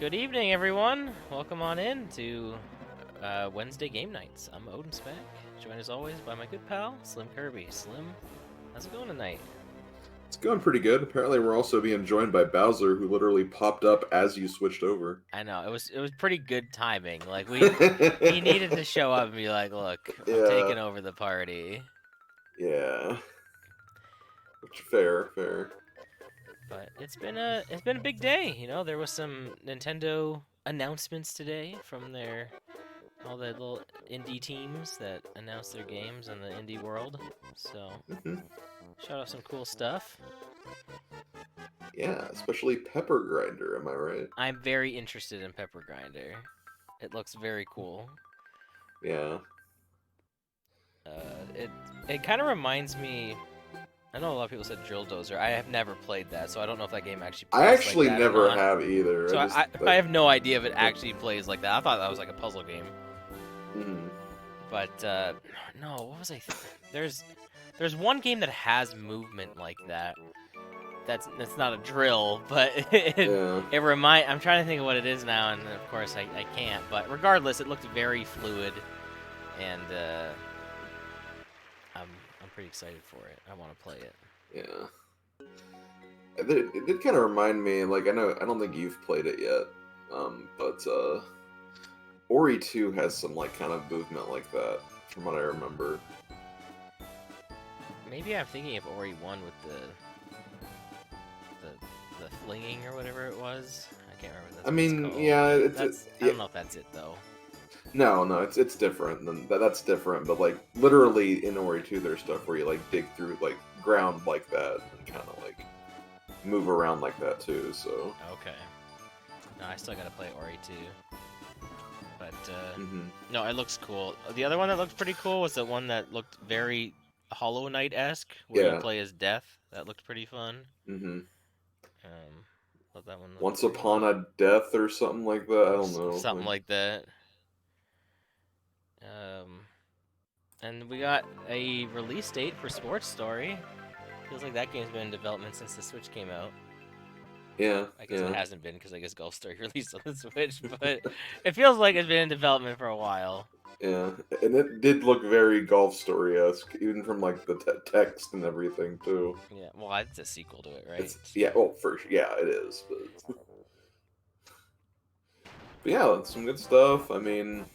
Good evening, everyone. Welcome on in to Wednesday Game Nights. I'm Odin Spec, joined as always by my good pal, Slim Kirby. Slim, how's it going tonight? It's going pretty good. Apparently, we're also being joined by Bowser, who literally popped up as you switched over. I know, it was pretty good timing. Like, he needed to show up and be like, look, I'm Yeah, taking over the party. yeah. Which fair. But it's been a big day, there was some Nintendo announcements today from all the little indie teams that announced their games in the indie world. So, hmm showed off some cool stuff. Yeah, especially Pepper Grinder. Am I right? I'm very interested in Pepper Grinder. It looks very cool. Yeah. It kind of reminds me. I know a lot of people said Drill Dozer. I have never played that, so I don't know if that game actually I plays like actually that or never not. have either. So I just I have no idea if it actually plays like that. I thought that was like a puzzle game. mhm. But no, what was I? There's one game that has movement like that. That's not a drill, but Yeah. I'm trying to think of what it is now, and of course I can't. But regardless, it looked very fluid, and I'm pretty excited for it. I want to play it. Yeah. It did kind of remind me. Like I don't think you've played it yet. But Ori 2 has some like kind of movement like that, from what I remember. Maybe I'm thinking of Ori 1 with the flinging or whatever it was. I can't remember. I mean, yeah, I don't know if that's it though. No, it's different than that. That's different, but like literally in Ori 2, there's stuff where you like dig through like ground like that and kind of like move around like that too. So Okay. No, I still gotta play Ori 2. But hmm no, it looks cool. The other one that looked pretty cool was the one that looked very Hollow Knight-esque, where you yeah, play as Death. That looked pretty fun. hmm Um, thought that one looked Once pretty Upon neat. a Death or something like that. I don't know. Something like that. Um, and we got a release date for Sports Story. Feels like that game's been in development since the Switch came out. Yeah, I guess it yeah, hasn't been because I guess Golf Story released on the Switch, but it feels like it's been in development for a while. yeah, and it did look very Golf Story-esque, even from like the text and everything too. Yeah, well, it's a sequel to it, right? It's yeah, well, yeah, it is, but yeah, that's some good stuff. I mean,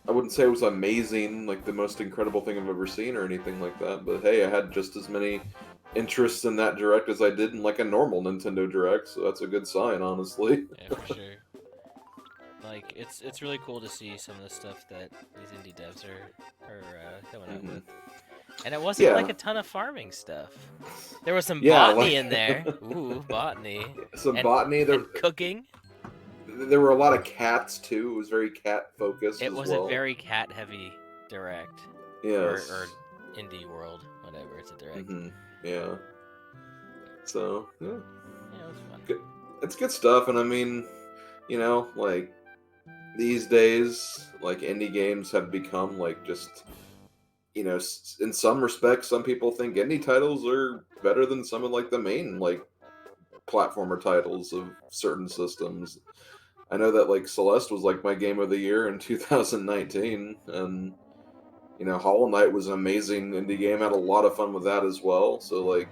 I wouldn't say it was amazing, like the most incredible thing I've ever seen or anything like that, but hey, I had just as many interests in that direct as I did in like a normal Nintendo Direct, so that's a good sign, honestly. Yeah, for sure. Like, it's really cool to see some of the stuff that these indie devs are coming out hmm with. And it wasn't like Yeah, a ton of farming stuff. There was some yeah, botany like in there. Ooh, botany. some And botany. and cooking. There were a lot of cats too. It was very cat focused It as was a well. very cat heavy direct. Or Yes. indie world, whatever, it's a direct. Yeah. So yeah, Yeah, it was fun. good. It's good stuff, and I mean, like these days, like indie games have become like just in some respects, some people think indie titles are better than some of like the main like platformer titles of certain systems. I know that like Celeste was like my game of the year in 2019, and Hollow Knight was an amazing indie game. Had a lot of fun with that as well. So like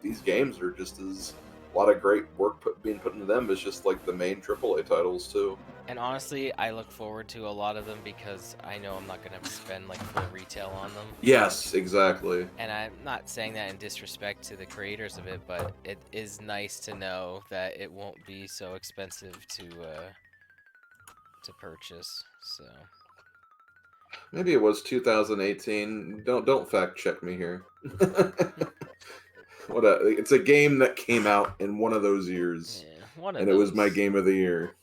these games are just as a lot of great work being put into them as just like the main AAA titles too. And honestly, I look forward to a lot of them because I know I'm not gonna have to spend like full retail on them. Yes, exactly. And I'm not saying that in disrespect to the creators of it, but it is nice to know that it won't be so expensive to purchase. So Maybe it was 2018. Don't fact check me here. It's a game that came out in one of those years, yeah, and it was my game of the year.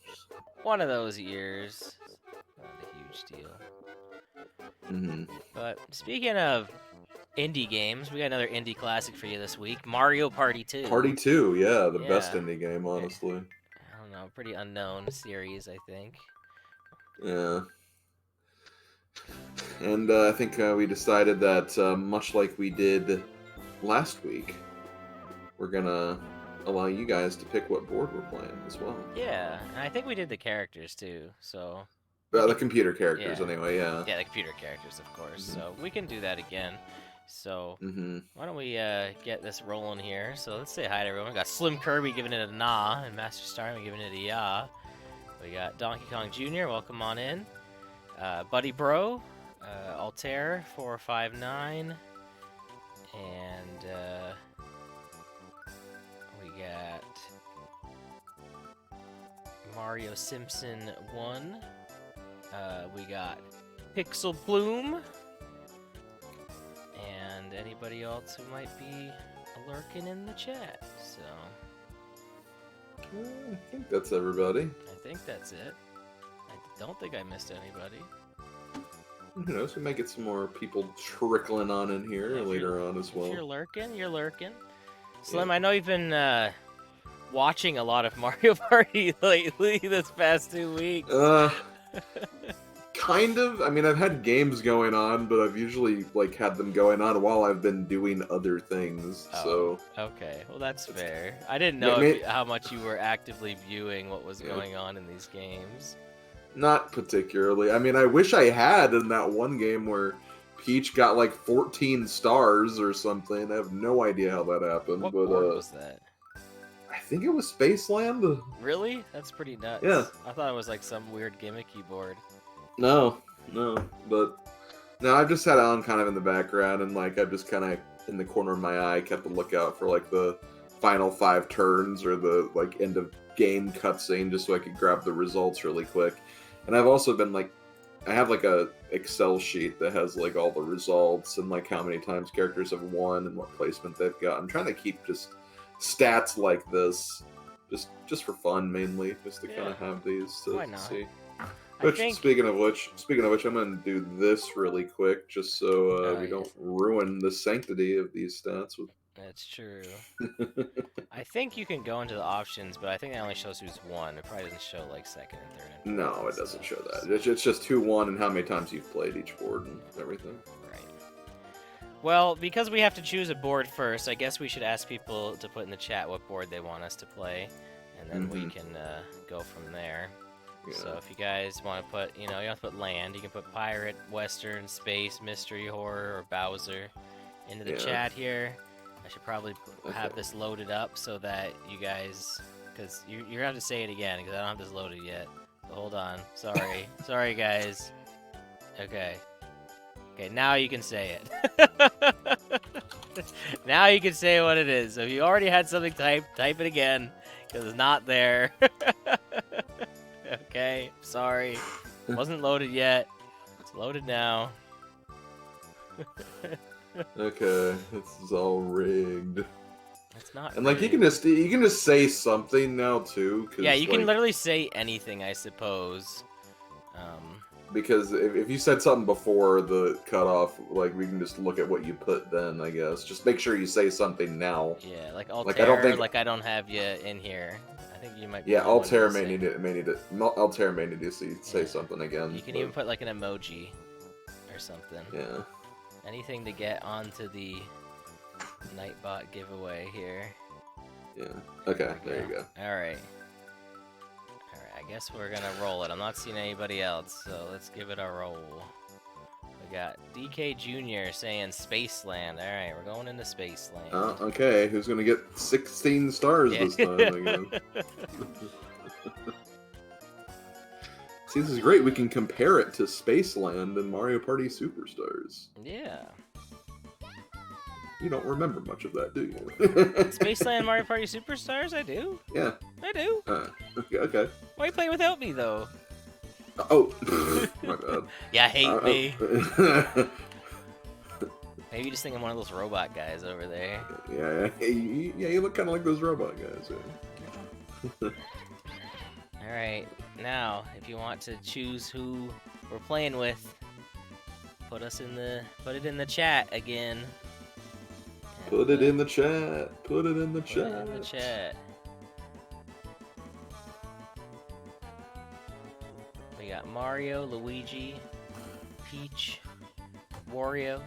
one of those years. Not a huge deal. hmm But speaking of indie games, we got another indie classic for you this week: Mario Party 2. Party 2, yeah, the best Yeah. indie game, honestly. I don't know, pretty unknown series, I think. Yeah. And I think we decided that much like we did last week, we're gonna allow you guys to pick what board we're playing as well. Yeah, and I think we did the characters too, so The computer characters, yeah, anyway. Yeah. yeah, the computer characters, of course. Mhm. So we can do that again. So Mhm. why don't we get this rolling here? So let's say hi to everyone. We got Slim Kirby giving it a nah, and Master Starman giving it a yah. We got Donkey Kong Jr. Welcome on in. Buddy Bro, Altair 459, and we got Mario Simpson 1. We got Pixel Bloom. And anybody else who might be lurking in the chat. So I think that's everybody. I think that's it. I don't think I missed anybody. Who knows? We might get some more people trickling on in here If later on as well. If you're lurking, you're lurking. Slim, Yeah. I know you've been watching a lot of Mario Party lately this past 2 weeks. Kind of. I mean, I've had games going on, but I've usually like had them going on while I've been doing other things. So Okay, well that's fair. I didn't know how much you were actively viewing what was going on in these games. Not particularly. I mean, I wish I had in that one game where Peach got like 14 stars or something. I have no idea how that happened. What but board was that? I think it was Spaceland. Really? That's pretty nuts. Yeah. I thought it was like some weird gimmicky board. No, but no, I've just had it on kind of in the background, and like I've just kind of in the corner of my eye kept a lookout for like the final 5 turns or the like end of game cutscene, just so I could grab the results really quick. And I've also been like, I have like a Excel sheet that has like all the results and like how many times characters have won and what placement they've got. I'm trying to keep just stats like this, just for fun mainly, just to kind of have these to see. Speaking of which, I'm gonna do this really quick, just so we don't ruin the sanctity of these stats. That's true. I think you can go into the options, but I think that only shows who's won. It probably doesn't show like second and third. And no, it doesn't show that. It's just who won and how many times you've played each board and everything. Right. Well, because we have to choose a board first, I guess we should ask people to put in the chat what board they want us to play, and then we can go from there. Yeah. So if you guys want to put, you don't have to put land. You can put pirate, western, space, mystery, horror, or Bowser into the chat here. I should probably have this loaded up so that you guys, because you're going to have to say it again because I don't have this loaded yet. So hold on. Sorry. Sorry, guys. Okay. Okay, now you can say it. Now you can say what it is. So if you already had something typed, type it again because it's not there. Okay, sorry. Wasn't loaded yet. It's loaded now. Okay, this is all rigged. It's not. And like you can just say something now too. Cause, yeah, you can literally say anything, I suppose. Because if you said something before the cutoff, like we can just look at what you put then. I guess just make sure you say something now. Yeah, like Altair. I don't have you in here. I think you might. Yeah, Altair may need to say something again. You can even put like an emoji or something. Yeah. Anything to get onto the Nightbot giveaway here. Yeah. Okay. There you go. All right. I guess we're gonna roll it. I'm not seeing anybody else, so let's give it a roll. We got DK Jr. saying Spaceland. All right, we're going into Spaceland. Okay. Who's gonna get 16 stars this time again? See, this is great. We can compare it to Spaceland and Mario Party Superstars. Yeah. You don't remember much of that, do you? Spaceland Mario Party Superstars? I do. Yeah. I do. Okay. Why are you playing without me, though? Oh, my bad. Yeah, hate me. Maybe you just think I'm one of those robot guys over there. Yeah, you look kind of like those robot guys. Yeah. Alright, now, if you want to choose who we're playing with, put it in the chat again. Put it in the chat. Put it in the chat. Put it in the chat. We got Mario, Luigi, Peach, Wario.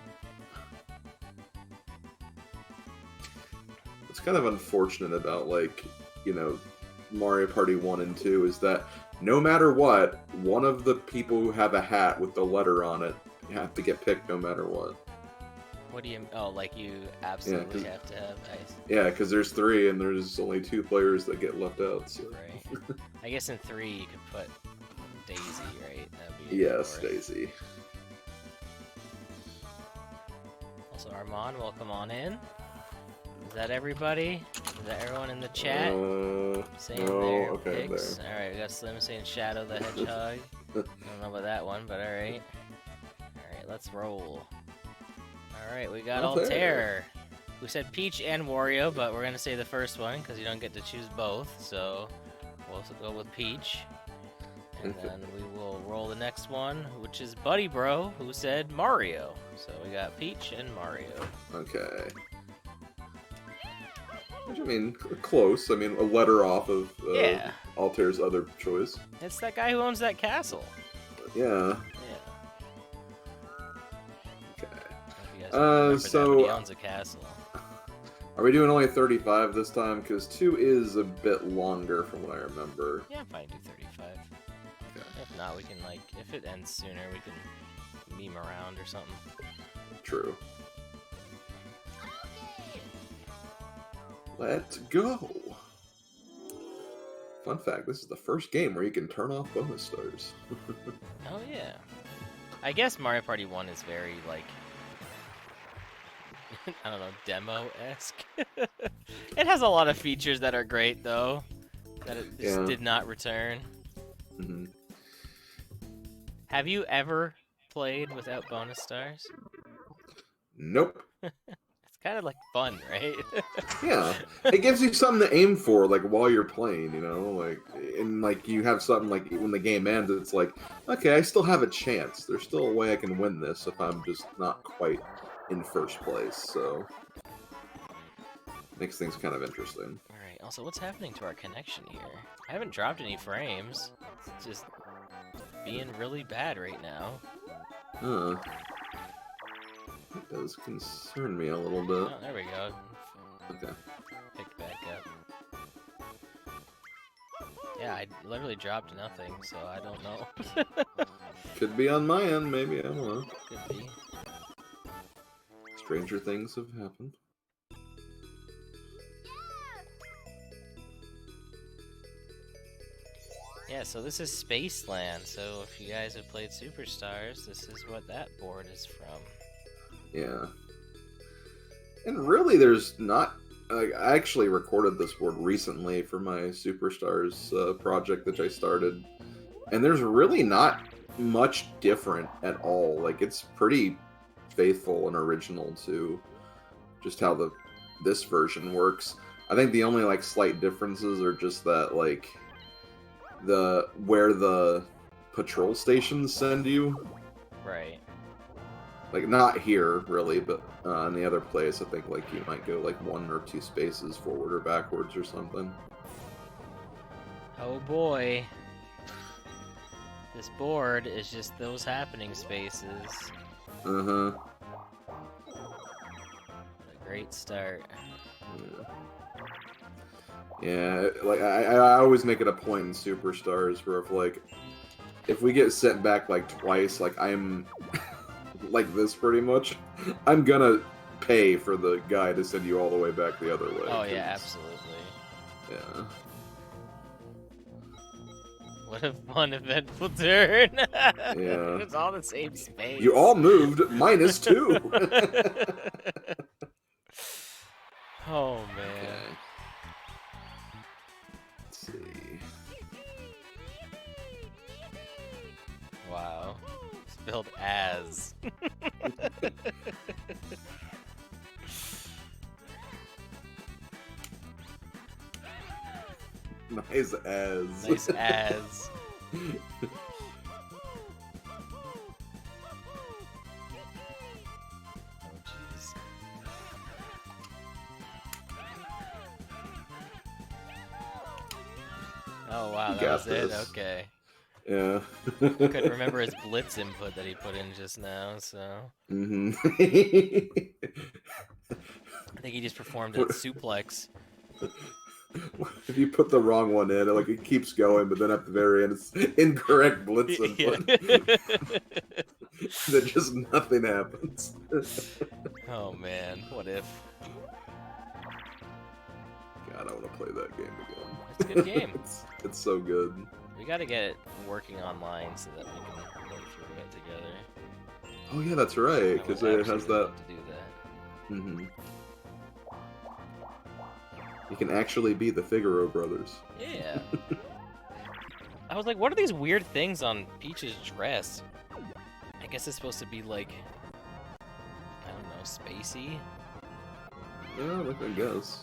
kind of unfortunate about like, you know, Mario Party 1 and 2 is that no matter what, one of the people who have a hat with the letter on it have to get picked no matter what. What do you? Oh, like you Yeah, absolutely have to have ice. yeah, because there's 3 and there's only 2 players that get left out. So. Right. I guess in 3 you could put Daisy, right? That'd be Yes, 4th. Daisy. Also, Armand, welcome on in. Is that everybody? Is that everyone in the chat? Saying no, their okay, picks? there. Alright, we got Slim saying Shadow the Hedgehog. I don't know about that one, but alright. Alright, let's roll. Alright, we got Altair, who said Peach and Wario, but we're gonna say the first one because you don't get to choose both, so we'll also go with Peach. And then we will roll the next one, which is Buddy Bro, who said Mario. So we got Peach and Mario. Okay. Which, I mean, close. I mean, a letter off of Yeah. Altair's other choice. It's that guy who owns that castle. Yeah. Yeah. Okay. If you guys remember so- that, but he owns a castle. Are we doing only 35 this time? Because 2 is a bit longer from what I remember. Yeah, I'm fine to do 35. Okay. If not, we can, like, if it ends sooner, we can meme around or something. True. Let's go! Fun fact, this is the first game where you can turn off bonus stars. Oh, yeah. I guess Mario Party 1 is very, like, I don't know, demo-esque. It has a lot of features that are great, though, that it just did not return. Mm-hmm. Have you ever played without bonus stars? Nope. It's kind of like fun, right? Yeah, it gives you something to aim for, like while you're playing, you know, like, and like you have something like when the game ends, it's like, okay, I still have a chance. There's still a way I can win this if I'm just not quite in first place. So makes things kind of interesting. All right. Also, what's happening to our connection here? I haven't dropped any frames. It's just being really bad right now. Huh. That does concern me a little bit. Oh, there we go. Okay. Picked back up. Yeah, I literally dropped nothing, so I don't know. Could be on my end, maybe. I don't know. Could be. Stranger things have happened. Yeah, so this is Spaceland. So if you guys have played Superstars, this is what that board is from. Yeah. And really, there's not... I actually recorded this board recently for my Superstars project that I started. And there's really not much different at all. Like, it's pretty faithful and original to just how this version works. I think the only, like, slight differences are just that, like, where the patrol stations send you. Right. Like, not here, really, but in the other place, I think, like, you might go, like, 1 or 2 spaces forward or backwards or something. Oh boy. This board is just those happening spaces. Uh-huh. What a great start. Yeah, like, I always make it a point in Superstars where if we get sent back, like, twice, like, I'm... like this pretty much, I'm gonna pay for the guy to send you all the way back the other way. Oh yeah, absolutely. Yeah. What a fun, eventful turn. Yeah. It's all the same space. You all moved -2. Oh man. Okay. Let's see. Wow. Spelled as. Nice as. Nice as. Oh jeez. Oh wow, You that got was it? this. Okay. Yeah. Couldn't remember his blitz input that he put in just now, so... Mm-hmm. I think he just performed a suplex. If you put the wrong one in, like it keeps going, but then at the very end, it's incorrect blitz input. Then just nothing happens. Oh man, what if? God, I want to play that game again. It's a good game. It's so good. We got to get it working online so that we can play through it together. Oh yeah, that's right, because it has that. To do that. Mm-hmm. You can actually be the Figaro brothers. Yeah. I was like, what are these weird things on Peach's dress? I guess it's supposed to be like, I don't know, spacey? Yeah, I guess.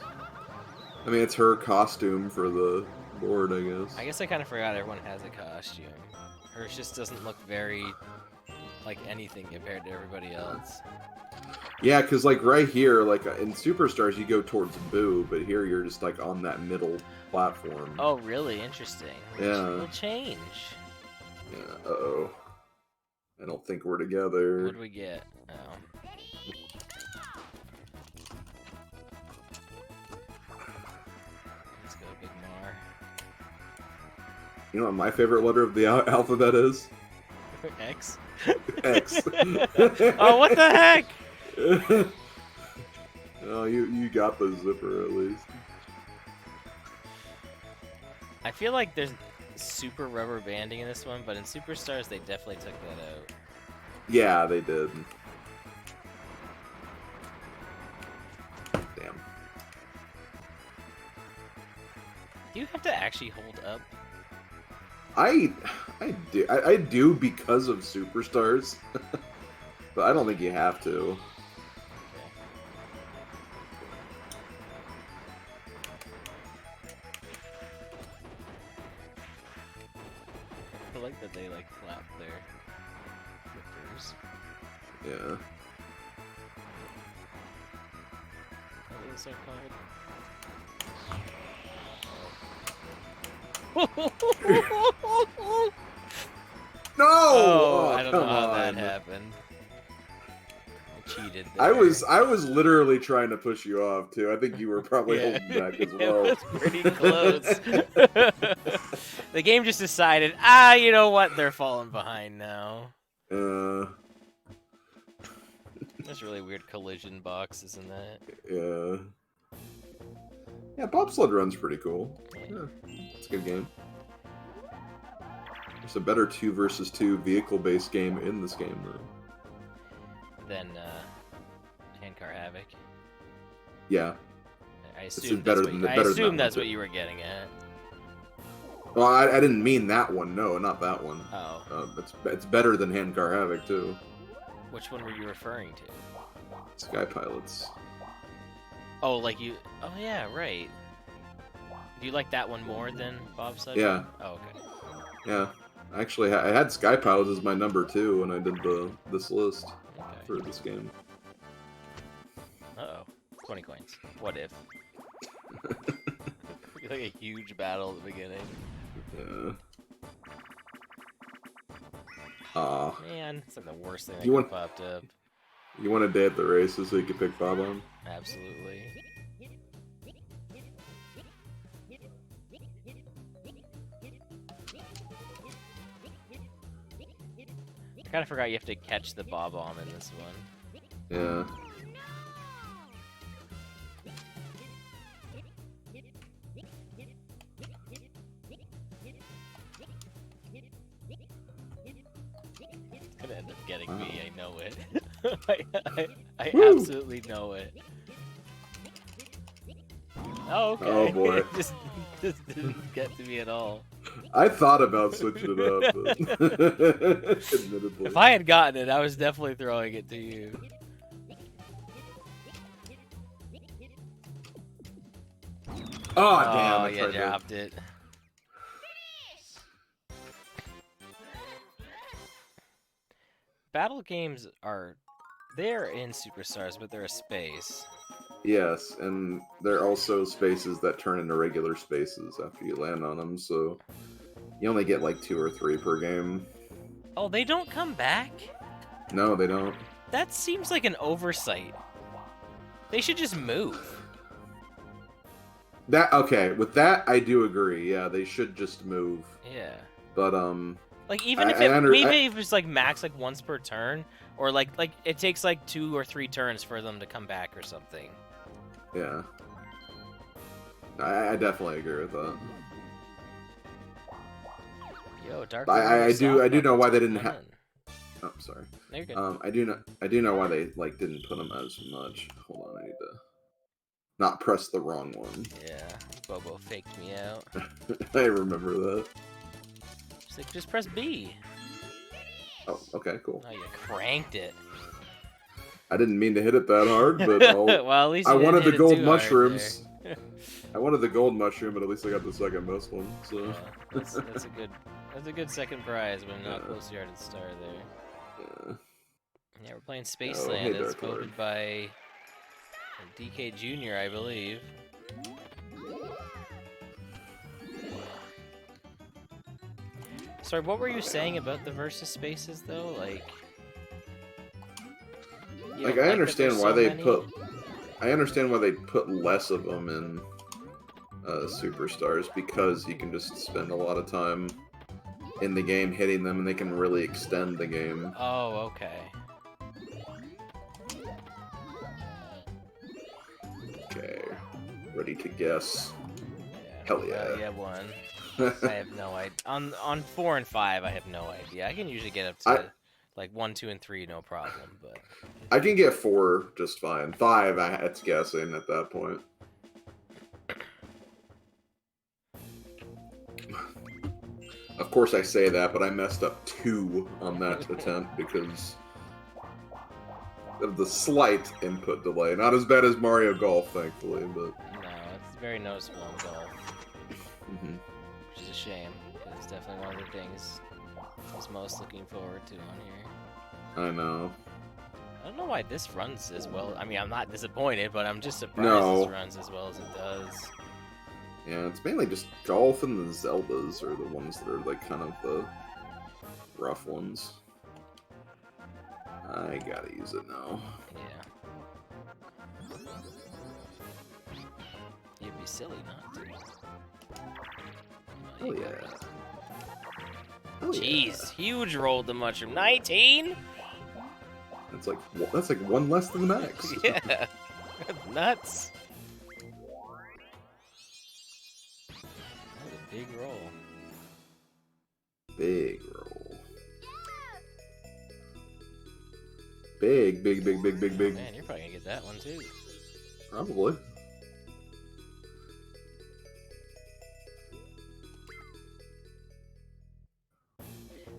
I mean, it's her costume for the board, I guess. I guess I kind of forgot everyone has a costume. Hers just doesn't look very like anything compared to everybody else. Yeah, because like right here, like in Superstars, you go towards Boo, but here you're just like on that middle platform. Oh, really? Interesting. Yeah. We'll change. Yeah. Uh-oh. I don't think we're together. What do we get? Oh. Let's go, Big Mar. You know what my favorite letter of the alphabet is? X? X. Oh, what the heck? Oh, you got the zipper at least. I feel like there's super rubber banding in this one, but in Superstars they definitely took that out. Yeah, they did. Damn. Do you have to actually hold up? I do because of Superstars, but I don't think you have to. I like that they like flap their flippers. Yeah. What is that called? No! Oh, I don't know come how that on. happened. I cheated there. I was literally trying to push you off too. I think you were probably Yeah. holding back as well. It was pretty close. The game just decided, you know what? They're falling behind now. That's really weird collision box, isn't that? Yeah. Yeah, Bobsled Run's pretty cool. Yeah, it's a good game. There's a better 2 versus 2 vehicle-based game in this game, though. Then, Handcar Havoc. Yeah. I is assume better that's, than- what, I better than assume that that's one, what too. you were getting at. Well, I didn't mean that one. No, not that one. Oh. It's better than Handcar Havoc, too. Which one were you referring to? Sky Pilots. Oh, like you... Oh, yeah, right. Do you like that one more than Bobsled? Yeah. Oh, okay. Yeah. Actually, I had Sky Pilots as my number 2 when I did this list Okay. for this game. Uh-oh. 20 coins. What if? Like a huge battle at the beginning. Yeah. Aw. Man, it's like the worst thing that You could want- popped up. You want a day at the races so you can pick Bob on? Absolutely. I kind of forgot you have to catch the bob-omb in this one. Yeah. It's gonna end up getting Wow. me, I know it. I Woo! absolutely know it. Oh, okay. Oh, boy. It just didn't get to me at all. I thought about switching it up, but admittedly. If I had gotten it, I was definitely throwing it to you. Oh, damn. Oh, I you tried to- dropped it. Battle games they're in Superstars, but they're a space. Yes, and there are also spaces that turn into regular spaces after you land on them, so you only get like 2 or 3 per game. Oh, they don't come back? No, they don't. That seems like an oversight. They should just move. With that, I do agree. Yeah, they should just move. Yeah. But Like even if it's like max like once per turn, or like it takes like 2 or 3 turns for them to come back or something. Yeah. I definitely agree with that. Yo, Dark. I do know why they didn't have. Oh, sorry. No, you're good. I do know why they like didn't put them as much. Hold on, I need to not press the wrong one. Yeah, Bobo faked me out. I remember that. Just press B. Oh, okay, cool. Oh, you cranked it. I didn't mean to hit it that hard, but well, at least I wanted the gold mushrooms. I wanted the gold mushroom, but at least I got the second best one. So yeah, that's a good second prize, but not close yard and star there. Yeah, we're playing Spaceland. It's voted by DK Jr., I believe. Sorry, what were you saying about the versus spaces though? Like I understand why they put. I understand why they put less of them in superstars, because you can just spend a lot of time in the game hitting them, and they can really extend the game. Oh, okay. Okay, ready to guess. Yeah. Hell yeah. Yeah, one. I have no idea. On 4 and 5, I have no idea. I can usually get up to like 1, 2, and 3, no problem. But I can get 4 just fine. 5, it's guessing at that point. Of course, I say that, but I messed up 2 on that attempt because of the slight input delay. Not as bad as Mario Golf, thankfully, but no, it's very noticeable in golf. Which is a shame, because it's definitely one of the things I was most looking forward to on here. I know. I don't know why this runs as well. I mean, I'm not disappointed, but I'm just surprised this runs as well as it does. Yeah, it's mainly just Golf and the Zeldas are the ones that are like kind of the rough ones. I gotta use it now. Yeah. You'd be silly not to. Oh yeah. Oh, jeez, yeah. Huge roll the mushroom. 19? That's like 1 less than the max. Yeah. That's nuts. That was a big roll. Big roll. Big. Man, you're probably gonna get that one too. Probably.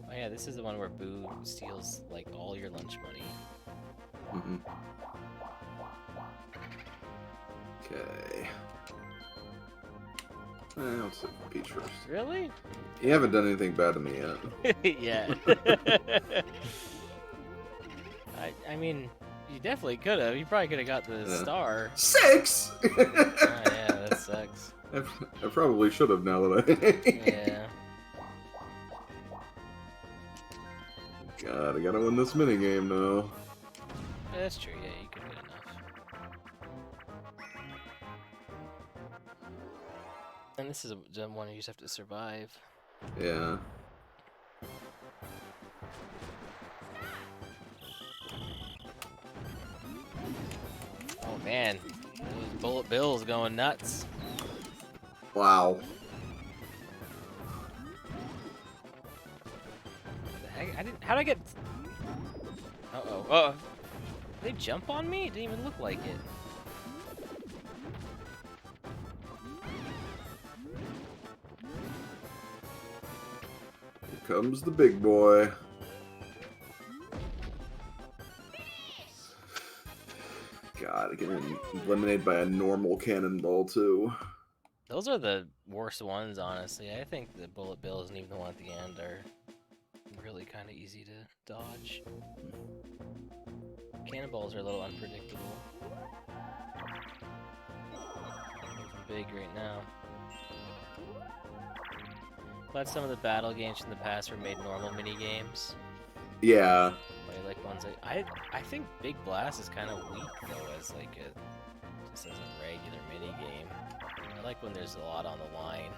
Oh yeah, this is the one where Boo steals like all your lunch money. Okay. Let's see Peach first. Really? You haven't done anything bad to me yet. Yeah. I mean, you definitely could have. You probably could have got the star. 6! Oh, yeah, that sucks. I probably should have now that I... Yeah. God, I gotta win this minigame now. Yeah, that's true, yeah, you could get enough. And this is the one you just have to survive. Yeah. Oh man, those bullet bills going nuts. Wow. How'd I get? Uh-oh. Did they jump on me? It didn't even look like it. Here comes the big boy. God, getting eliminated by a normal cannonball too. Those are the worst ones, honestly. I think the bullet bills and even the one at the end are really kind of easy to dodge. Cannonballs are a little unpredictable. Moving big right now. Glad some of the battle games from the past were made normal mini games. Yeah. I like ones I think Big Blast is kind of weak though as like a just as a regular mini game. I like when there's a lot on the line.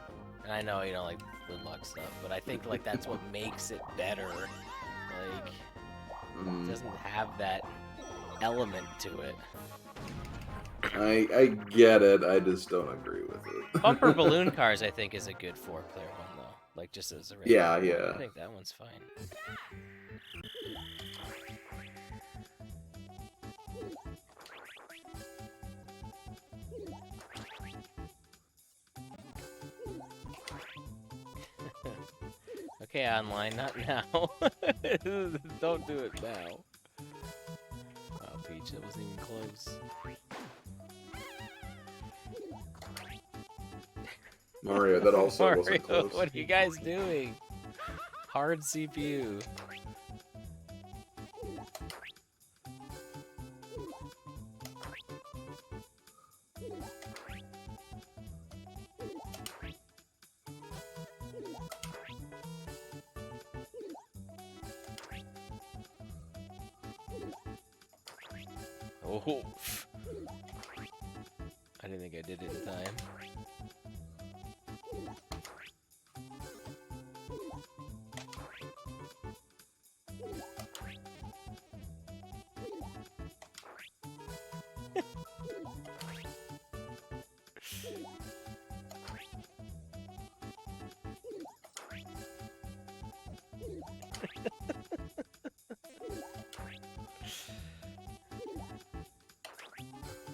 And I know you don't like good luck stuff, but I think like that's what makes it better. Like it doesn't have that element to it. I get it. I just don't agree with it. Bumper Balloon Cars I think is a good 4-player one though. Like just as a regular Yeah, one. yeah. I think that one's fine. Okay, online, not now. Don't do it now. Oh, Peach, that wasn't even close. Mario, that also Mario, wasn't close. what are you guys doing? Hard CPU. Oh, I didn't think I did it in time.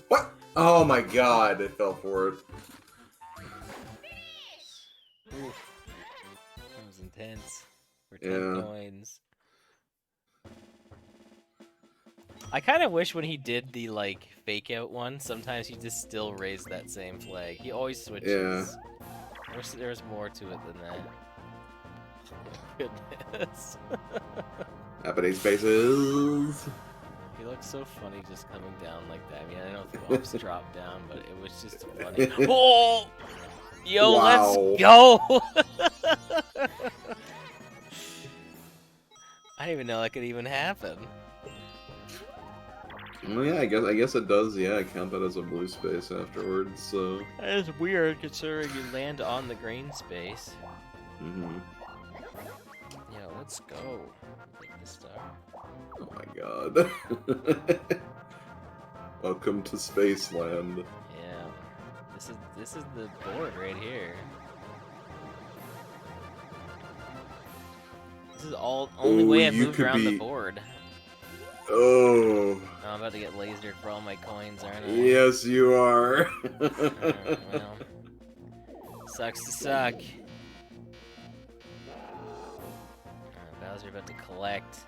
What? Oh my god, I fell for it. Oof. That was intense. For 10 Yeah. coins. I kind of wish when he did the, like, fake out one, sometimes he just still raised that same flag. He always switches. Yeah. There's more to it than that. Goodness. Happening spaces. He looks so funny just coming down like that. I mean, I know the bumps drop down, but it was just funny. Oh! Yo, Wow. let's go! I didn't even know that could even happen. Well, yeah, I guess it does. Yeah, count that as a blue space afterwards. So. That is weird considering you land on the green space. Mhm. Yo, let's go. Take the star. Oh my god. Welcome to Spaceland. Yeah. This is the board right here. This is only way I've moved around the board. Oh. I'm about to get lasered for all my coins, aren't I? Yes, you are. Well, sucks to suck. Bowser about to collect.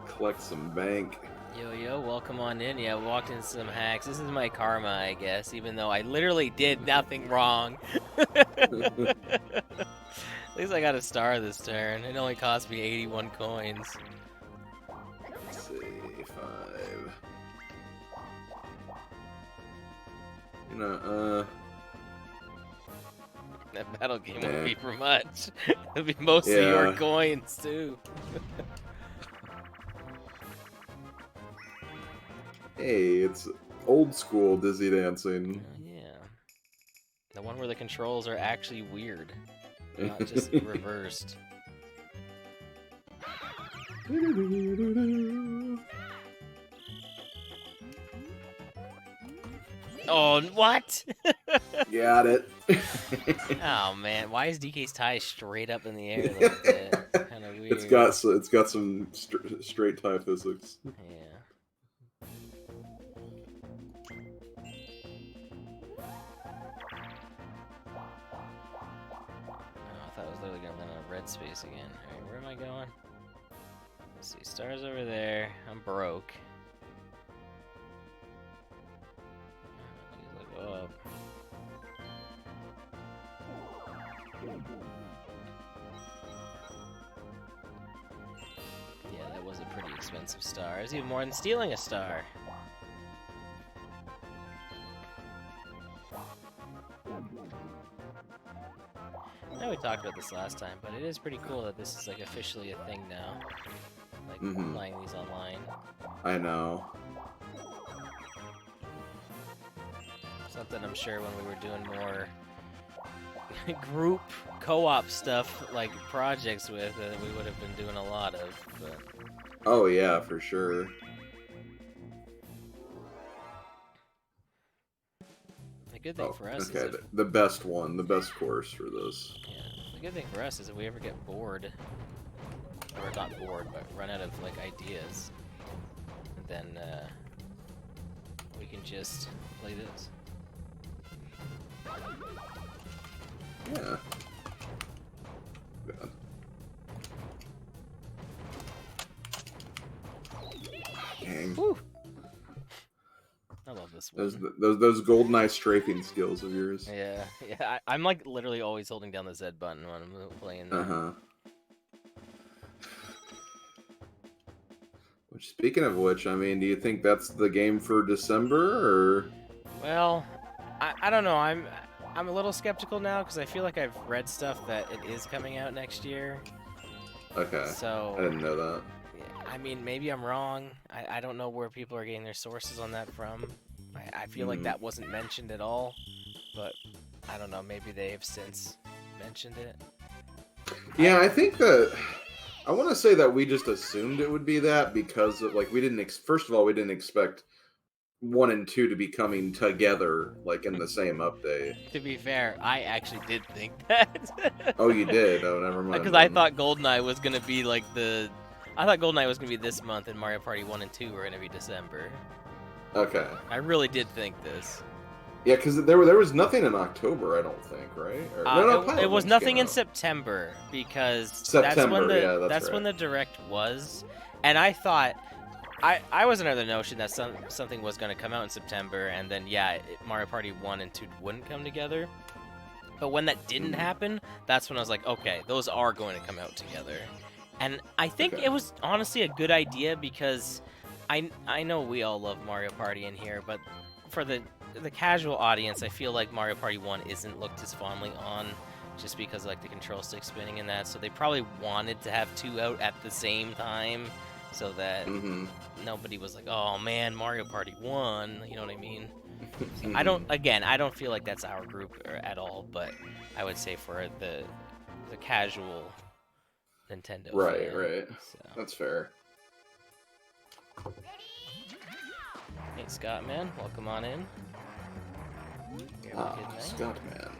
Collect some bank. Yo, welcome on in. Yeah, walked into some hacks. This is my karma, I guess, even though I literally did nothing wrong. At least I got a star this turn. It only cost me 81 coins. Let's see, 5. You know, That battle game won't be for much. It'll be mostly your coins, too. Hey, it's old school Dizzy Dancing. Yeah. The one where the controls are actually weird. Not just reversed. Oh, what? Got it. Oh man, why is DK's tie straight up in the air like that? Kind of weird. It's got some straight tie physics. Yeah. Oh, I thought I was literally gonna land on a red space again. Alright, where am I going? Let's see, stars over there. I'm broke. Please look up. Yeah, that was a pretty expensive star. It was even more than stealing a star. Now talked about this last time, but it is pretty cool that this is like officially a thing now. Like playing these online. I know. Something I'm sure when we were doing more group co-op stuff, like projects with, we would have been doing a lot of. But... Oh yeah, for sure. The good thing for us is if, the best one, the best course for this. yeah, the good thing for us is if we ever get bored, or not bored, but run out of like ideas, then we can just play this. Yeah. God. Dang. Whew. I love this one. Those GoldenEye strafing skills of yours. Yeah, I'm like literally always holding down the Z button when I'm playing. Which, speaking of which, I mean, do you think that's the game for December, or? Well, I don't know. I'm a little skeptical now because I feel like I've read stuff that it is coming out next year. Okay. So I didn't know that. I mean, maybe I'm wrong. I don't know where people are getting their sources on that from. I feel like that wasn't mentioned at all, but I don't know. Maybe they have since mentioned it. Yeah, I think that I want to say that we just assumed it would be that because of, like, we didn't. First of all, we didn't expect 1 and 2 to be coming together like in the same update. To be fair, I actually did think that. Oh, you did? Oh, never mind. Because I thought GoldenEye was gonna be like I thought GoldenEye was gonna be this month, and Mario Party 1 and 2 were gonna be December. Okay. I really did think this. Yeah, because there was nothing in October, I don't think, right? Or, no, it was nothing in September because September, that's when the direct was, and I thought I was under the notion that something was going to come out in September, and then Mario Party 1 and 2 wouldn't come together. But when that didn't happen, that's when I was like, okay, those are going to come out together. And I think it was honestly a good idea because I know we all love Mario Party in here, but for the casual audience, I feel like Mario Party 1 isn't looked as fondly on just because like the control stick spinning and that, so they probably wanted to have 2 out at the same time so that nobody was like, oh man, Mario Party 1, you know what I mean? So I don't feel like that's our group at all, but I would say for the casual Nintendo fan, right. So. That's fair. Hey Scott, man, welcome on in. Scott, man.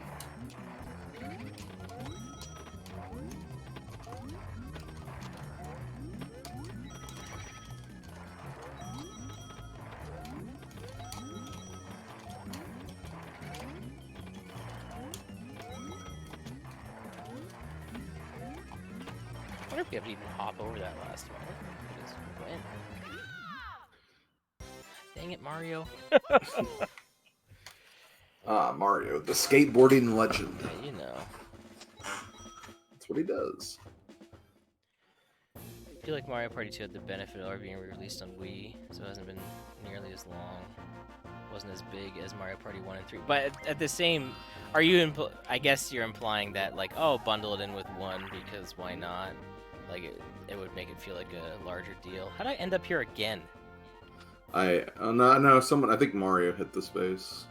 I wonder if we have to even hop over that last one. Just went. Dang it, Mario. Mario, the skateboarding legend. Yeah, you know. That's what he does. I feel like Mario Party 2 had the benefit of already being released on Wii, so it hasn't been nearly as long. It wasn't as big as Mario Party 1 and 3. But at the same, are you? I guess you're implying that like, oh, bundle it in with 1 because why not? Like it would make it feel like a larger deal. How'd I end up here again? No, someone. I think Mario hit the space.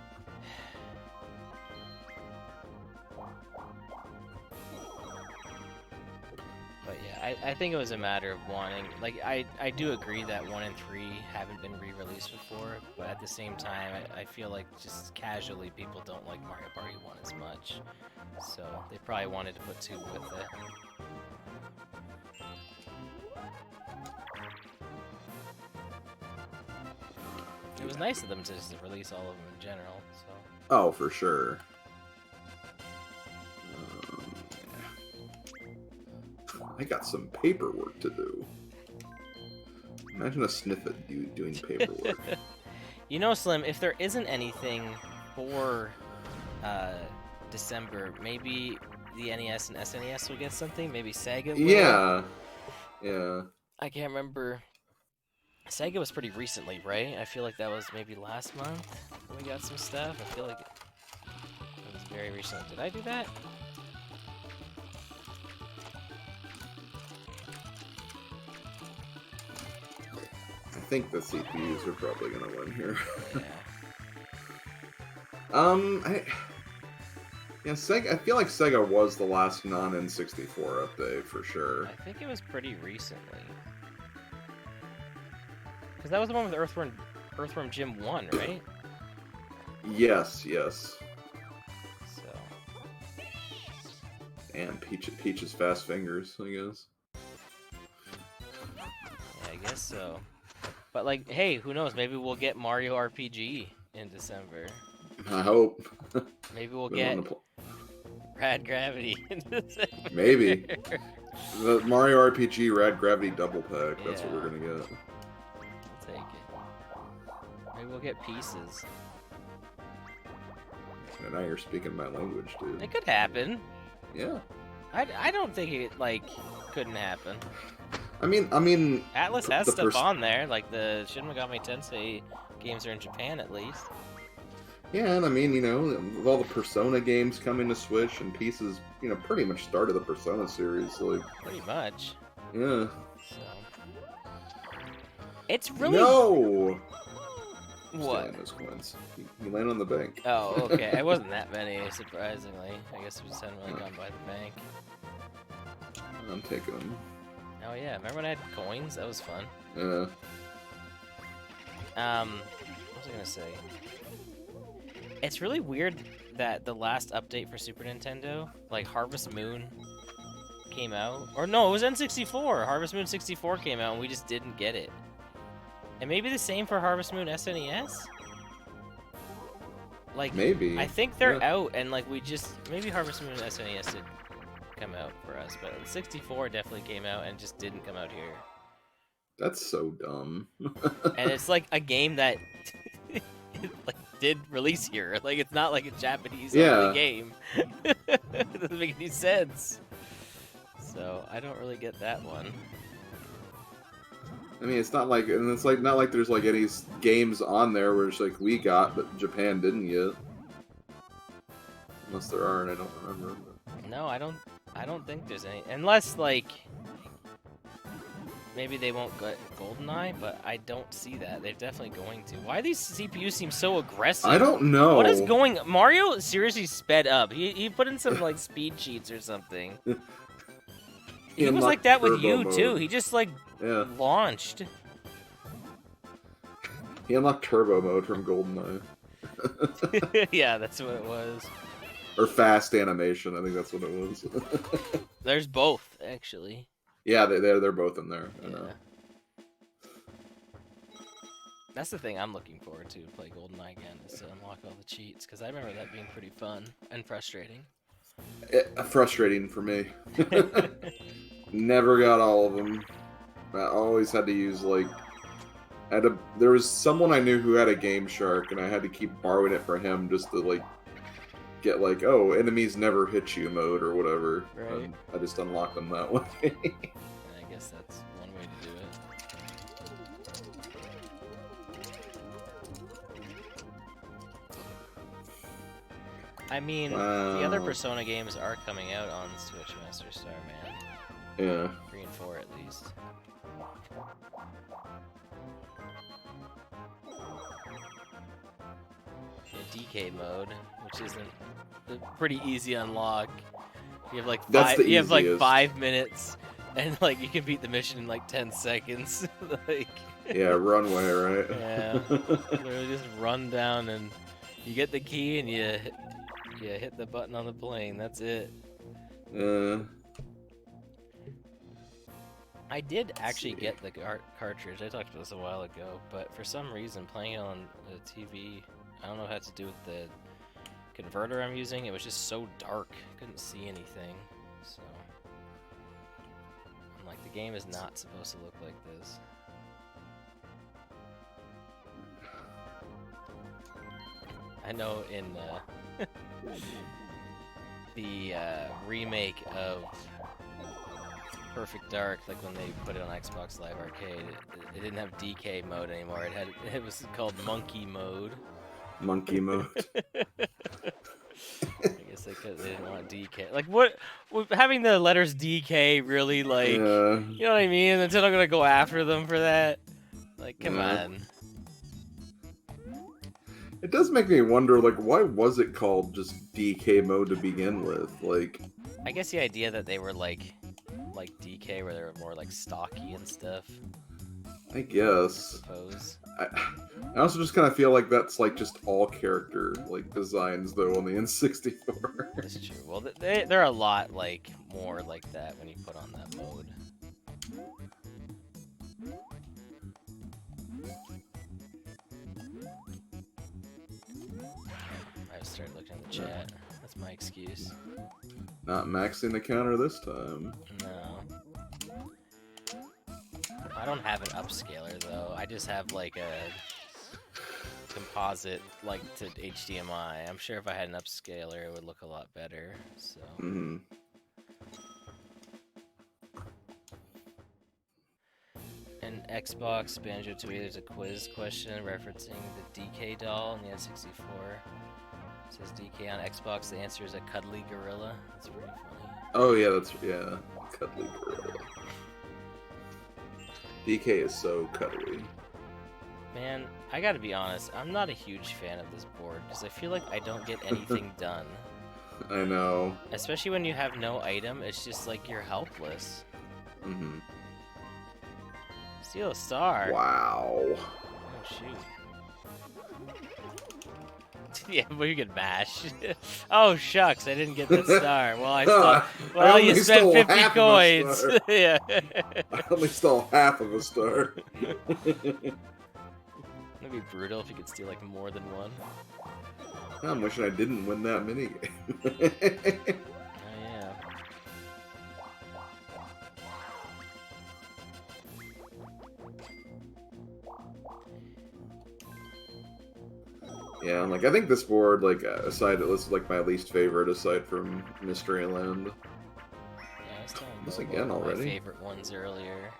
But yeah, I think it was a matter of wanting. Like I do agree that 1 and 3 haven't been re-released before, but at the same time, I feel like just casually people don't like Mario Party 1 as much, so they probably wanted to put 2 with it. It was nice of them to just release all of them in general, so. Oh, for sure. I got some paperwork to do. Imagine a Sniffit doing paperwork. You know, Slim, if there isn't anything for December, maybe the NES and SNES will get something. Maybe Sega will. Yeah. I can't remember. Sega was pretty recently, right? I feel like that was maybe last month when we got some stuff. I feel like it was very recently. Did I do that? I think the CPUs are probably gonna win here. Yeah. I Yeah, Sega. I feel like Sega was the last non-N64 update for sure. I think it was pretty recently. Because that was the one with Earthworm Jim 1, right? Yes, yes. So. And Peach's fast fingers, I guess. Yeah, I guess so. But like, hey, who knows? Maybe we'll get Mario RPG in December. I hope. Maybe we'll Been get wanting to Rad Gravity in December. Maybe. The Mario RPG Rad Gravity Double Pack. That's what Yeah. we're gonna get. I'll take it. Maybe we'll get pieces. And now you're speaking my language, dude. It could happen. Yeah. I don't think it like couldn't happen. I mean. Atlas has the stuff on there, like the Shin Megami Tensei games are in Japan at least. Yeah, and I mean, with all the Persona games coming to Switch and pieces, pretty much started the Persona series. Like, Pretty much. yeah. So. It's really No. what? Stealing those coins. You land on the bank. Oh, okay. It wasn't that many, surprisingly. I guess we just hadn't really gone by the bank. I'm taking them. Oh yeah, remember when I had coins? That was fun. Yeah. What was I gonna say? It's really weird that the last update for Super Nintendo, like Harvest Moon, came out. Or no, it was N64. Harvest Moon 64 came out and we just didn't get it. And maybe the same for Harvest Moon SNES? Like, Maybe. I think they're out and like maybe Harvest Moon SNES did come out for us, but 64 definitely came out and just didn't come out here. That's so dumb. And it's like a game that like did release here. Like it's not like a Japanese only game. It doesn't make any sense. So I don't really get that one. I mean, it's not like there's like any games on there where it's like we got, but Japan didn't yet. Unless there are, and I don't remember. But... No, I don't think there's any, unless like maybe they won't get GoldenEye, but I don't see that. They're definitely going to. Why these CPUs seem so aggressive? I don't know. What is going? Mario seriously sped up. He put in some like speed cheats or something. He was like that with you too. He just like launched. He unlocked turbo mode from GoldenEye. Yeah, that's what it was. Or fast animation, I think that's what it was. There's both, actually. Yeah, they're both in there. I know. That's the thing I'm looking forward to play GoldenEye again, is to unlock all the cheats, because I remember that being pretty fun and frustrating. Frustrating for me. Never got all of them. I always had to use there was someone I knew who had a Game Shark, and I had to keep borrowing it from him just to get enemies never hit you mode or whatever. Right. And I just unlocked them that way. I guess that's one way to do it. I mean, the other Persona games are coming out on Switch, Master Star, man. Yeah. 3 and 4 at least. DK mode, which isn't a pretty easy unlock. You have like easiest. 5 minutes, and you can beat the mission in 10 seconds. Yeah, runway, right? Yeah, literally just run down and you get the key and you hit the button on the plane. That's it. I did actually get the cartridge. I talked about this a while ago, but for some reason playing it on the TV, I don't know if it had to do with the converter I'm using. It was just so dark, couldn't see anything. So I'm like, the game is not supposed to look like this. I know in the remake of Perfect Dark, when they put it on Xbox Live Arcade, it didn't have DK mode anymore. It was called Monkey Mode. Monkey mode. I guess they didn't want DK. What having the letters DK really you know what I mean? They're not gonna go after them for that. Like, come Yeah. on. It does make me wonder, like, why was it called just DK mode to begin with? Like, I guess the idea that they were like DK, where they were more like stocky and stuff. I I guess. suppose. I also just kind of feel like that's like just all character like designs though on the N64. That's true. Well, they're a lot like more like that when you put on that mode. I just started looking at the chat. That's my excuse. Not maxing the counter this time. No. I don't have an upscaler though. I just have like a composite like to HDMI. I'm sure if I had an upscaler it would look a lot better. So an Xbox Banjo-Tooie, there's a quiz question referencing the DK doll in the N64. It says DK on Xbox, the answer is a cuddly gorilla. That's pretty funny. Oh yeah, cuddly gorilla. DK is so cuddly. Man, I gotta be honest, I'm not a huge fan of this board, because I feel like I don't get anything done. I know. Especially when you have no item, it's just like you're helpless. Steal a star. Wow. Oh shoot. Yeah, but you can mash. Oh shucks, I didn't get that star. Well, I thought. Well, you spent 50 coins. Yeah. I only stole half of a star. That'd be brutal if you could steal like more than one. I'm wishing I didn't win that minigame. Oh yeah. Yeah, like I think this board, like aside, it was like my least favorite aside from Mystery Land. Yeah, I was telling This Bobo again already? my favorite ones earlier,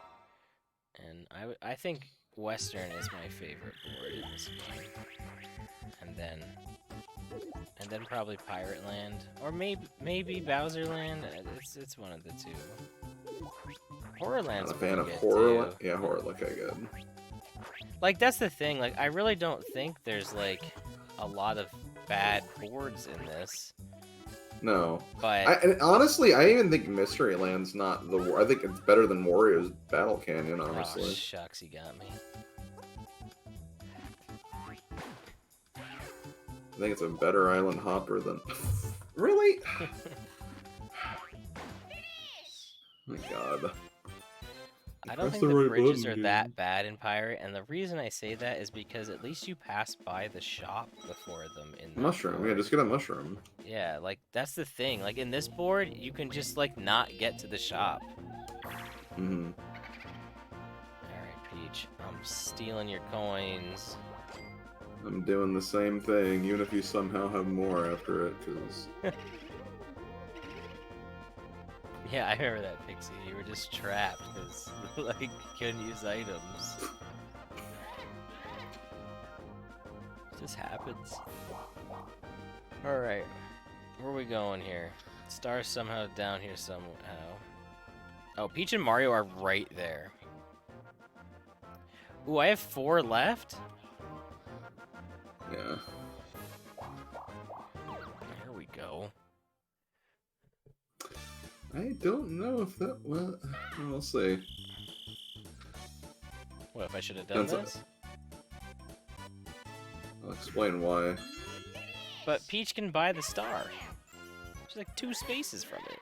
and I think Western is my favorite board in this game, and then probably Pirate Land, or maybe Bowser Land. It's one of the two. Horror Land's I'm a fan of pretty Horror. good, too. Yeah, Horror look good. Like that's the thing. Like I really don't think there's like a lot of bad boards in this. No, But and honestly, I even think Mystery Land's not the. I think it's better than Wario's Battle Canyon. Honestly, oh shucks, he got me. I think it's a better Island Hopper than. Really? Oh my God. I don't Press think the right bridges button, are dude. that bad in Pirate, and the reason I say that is because at least you pass by the shop before them in the Mushroom. board. Yeah, just get a mushroom. Yeah, like that's the thing. Like in this board, you can just like not get to the shop. Mm-hmm. Alright, Peach. I'm stealing your coins. I'm doing the same thing, even if you somehow have more after it, because... Yeah, I remember that, Pixie. You were just trapped because like you couldn't use items. It just happens. Alright. Where are we going here? Star's somehow down here somehow. Oh, Peach and Mario are right there. Ooh, I have 4 left? Yeah. There we go. I don't know if that... Well, we'll see. What, if I should have done Depends this? I'll explain why. But Peach can buy the star. She's like 2 spaces from it.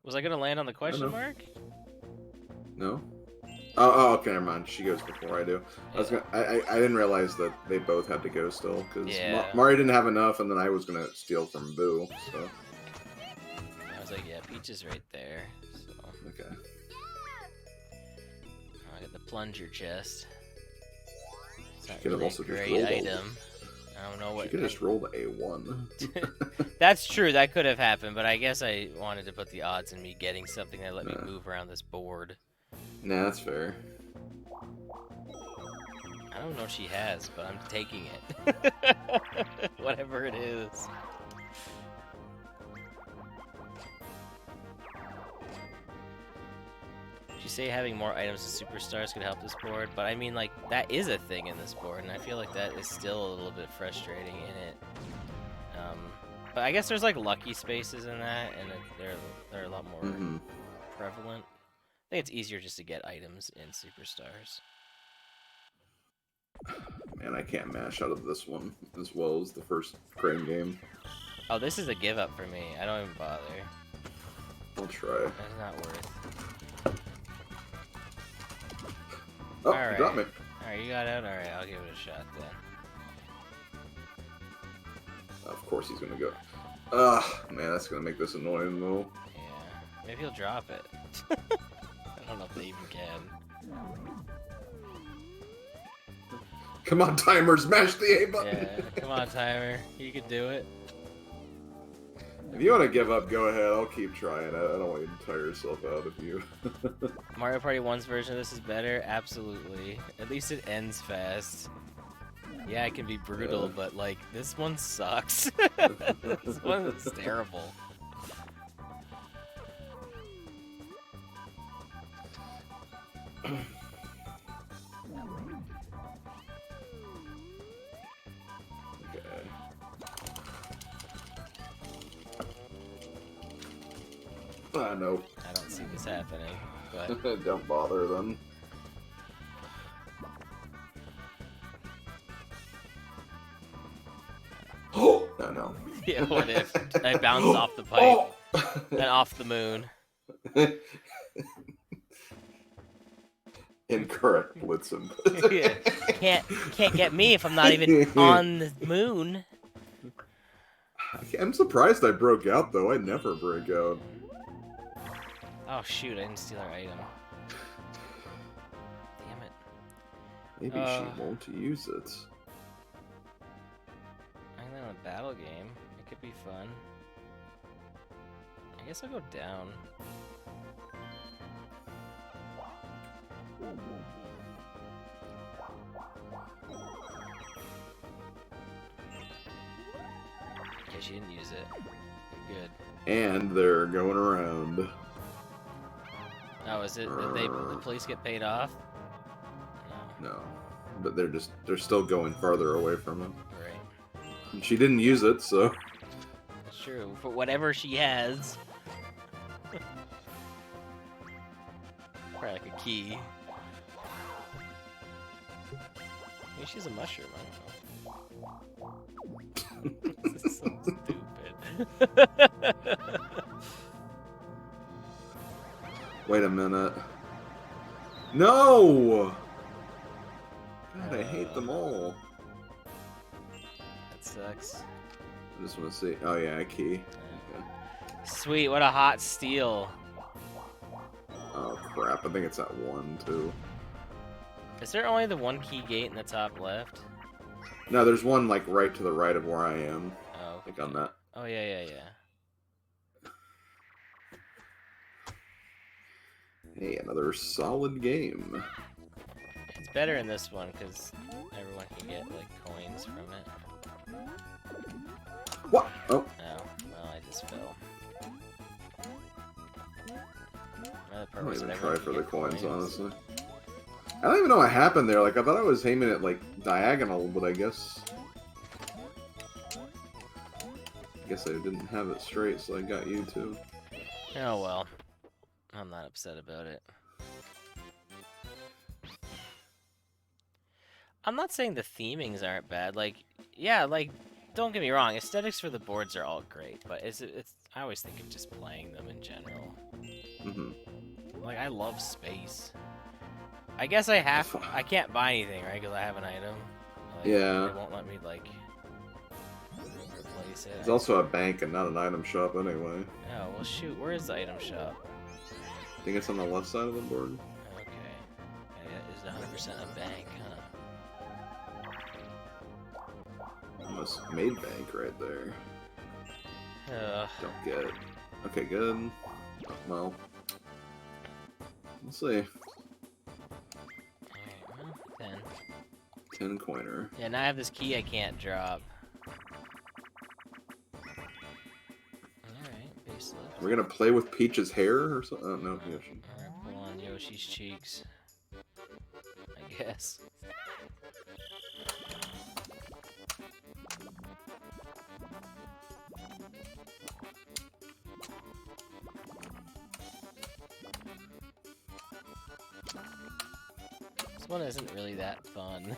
Was I gonna land on the question mark? No? Oh, okay, never mind. She goes before I do. Yeah. I didn't realize that they both had to go still, because Yeah. Mario didn't have enough, and then I was gonna steal from Boo, so... I was like, yeah, Peach is right there. So Okay. I got the plunger chest. It's not could have really also a just great rolled a- item. I don't know what. She could have just rolled a 1. That's true. That could have happened, but I guess I wanted to put the odds in me getting something that let me Nah. move around this board. Nah, that's fair. I don't know if she has, but I'm taking it. Whatever it is. You say having more items and superstars could help this board, but I mean, like, that is a thing in this board, and I feel like that is still a little bit frustrating in it. But I guess there's like lucky spaces in that, and they're a lot more prevalent. I think it's easier just to get items in superstars. Man, I can't mash out of this one as well as the first crane game. Oh, this is a give up for me. I don't even bother. I'll try. That's not worth. Oh, All you right. got me. Alright, you got out? Alright, I'll give it a shot then. Of course he's gonna go. Ugh, man, that's gonna make this annoying though. Yeah. Maybe he'll drop it. I don't know if they even can. Come on, timer, smash the A button! Yeah, come on, timer. You can do it. If you want to give up, go ahead. I'll keep trying. I don't want you to tire yourself out of you. Mario Party 1's version of this is better? Absolutely. At least it ends fast. Yeah, it can be brutal, but, like, this one sucks. This one is terrible. No. I don't see this happening, but... Don't bother then. Oh! No. Yeah, what if I bounced off the pipe and off the moon? Incorrect, Blitzen. Yeah. Can't get me if I'm not even on the moon. I'm surprised I broke out, though. I never break out. Oh shoot, I didn't steal our item. Damn it. Maybe she won't use it. I'm in a battle game. It could be fun. I guess I'll go down. Okay, she didn't use it. Good. And they're going around. Oh, is it? Did the police get paid off? No. But they're still going farther away from him. Right. And she didn't use it, so. That's true. For whatever she has. Probably like a key. Maybe she's a mushroom, I don't know. This is so stupid. Wait a minute. No! God, I hate them all. That sucks. I just want to see. Oh, yeah, a key. Okay. Sweet, what a hot steal. Oh, crap. I think it's that one, too. Is there only the one key gate in the top left? No, there's one, like, right to the right of where I am. Oh. Like, on that. Oh, yeah. Hey, another solid game. It's better in this one because everyone can get like coins from it. What? Oh. Oh, well, I just fell. Another I don't purpose even of try everyone for can the get coins, honestly. I don't even know what happened there. Like, I thought I was aiming at, like, diagonal, but I guess I didn't have it straight, so I got you, too. Oh, well. I'm not upset about it. I'm not saying the themings aren't bad. Like, yeah, like, don't get me wrong. Aesthetics for the boards are all great, but it's I always think of just playing them in general. Like, I love space. I guess I can't buy anything, right? Because I have an item. Like, Yeah. They won't let me, like, replace it. It's also a bank and not an item shop, anyway. Oh, well, shoot. Where is the item shop? I think it's on the left side of the board. Okay. Yeah, it's 100% a bank, huh? Almost made bank right there. Don't get it. Okay, good. Well, we'll see. Alright, well, 10. 10 coiner. Yeah, now I have this key I can't drop. Alright, base lift. We're gonna play with Peach's hair or something? Oh, no, Yoshi. Alright, pull on Yoshi Peach cheeks. I guess. This one isn't really that fun.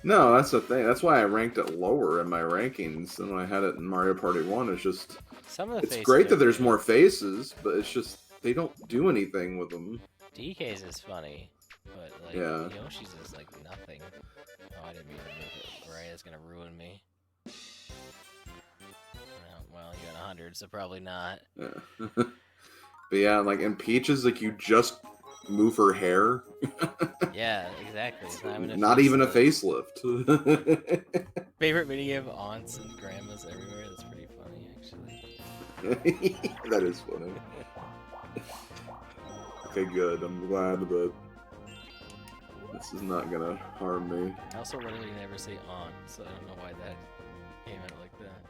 No, that's the thing. That's why I ranked it lower in my rankings than when I had it in Mario Party 1. It's just... Some of the It's faces great are that there's good. more faces, but it's just... They don't do anything with them. DK's is funny, but like Yeah. Yoshi's is like nothing. Oh, I didn't mean to move it. Right, it's gonna ruin me. Well, you got 100, so probably not. Yeah. But yeah, like in Peaches, like you just move her hair. Yeah, exactly. It's Not even a facelift. Favorite minigame of aunts and grandmas everywhere. That's pretty funny, actually. That is funny. Okay, good. I'm glad that this is not gonna harm me. I also literally never say aunt, so I don't know why that came out like that.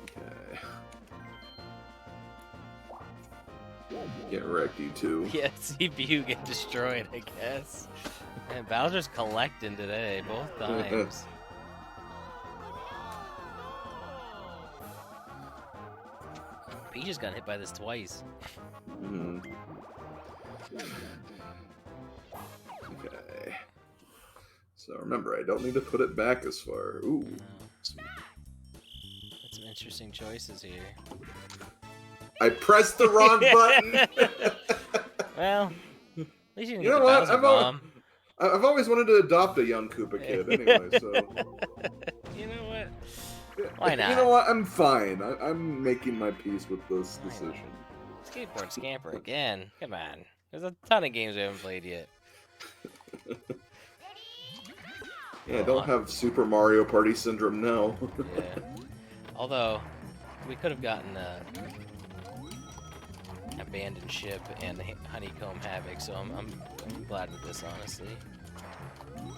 Okay. Get wrecked, you two. Yeah, CPU get destroyed, I guess. Man, Bowser's collecting today, both times. Peach just got hit by this twice. Mm. Okay. So remember, I don't need to put it back as far. Ooh. Got some interesting choices here. I pressed the wrong button! Well, at least you didn't You get know the what? Bowser bomb. I've always wanted to adopt a young Koopa kid anyway, so... You know what? Why not? You know what? I'm fine. I'm making my peace with this Why not? decision. Skateboard Scamper again. Come on. There's a ton of games we haven't played yet. Yeah, don't have Super Mario Party syndrome now. Yeah. Although, we could have gotten Abandoned Ship and Honeycomb Havoc, so I'm glad with this, honestly.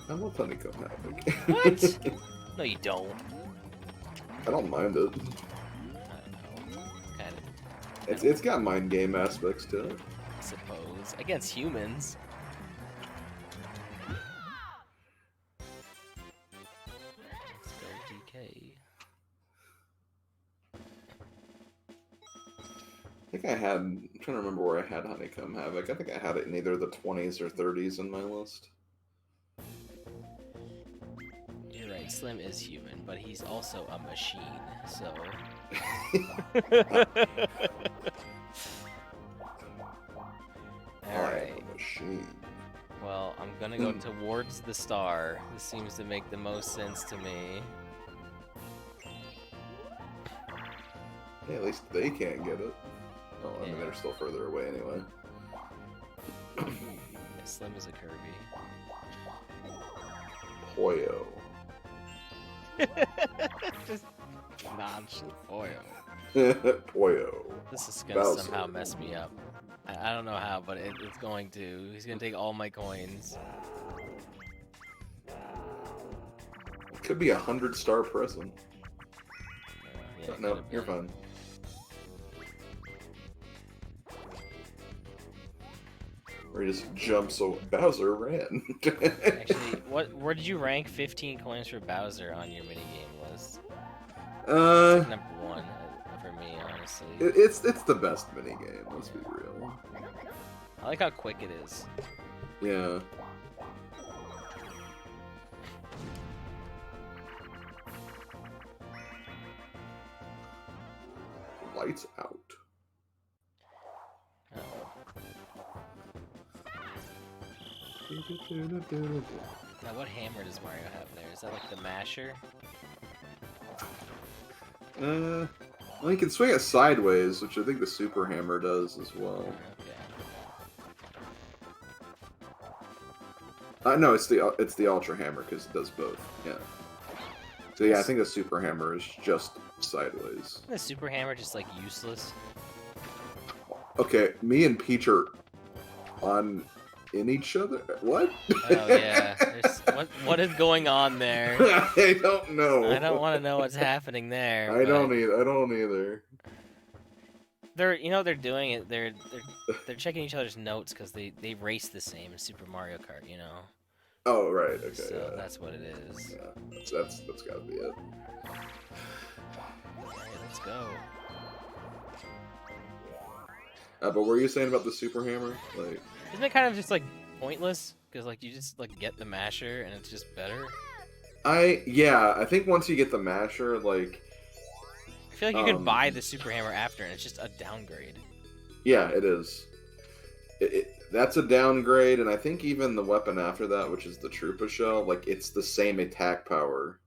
I love Honeycomb Havoc. What? No, you don't. I don't mind it. I don't know. Kind of, It's got mind game aspects to it. I suppose. Against humans. Let's go DK. I think I had... I'm trying to remember where I had Honeycomb Havoc. I think I had it in either the 20s or 30s in my list. You're right, Slim is human, but he's also a machine, so... I Alright. am a machine. Well, I'm gonna go towards the star. This seems to make the most sense to me. Yeah, at least they can't get it. Oh, I mean, Yeah. they're still further away anyway. Yeah, Slim is a Kirby. Poyo. Just nonchalant foil. Poyo. This is gonna Bowser. somehow mess me up. I don't know how, but it's going to. He's gonna take all my coins. Could be 100-star present. Yeah, But it no, could've you're been. fine. Or he just jumped so Bowser ran. Actually, where did you rank 15 coins for Bowser on your minigame list? Uh, Number one for me, honestly. it's the best minigame, let's be real. I like how quick it is. Yeah. Lights out. Oh. Now, what hammer does Mario have there? Is that like the masher? Well, you can swing it sideways, which I think the Super Hammer does as well. Okay. No, it's the Ultra Hammer because it does both. Yeah. So yeah, I think the Super Hammer is just sideways. Isn't the super hammer just like useless? Okay, me and Peach are in each other. What? Oh yeah. What is going on there? I don't know. I don't want to know what's happening there. I don't either. They're they're doing it. They're checking each other's notes because they race the same in Super Mario Kart. Oh, right. Okay. So Yeah. that's what it is. Yeah. That's gotta be it. All right, let's go. But what were you saying about the super hammer? Like, Isn't it kind of just like pointless? Because like you just like get the masher and it's just better. I think once you get the masher, like, I feel like you can buy the super hammer after, and it's just a downgrade. yeah, it is. That's a downgrade, and I think even the weapon after that, which is the Troopa shell, like it's the same attack power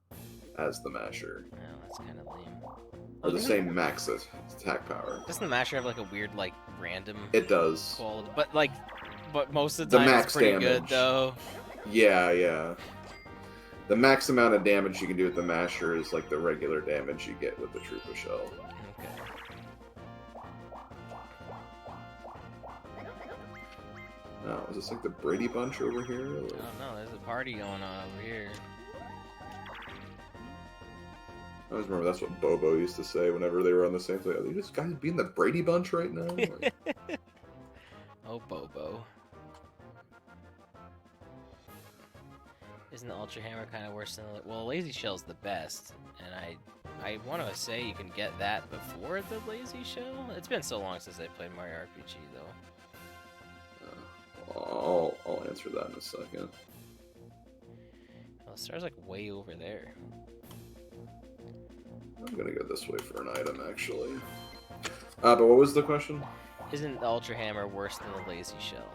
as the masher, Oh, that's kind of lame. or the same max attack power. Doesn't the masher have like a weird like random It does. quality? But most of The the time max it's pretty good damage. though. Yeah. The max amount of damage you can do with the masher is like the regular damage you get with the Troopa shell. Okay. Oh, is this like the Brady Bunch over here? Or... I don't know. There's a party going on over here. I always remember that's what Bobo used to say whenever they were on the same thing. Are these guys being the Brady Bunch right now? Like, Oh, Bobo. Isn't the Ultra Hammer kind of worse than the... Well, Lazy Shell's the best, and I want to say you can get that before the Lazy Shell? It's been so long since I played Mario RPG, though. I'll answer that in a second. Well, the star's like way over there. I'm gonna go this way for an item, actually. But what was the question? Isn't the Ultra Hammer worse than the Lazy Shell?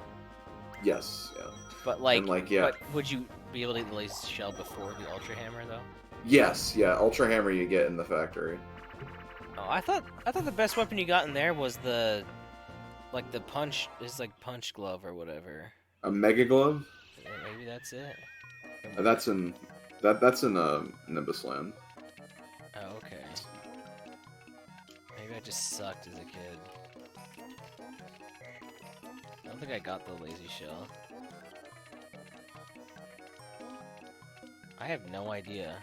Yes, yeah. But like, And, like, yeah. but would you be able to get the Lazy Shell before the Ultra Hammer, though? Yes, yeah. Ultra Hammer you get in the factory. Oh, I thought the best weapon you got in there was the punch. It's like punch glove or whatever. A Mega Glove? Yeah, maybe that's it. That's in Nimbus Land. Oh, okay. Maybe I just sucked as a kid. I don't think I got the Lazy Shell. I have no idea.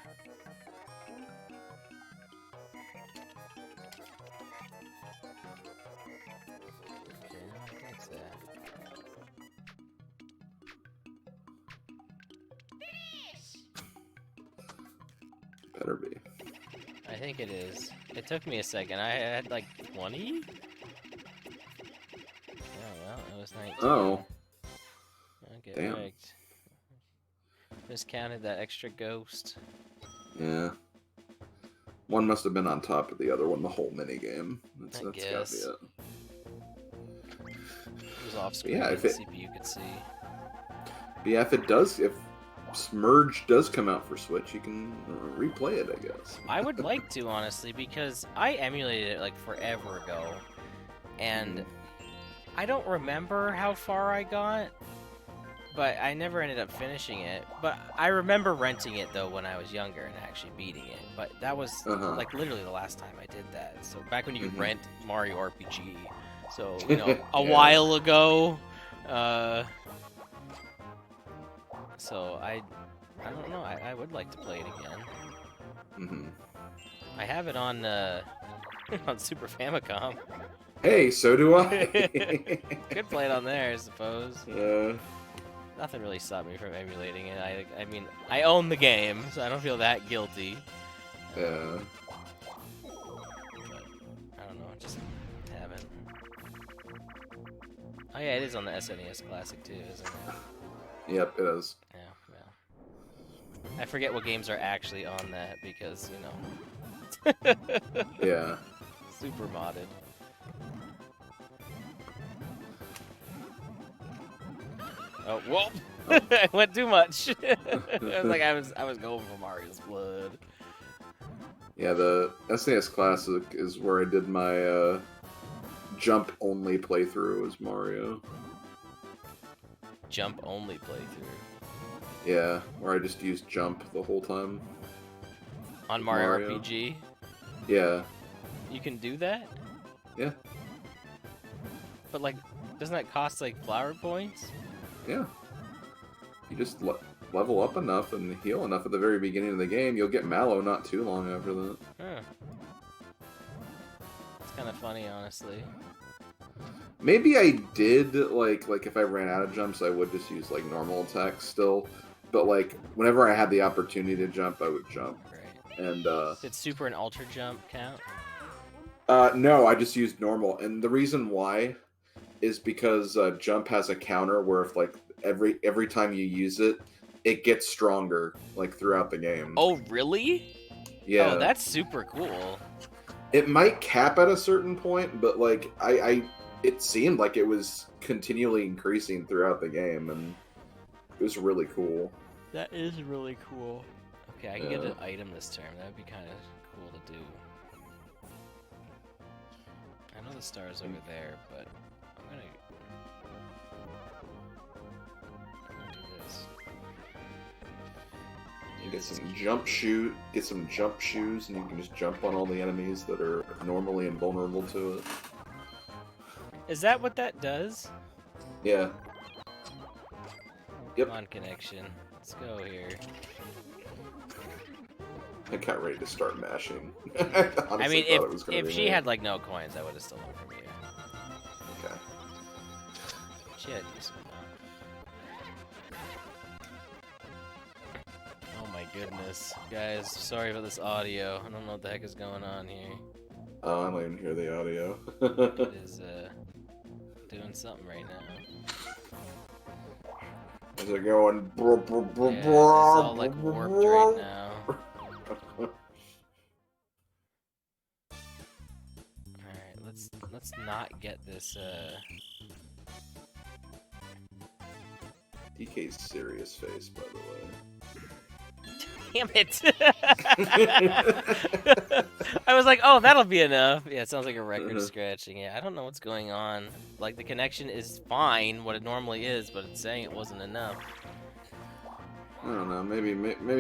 Okay, I think it's that. Better be. I think it is. It took me a second. I had like 20? Oh well, it was 19. Oh. Okay, Damn. right. Miscounted that extra ghost. Yeah. One must have been on top of the other one the whole minigame. That's gotta guess. be it. It was off screen, Yeah, but if the it- CPU could see. But yeah, if Smurge does come out for Switch, you can replay it, I guess. I would like to, honestly, because I emulated it like forever ago, and I don't remember how far I got, but I never ended up finishing it. But I remember renting it though when I was younger and actually beating it. But that was like literally the last time I did that. So back when you could rent Mario RPG, so a Yeah. while ago. So I don't know. I would like to play it again. Mm-hmm. I have it on on Super Famicom. Hey, so do I. Could play it on there, I suppose. Yeah. Nothing really stopped me from emulating it. I mean, I own the game, so I don't feel that guilty. Yeah. But I don't know, just haven't. Oh yeah, it is on the SNES Classic too, isn't it? Yep, it is. Yeah, well. I forget what games are actually on that because, Yeah. super modded. Oh, whoa! I went too much. I was like, I was going for Mario's blood. Yeah, the SNES Classic is where I did my jump-only playthrough as Mario. Jump only playthrough. Yeah, where I just used jump the whole time. On Mario Mario. RPG? Yeah. You can do that? Yeah. But like, doesn't that cost like flower points? Yeah. You just level up enough and heal enough at the very beginning of the game, you'll get Mallow not too long after that. Huh. kind of funny, honestly. Maybe I did like if I ran out of jumps, I would just use like normal attacks still. But like whenever I had the opportunity to jump, I would jump. Right. And Did super and ultra jump count? no, I just used normal. And the reason why is because jump has a counter where if like every time you use it, it gets stronger like throughout the game. Oh, really? Yeah. Oh, that's super cool. It might cap at a certain point, but like it seemed like it was continually increasing throughout the game, and it was really cool. That is really cool. Okay, I can get Yeah. an item this turn. That would be kind of cool to do. I know the star's over there, but I'm gonna do this. You get some jump shoes, and you can just jump on all the enemies that are normally invulnerable to it. Is that what that does? Yeah. Yep. Come on, connection. Let's go here. I got ready to start mashing. I mean, if she me. had like no coins, I would have stolen from you. Okay. She had decent amount. Oh my goodness, guys! Sorry about this audio. I don't know what the heck is going on here. Oh, I don't even hear the audio. It is doing something right now. Is it going? Yeah, it's all like warped right now. Alright, let's not get this DK's serious face, by the way. Damn it! I was like, oh, that'll be enough. Yeah, it sounds like a record scratching. Yeah, I don't know what's going on. Like, the connection is fine, what it normally is, but it's saying it wasn't enough. I don't know. Maybe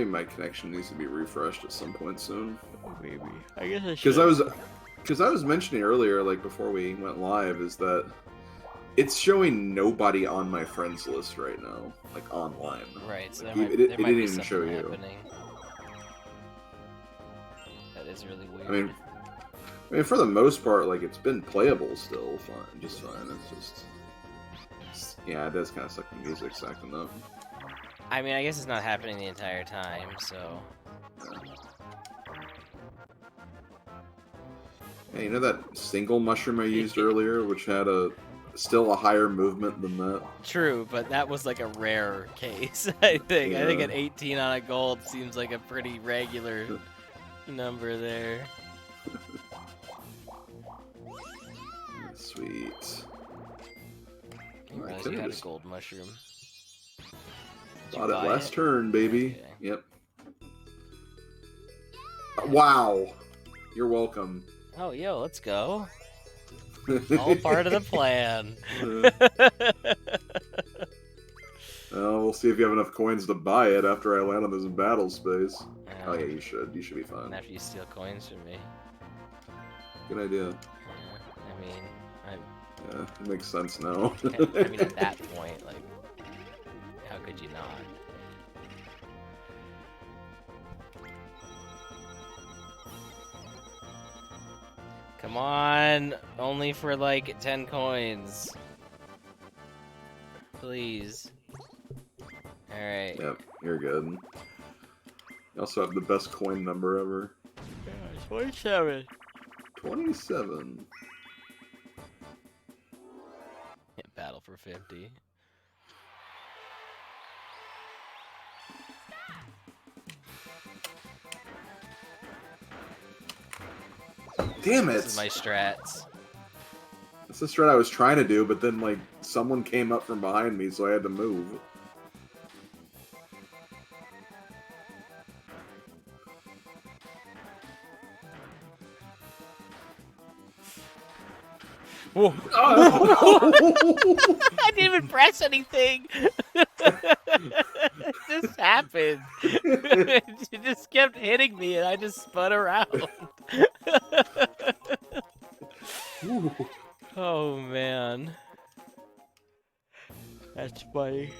my connection needs to be refreshed at some point soon. Maybe. I guess I should. Because I was mentioning earlier, like before we went live, is that it's showing nobody on my friends list right now, like online. Right. So It there might didn't be even something show you. happening. That is really weird. I mean, for the most part, like it's been playable still, fine, just fine. It's just, yeah, it does kind of suck the music's acting up. I mean, I guess it's not happening the entire time, so. Hey, you know that single mushroom I used earlier, which had still a higher movement than that? True, but that was like a rare case, I think. Yeah. I think an 18 on a gold seems like a pretty regular number there. Sweet. I didn't realize you had a gold mushroom. Bought it last turn, baby. Okay. Yep. Wow. You're welcome. Oh, yo, let's go. All part of the plan. We'll see if you have enough coins to buy it after I land on this battle space. Oh yeah, you should. You should be fine. After you steal coins from me. Good idea. Yeah, I mean, Yeah, it makes sense now. I mean, at that point, like, how could you not? Come on, only for like 10 coins. Please. Alright. Yep, you're good. You also have the best coin number ever. Yeah, 27. 27. Battle for 50. Damn it! This is my strats. That's the strat I was trying to do, but then, like, someone came up from behind me, so I had to move. Whoa. Oh. I didn't even press anything. It just happened. It just kept hitting me, and I just spun around. Oh man, that's funny.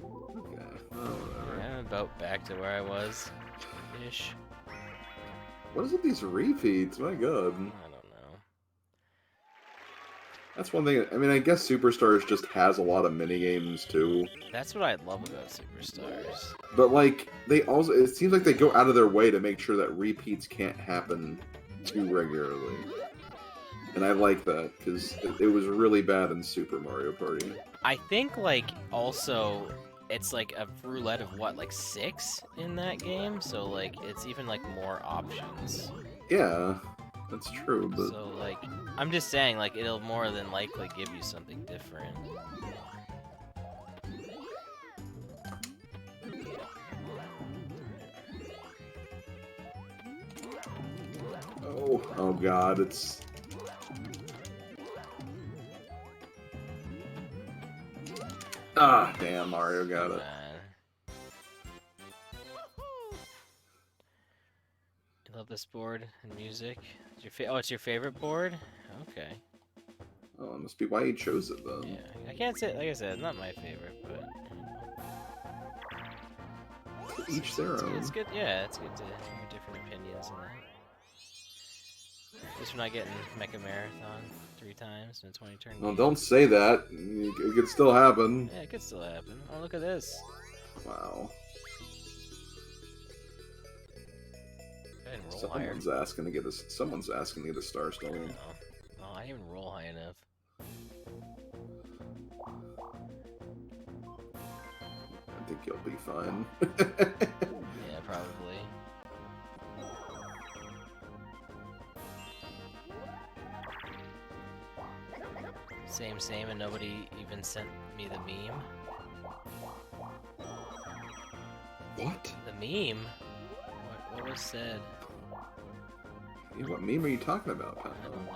Okay. Yeah, I'm about back to where I was, ish. What is with these repeats? My god. I don't know. That's one thing. I mean, I guess Superstars just has a lot of minigames too. That's what I love about Superstars. But like, they also it seems like they go out of their way to make sure that repeats can't happen too regularly. And I like that because it was really bad in Super Mario Party. I think like also it's like a roulette of what, like 6 in that game, so like it's even like more options. Yeah, that's true. But So like I'm just saying like it'll more than likely give you something different. oh god, it's. Ah, damn, Mario got it. Man. You love this board and music? It's your favorite board? Okay. Oh, it must be why he chose it then. Yeah, I can't say, like I said, it's not my favorite, but Each their own. it's good. Yeah, it's good to hear different opinions on that. At least we're not getting Mecha Marathon 3 times in a 20-turn game. Well, don't say that. It could still happen. Yeah, it could still happen. Oh, look at this. Wow. I didn't roll higher. Someone's asking to get a Star Stone. Oh, I didn't even roll high enough. I think you'll be fine. Yeah, probably. Same, and nobody even sent me the meme. What? The meme? What was said? Yeah, what meme are you talking about, I don't know.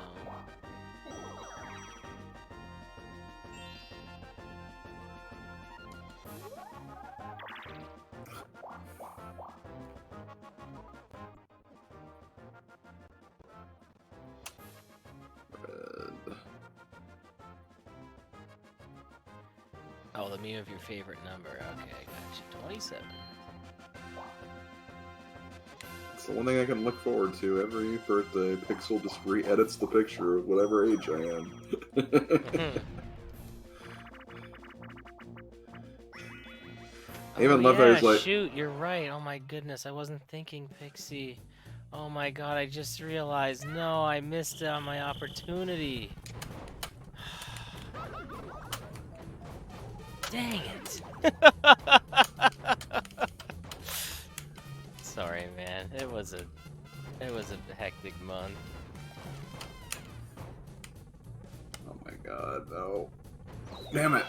Red. Oh, the meme of your favorite number. Okay, I got you. 27. It's the one thing I can look forward to every birthday. Pixel just re-edits the picture of whatever age I am. I even love how he's like, shoot, you're right. Oh my goodness, I wasn't thinking Pixie. Oh my god, I just realized. No, I missed out on my opportunity. Dang it. Sorry, man. It was a hectic month. oh my god, no. Damn it.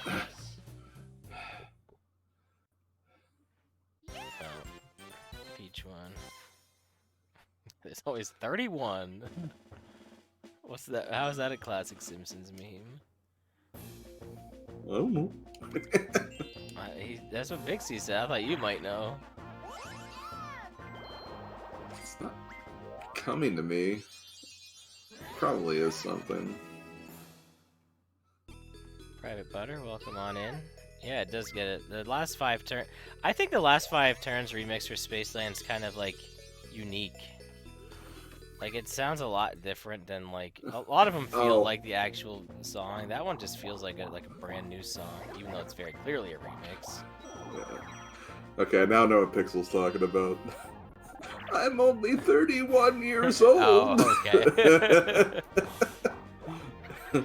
Oh, Peach one. There's always 31. What's that? How is that a classic Simpsons meme? I don't know. That's what Pixie said. I thought you might know. It's not coming to me. Probably is something. Private Butter, welcome on in. Yeah, it does get it. The last 5 turns. I think the last 5 turns remix for Spaceland's kind of like unique. Like it sounds a lot different than like a lot of them feel like the actual song. That one just feels like a brand new song, even though it's very clearly a remix. Yeah. Okay, I now know what Pixel's talking about. I'm only 31 years old. Oh, okay. Oh.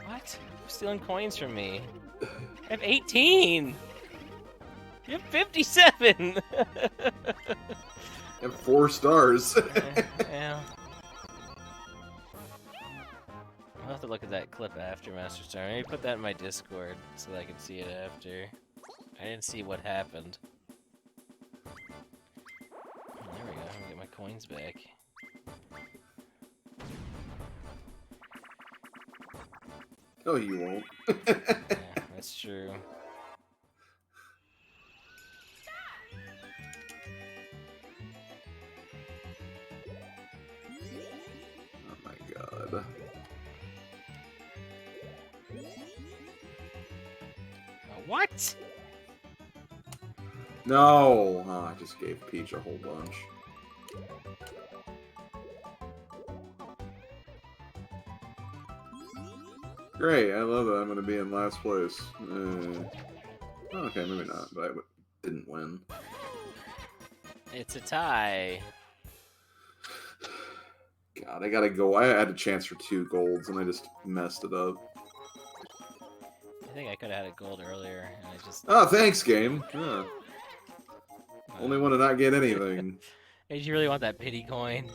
What? You're stealing coins from me. I have 18! You have 57! And 4 stars. Yeah. I'll have to look at that clip after Master Star. Maybe put that in my Discord so that I can see it after. I didn't see what happened. Oh, there we go. I'm gonna get my coins back. Oh, you won't. Yeah, that's true. Oh my god. Oh, What? No! Oh, I just gave Peach a whole bunch. Great, I love it. I'm going to be in last place. Okay, maybe not, but I didn't win. It's a tie. God, I gotta go. I had a chance for 2 golds, and I just messed it up. I think I could have had a gold earlier, and I just... Oh, thanks, game. Only one to not get anything. Did you really want that pity coin?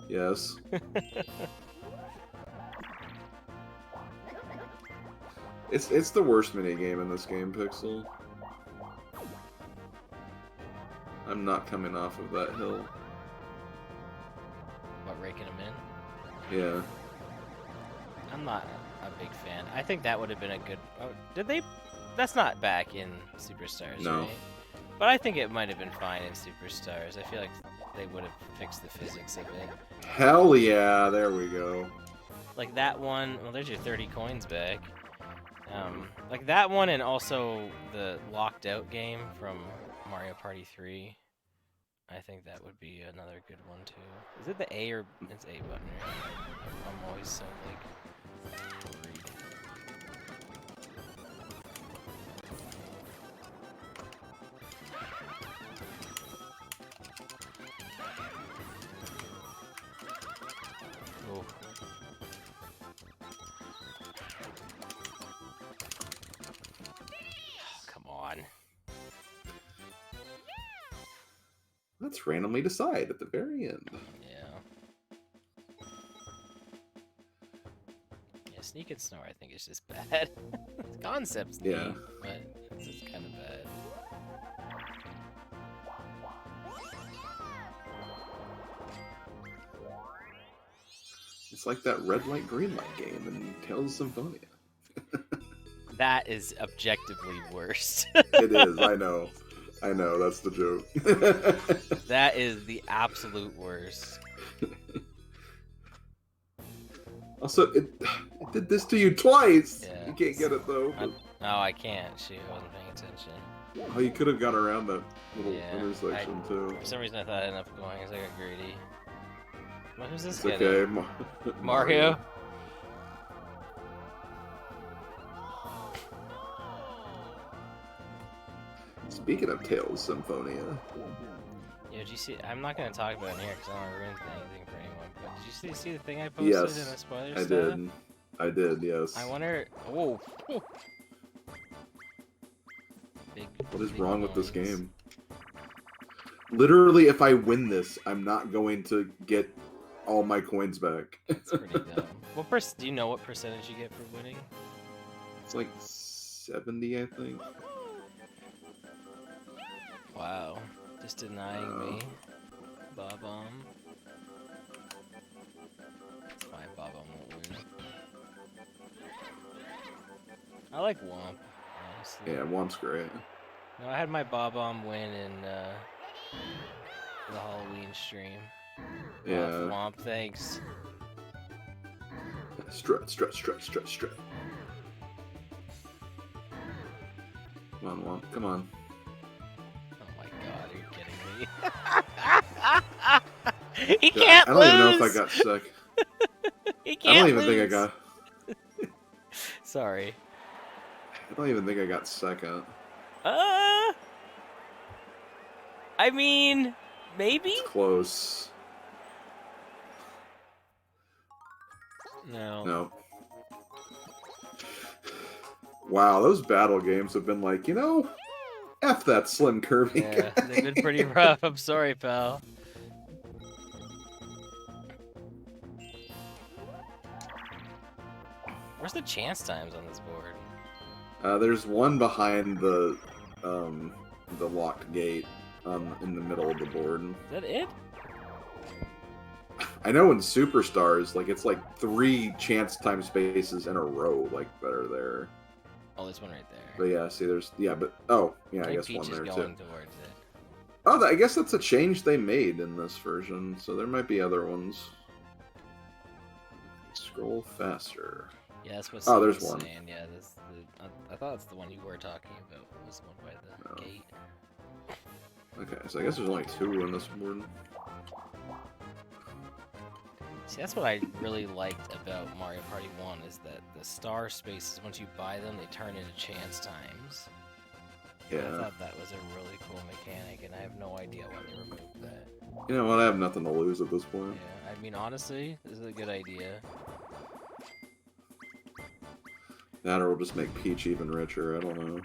Yes. It's the worst minigame in this game, Pixel. I'm not coming off of that hill. What, raking them in? Yeah. I'm not a big fan. I think that would have been a good... Oh, did they... That's not back in Superstars, No. right? But I think it might have been fine in Superstars. I feel like they would have fixed the physics of it. Hell yeah, there we go. Like that one... Well, there's your 30 coins back. Like that one, and also the locked out game from Mario Party 3. I think that would be another good one too. Is it the A or it's A button? Right? I'm always so like worried. Oh. Come on. Let's randomly decide at the very end. Yeah. Yeah, Sneak and Snore I think is just bad. The concept's neat, Yeah. but it's just kind of bad. It's like that red light, green light game in Tales of Symphonia. That is objectively worse. It is, I know. I know, that's the joke. That is the absolute worst. Also, it did this to you twice! Yeah. You can't get it, though. No, I can't. Shoot, I wasn't paying attention. Oh, you could have got around that little Yeah, intersection, too. For some reason, I thought I had enough going because I got greedy. Well, who's this It's guy? okay. Mario? Speaking of Tales of Symphonia, Yeah, did you see? I'm not gonna talk about it in here because I don't want to ruin anything for anyone. But did you see the thing I posted in the spoiler stuff? I did, yes. I wonder. Whoa. Big, What is big wrong with this coins. game? Literally, if I win this, I'm not going to get all my coins back. It's pretty dumb. Do you know what percentage you get for winning? It's like 70, I think. Wow. Just denying me. Bob-omb. It's fine, Bob-omb won't win. I like Womp, honestly. Yeah, Womp's great. No, I had my Bob-omb win in the Halloween stream. Yeah. Womp, thanks. Strut. Come on, Womp. Come on. Oh my god, are you kidding me? He can't I don't lose! even know if I got sick. He can't I don't even lose. think I got. Sorry. I don't even think I got second. I mean, maybe? It's close. No. No. Wow, those battle games have been like, F that Slim Kirby. Yeah, they've been pretty rough. I'm sorry, pal. Where's the chance times on this board? There's one behind the locked gate in the middle of the board. Is that it? I know in Superstars, it's like 3 chance time spaces in a row, that are there. Oh, there's one right there. But yeah, see, I I guess think one Peach is there going too. towards it. Oh, I guess that's a change they made in this version, so there might be other ones. Scroll faster. Yeah, that's what Oh, Steve there's was one. saying. Yeah, I thought that's the one you were talking about. Was the one by the No. gate. Okay, so I guess there's only 2 in this one. See, that's what I really liked about Mario Party 1 is that the star spaces, once you buy them, they turn into chance times. And I Yeah. thought that was a really cool mechanic, and I have no idea why they removed that. You know what? I have nothing to lose at this point. Yeah, I mean, honestly, this is a good idea. That or we'll just make Peach even richer. I don't know.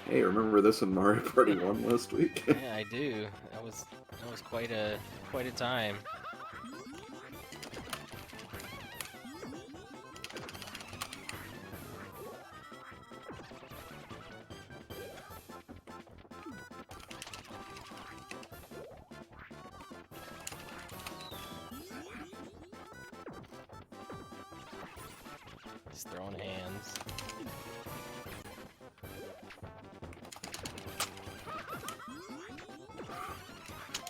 Hey, remember this in Mario Party 1 last week? Yeah, I do. That was quite a time. Just throwing hands.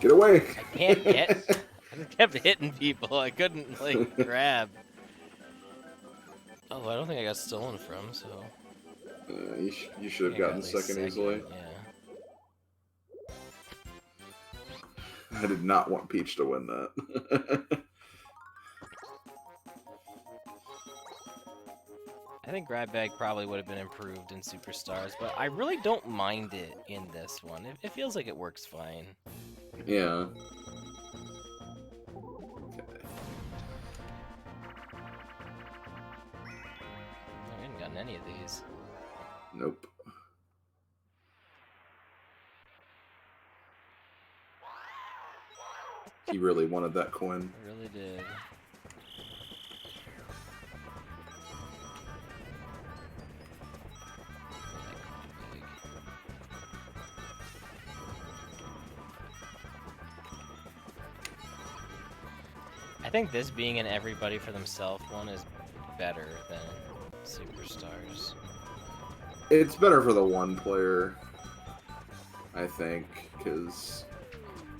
Get away! I can't get. I just kept hitting people. I couldn't like grab. Oh, I don't think I got stolen from. So You should have I think I got gotten at least second easily. Yeah. I did not want Peach to win that. I think grab bag probably would have been improved in Superstars, but I really don't mind it in this one. It feels like it works fine. Yeah. I haven't gotten any of these. Nope. He really wanted that coin. I really did. I think this being an everybody for themselves one is better than Superstars. It's better for the one player, I think, because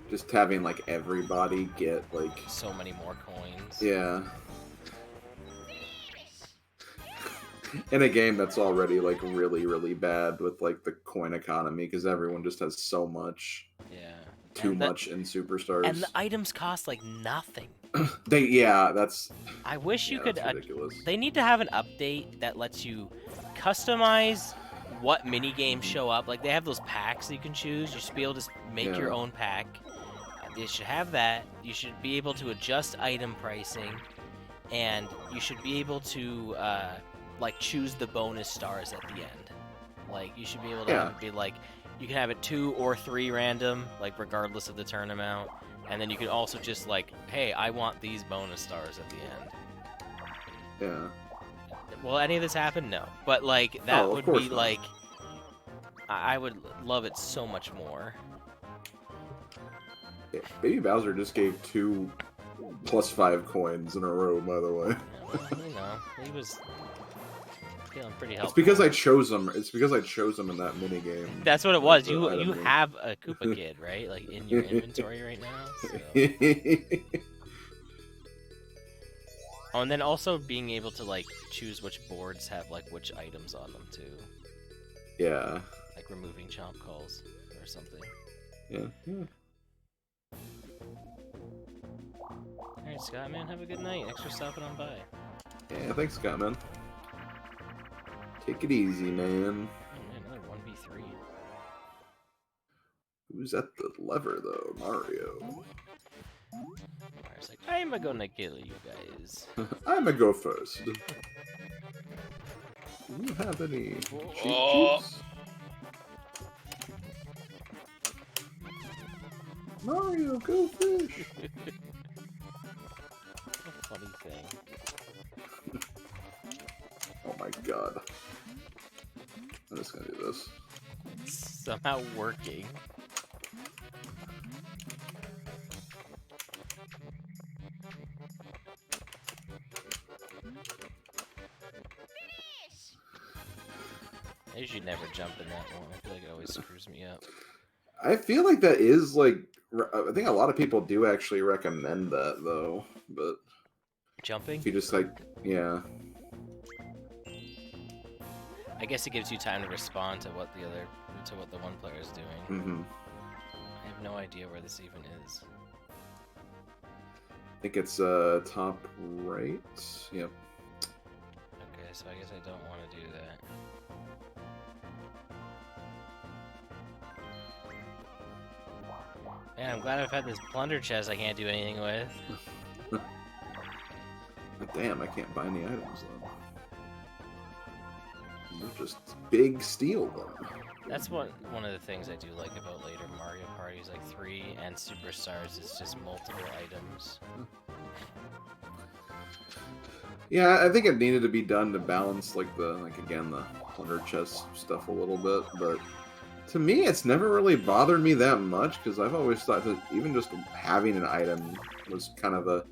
just having like everybody get like So many more coins. yeah. In a game that's already like really, really bad with like the coin economy because everyone just has so much. Yeah. Too much in Superstars. And the items cost like nothing. That's. I wish you could. That's ridiculous. They need to have an update that lets you customize what mini games show up. Like they have those packs that you can choose. You should be able to make your own pack. They should have that. You should be able to adjust item pricing, and you should be able to like choose the bonus stars at the end. Like you should be able to have it be like you can have it 2 or 3 random, like regardless of the turn amount. And then you can also just like, hey, I want these bonus stars at the end. Yeah. Will any of this happen? No. But like that would be not. like, I would love it so much more. Yeah, Baby Bowser just gave 2 +5 coins in a row, by the way. Yeah, well, you know, he was feeling pretty helpful. It's because I chose him. It's because I chose him in that mini game. That's what it was. You have a Koopa Kid, right? Like in your inventory right now. So. Oh, and then also being able to like choose which boards have like which items on them too. Yeah. Like removing chomp calls or something. Yeah. Alright, Scott, man, have a good night. Thanks for stopping on by. Yeah, thanks, Scott, man. Take it easy, man. Oh, man, another 1v3. Who's at the lever, though? Mario. Mario's like, I'm gonna kill you guys. I'ma go first. Do you have any cheat sheets? Mario, go fish! What a funny thing. Oh my god. I'm just gonna do this. It's somehow working. I usually never jump in that one. I feel like it always screws me up. I feel like that is, like, I think a lot of people do actually recommend that though, but Jumping? if you just like, yeah, I guess it gives you time to respond to what the one player is doing. mm-hmm. I have no idea where this even is. I think it's top right. Yep. Okay, so I guess I don't want to do that. Man, I'm glad I've had this plunder chest I can't do anything with. Damn, I can't buy any items though. They're just big steel though. That's one of the things I do like about later Mario Parties, like 3 and Superstars, is just multiple items. Yeah, I think it needed to be done to balance the plunder chest stuff a little bit, but to me it's never really bothered me that much because I've always thought that even just having an item was kind of a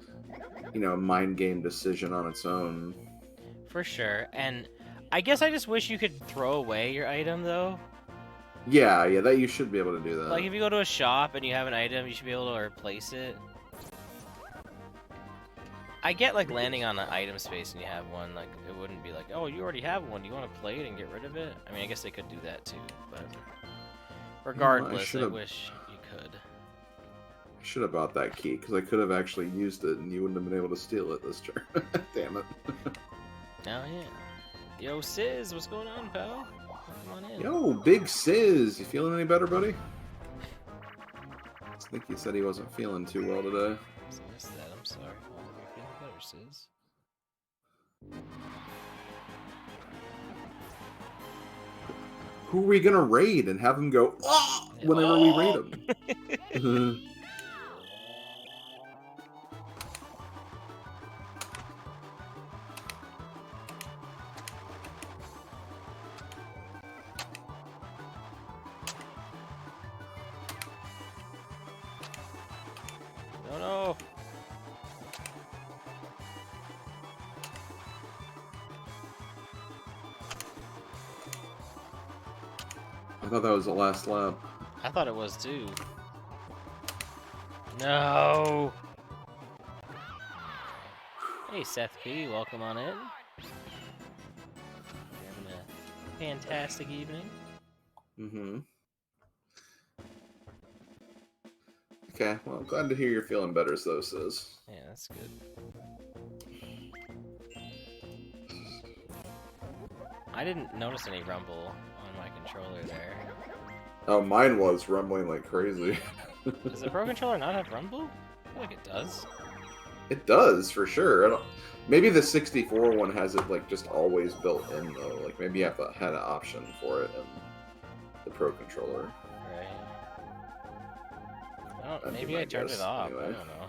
mind game decision on its own. For sure, and I guess I just wish you could throw away your item though. Yeah, that you should be able to do that. Like if you go to a shop and you have an item, you should be able to replace it. I get like landing on an item space and you have one, like it wouldn't be like, oh, you already have one, do you want to play it and get rid of it? I mean, I guess they could do that too, but regardless, I wish you could. I should have bought that key because I could have actually used it and you wouldn't have been able to steal it this turn. Damn it. Oh yeah. Yo, Sizz, what's going on, pal? Come on in. Yo, Big Sizz, you feeling any better, buddy? I think he said he wasn't feeling too well today. I missed that. I'm sorry. Oh, you're feeling better, Sizz. Who are we gonna raid and have him go oh! Whenever we raid him? Oh no! I thought that was the last lap. I thought it was too. No! Hey Seth P, welcome on in. Having a fantastic evening. Mm-hmm. Okay, well, I'm glad to hear you're feeling better, so says. Yeah, that's good. I didn't notice any rumble on my controller there. Oh, mine was rumbling like crazy. Does the Pro Controller not have rumble? I feel like it does. It does, for sure. Maybe the 64 one has it, just always built in, though. Like, maybe you have had an option for it in the Pro Controller. Right. Maybe I turned it off. Anyway. I don't know.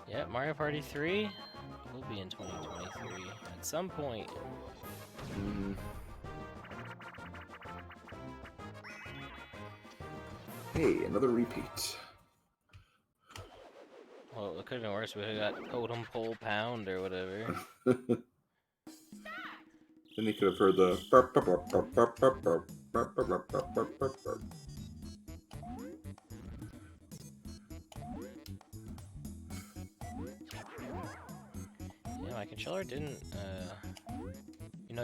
Yeah, Mario Party 3 will be in 2023 at some point. Hey, another repeat. Well, it could have been worse. We got Totem Pole Pound or whatever. Then you could have heard the. Yeah, my controller didn't.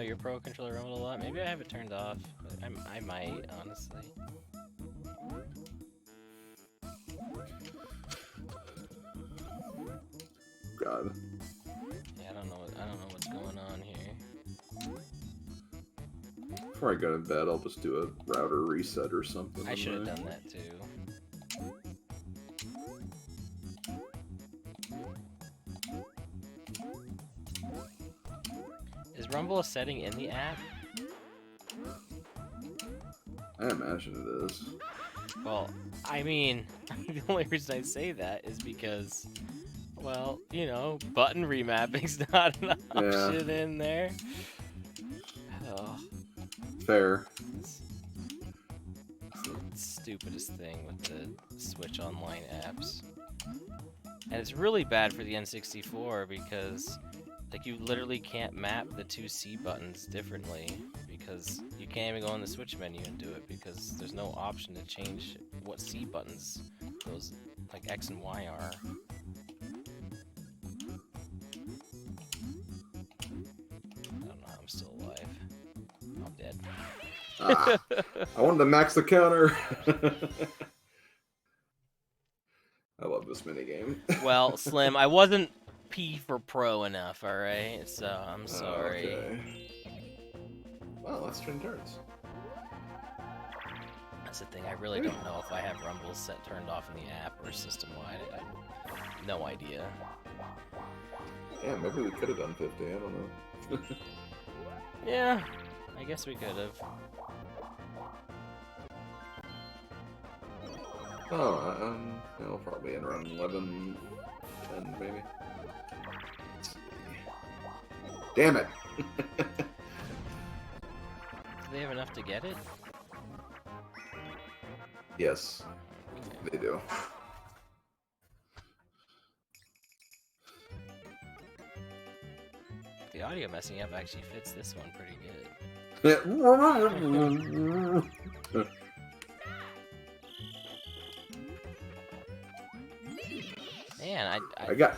Your Pro Controller rumbled a lot. Maybe I have it turned off. But I might, honestly. God. Yeah, I don't know what's going on here. Before I go to bed, I'll just do a router reset or something. I should have done that too. Is Rumble a setting in the app? I imagine it is. Well, I mean, the only reason I say that is because, well, button remapping's not an option in there. Oh. Fair. It's the stupidest thing with the Switch Online apps. And it's really bad for the N64 because Like, you literally can't map the two C buttons differently because you can't even go in the Switch menu and do it because there's no option to change what C buttons those, like, X and Y are. I don't know how I'm still alive. I'm dead. Ah, I wanted to max the counter. I love this minigame. Well, Slim, I wasn't P for pro enough, alright? So, I'm sorry. Okay. Well, let's turn turns. That's the thing, I really don't know if I have rumbles set turned off in the app or system-wide. I have no idea. Yeah, maybe we could have done 50, I don't know. Yeah, I guess we could have. Oh, it'll probably end around 11, 10 maybe. Let's see. Damn it! Do they have enough to get it? Yes, they do. The audio messing up actually fits this one pretty good. Man,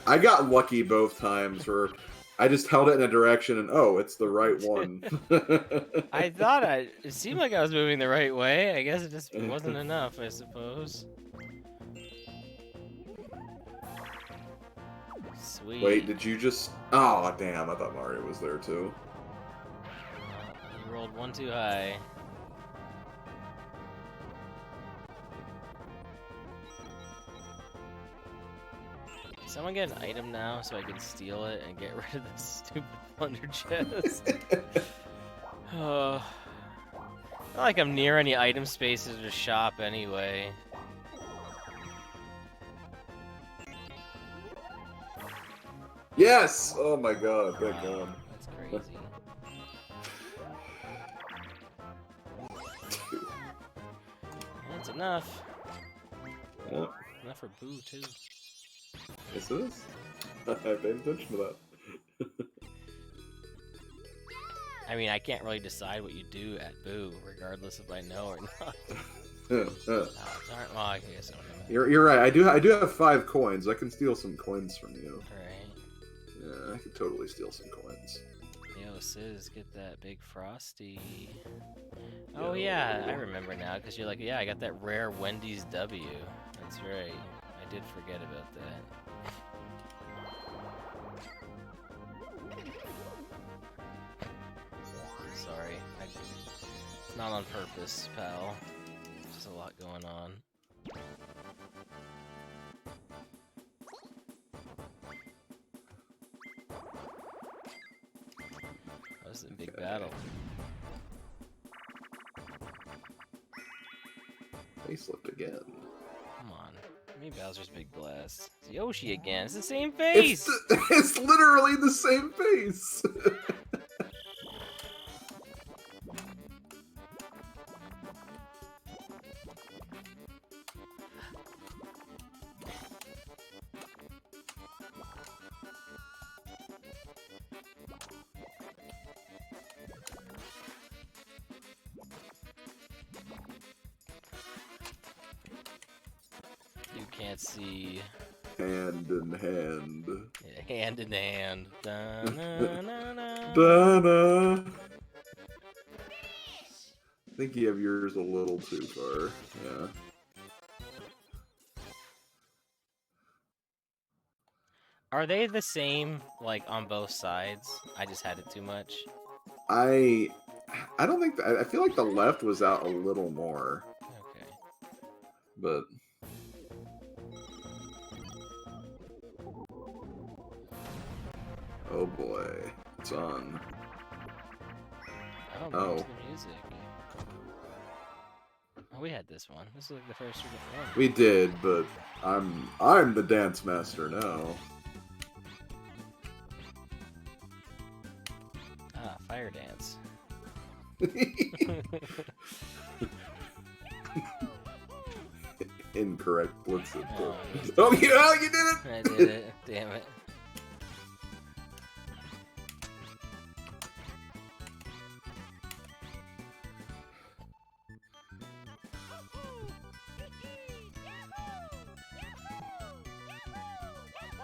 I got lucky both times where I just held it in a direction and oh, it's the right one. I thought it seemed like I was moving the right way. I guess it just wasn't enough, I suppose. Sweet. Wait, did you just? Oh, damn! I thought Mario was there too. You rolled one too high. Someone get an item now so I can steal it and get rid of this stupid plunder chest. Oh. Not like I'm near any item spaces or shop anyway. Yes! Oh my god, thank god. That's crazy. That's enough. Yep. Enough for Boo, too. Yes, it is. I paid attention to that. I mean, I can't really decide what you do at Boo, regardless if I know or not. Well, I guess I don't know. You're right. I do have 5 coins. I can steal some coins from you. Alright. Yeah, I could totally steal some coins. Yo, Sis, get that big Frosty. Oh yeah, I remember now, because you're like, yeah, I got that rare Wendy's W. That's right. I did forget about that. Sorry. It's not on purpose, pal. There's just a lot going on. That was a big battle. Facelift again. Come on. Give me Bowser's Big Blast. It's Yoshi again. It's the same face! It's literally the same face! You can't see. Hand in hand. Yeah, hand in hand. Da-na-na-na. Da-na. I think you have yours a little too far. Yeah. Are they the same, like, on both sides? I just had it too much. I don't think I feel like the left was out a little more, Okay. but oh boy, it's on. Oh, Oh. the music. Oh, we had this one. This is like the first one. We did, but I'm the dance master now. Ah, fire dance. Incorrect. What's it? Oh, Oh, you did it! I did it. Damn it.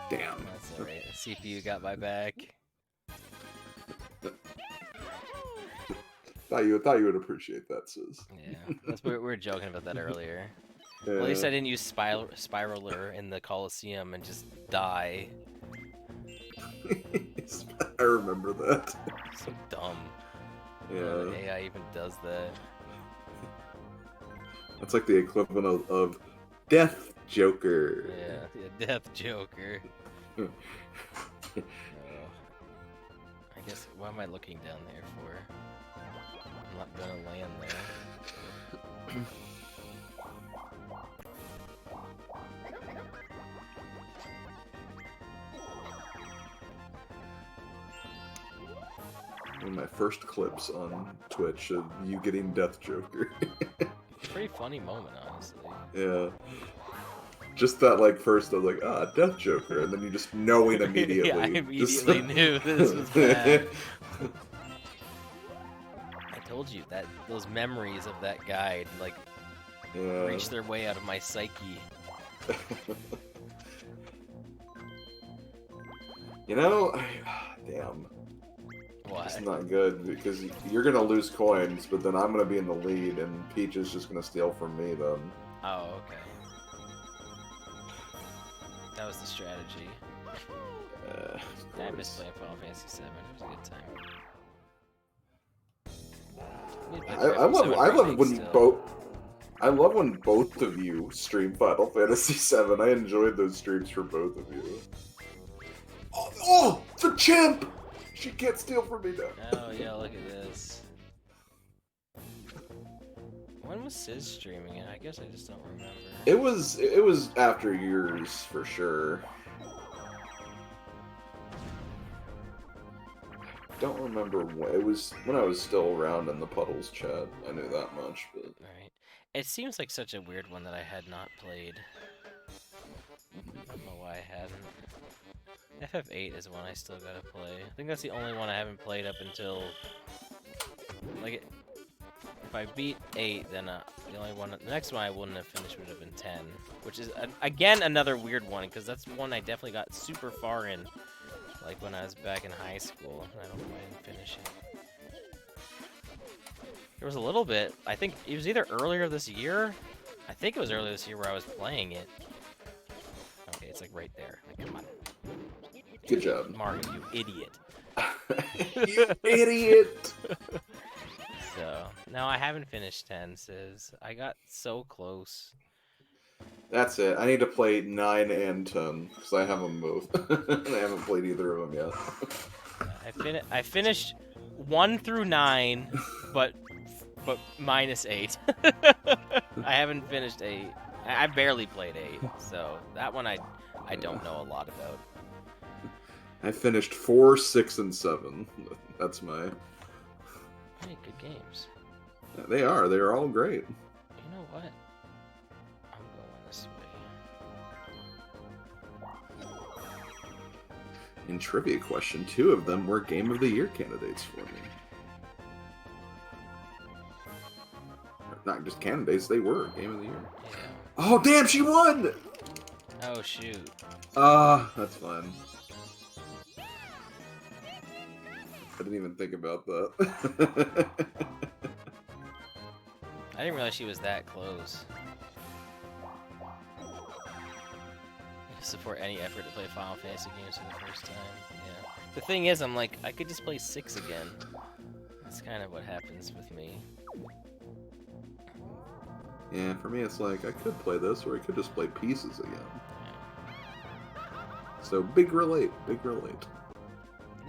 Damn. That's alright. The CPU got my back. Thought you would appreciate that, Sis. Yeah, we were joking about that earlier. Yeah. Well, at least I didn't use Spiraler in the Coliseum and just die. I remember that. So dumb. Yeah. The AI even does that. That's like the equivalent of Death Joker. Yeah, the Death Joker. I guess, what am I looking down there for? I'm not gonna land there. One of my first clips on Twitch of you getting Death Joker. Pretty funny moment, honestly. Yeah. Just that, like, first I was like, ah, Death Joker, and then you just knowing immediately. Yeah, I immediately knew this was bad. I told you that those memories of that guide, like, reached their way out of my psyche. You know, damn. Why? It's not good, because you're gonna lose coins, but then I'm gonna be in the lead, and Peach is just gonna steal from me then. Oh, okay. That was the strategy. I miss playing Final Fantasy VII. It was a good time. I love when both of you stream Final Fantasy VII. I enjoyed those streams for both of you. Oh, the champ! She can't steal from me now. Oh yeah, look at this. When was Sis streaming it? I guess I just don't remember. It was after yours for sure. Don't remember when. It was when I was still around in the Puddles chat. I knew that much, but Right. It seems like such a weird one that I had not played. I don't know why I hadn't. FF8 is one I still gotta play. I think that's the only one I haven't played up until... Like, if I beat 8, then the only one... The next one I wouldn't have finished would have been 10. Which is, again, another weird one, because that's one I definitely got super far in. Like when I was back in high school. I don't know why I didn't finish it. There was a little bit. I think it was either earlier this year. I think it was earlier this year where I was playing it. Okay, it's like right there. Like, come on. good job. Mario, you idiot. You idiot! So, no, I haven't finished 10, Sis. I got so close. That's it. I need to play 9 and 10, because I have them both. I haven't played either of them yet. I finished 1 through 9, but minus 8. I haven't finished 8. I barely played 8, so that one I don't know a lot about. I finished 4, 6, and 7. That's my... Hey, good games. They are. They are all great. You know what? I'm going this way. In Trivia Question, 2 of them were Game of the Year candidates for me. Not just candidates, they were Game of the Year. Yeah. Oh, damn, she won! Oh, shoot. That's fine. I didn't even think about that. I didn't realize she was that close. Support any effort to play Final Fantasy games for the first time. Yeah. The thing is, I'm like, I could just play 6 again. That's kind of what happens with me. Yeah, for me it's like, I could play this, or I could just play Pieces again. Yeah. So, big relate, big relate.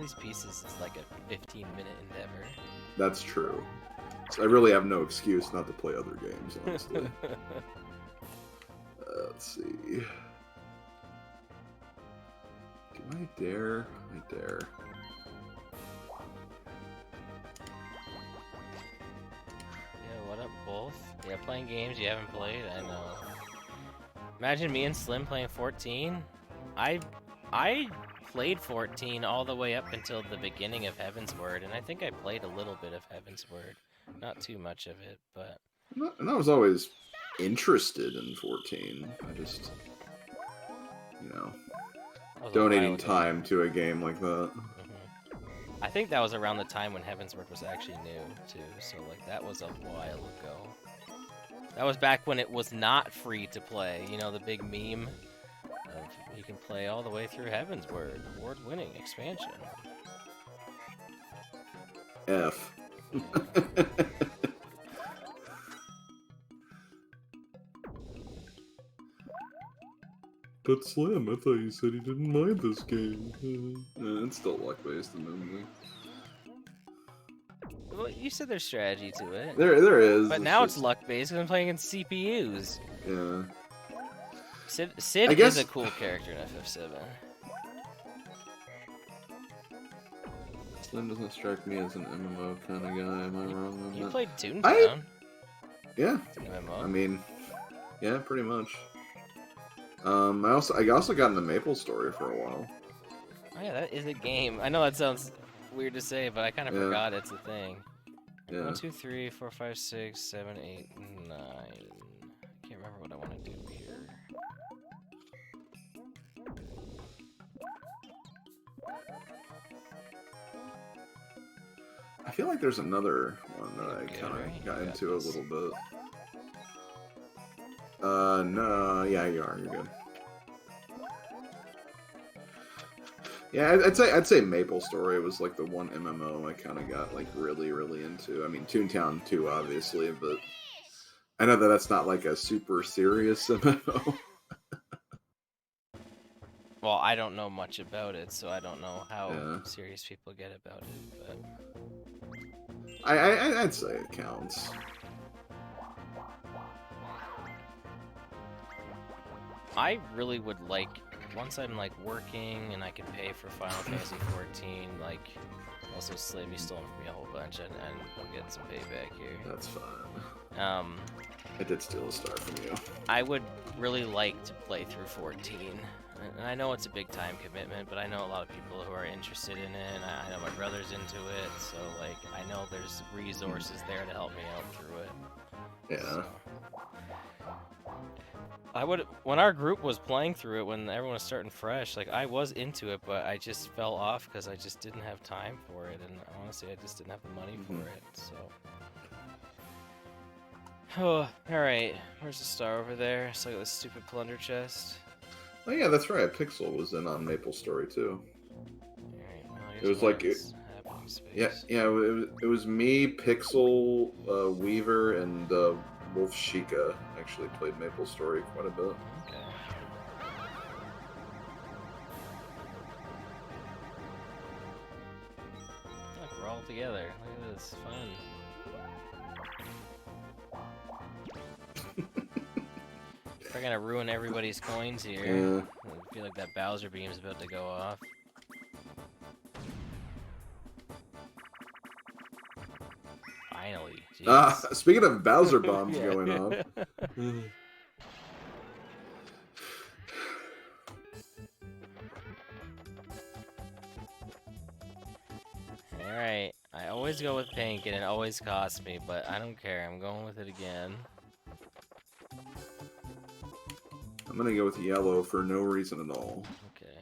These Pieces is like a 15-minute endeavor. That's true. So I really have no excuse not to play other games, honestly. Let's see. Do I dare? I dare. Yeah, what up, both? Yeah, playing games you haven't played? I know. Imagine me and Slim playing 14. I played 14 all the way up until the beginning of Heaven's Word, and I think I played a little bit of Heaven's Word. Not too much of it, but... And I was always interested in 14. I just... You know... That was a while donating ago. time to a game like that. I think that was around the time when Heavensward was actually new, too. So, like, that was a while ago. That was back when it was not free to play. You know, the big meme of you can play all the way through Heavensward. Award-winning expansion. F. But Slam, I thought you said he didn't mind this game. It's still luck-based, admittedly. Well, you said there's strategy to it. There is. But now it's luck-based because I'm playing against CPUs. Yeah. Sid is a cool character in FF7. Slim doesn't strike me as an MMO kind of guy. Am I wrong on that? You played Toontown. Yeah. It's an MMO. I mean, yeah, pretty much. I also got into Maple Story for a while. Oh yeah, that is a game. I know that sounds weird to say, but I kind of forgot it's a thing. Yeah. 1, 2, 3, 4, 5, 6, 7, 8, 9. I can't remember what I want to do here. I feel like there's another one that I kind of got into a little bit. No, yeah, you are. You're good. Yeah, I'd say Maple Story was like the one MMO I kind of got like really into. I mean, Toontown too, obviously, but I know that that's not like a super serious MMO. Well, I don't know much about it, so I don't know how serious people get about it. But I'd say it counts. I really would like, once I'm like working and I can pay for Final Fantasy 14, like also Slim, you stole from me a whole bunch, and I'm getting some payback here. That's fine. I did steal a star from you. I would really like to play through 14. And I know it's a big time commitment, but I know a lot of people who are interested in it, and I know my brother's into it, so like I know there's resources there to help me out through it. Yeah. So. When our group was playing through it, when everyone was starting fresh, like I was into it, but I just fell off because I just didn't have time for it, and honestly, I just didn't have the money for it. So, oh, all right. Where's the star over there? So I got this stupid plunder chest. Oh yeah, that's right. Pixel was in on Maple Story too. All right, well, it was like it was me, Pixel, Weaver, and Wolf Sheikah actually played Maple Story quite a bit. Okay. Look, we're all together. Look at this, fun. We're gonna ruin everybody's coins here. Yeah. I feel like that Bowser beam is about to go off. Finally. Speaking of Bowser bombs going off. Alright, I always go with pink and it always costs me, but I don't care, I'm going with it again. I'm gonna go with yellow for no reason at all. Okay.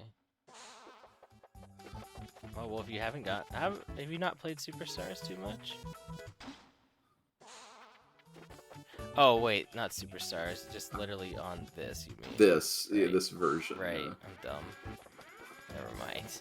Oh, well, if you haven't have you not played Superstars too much? Oh, wait, not Superstars, just literally on this, you mean? This, right. Yeah, this version. Right, yeah. I'm dumb. Never mind.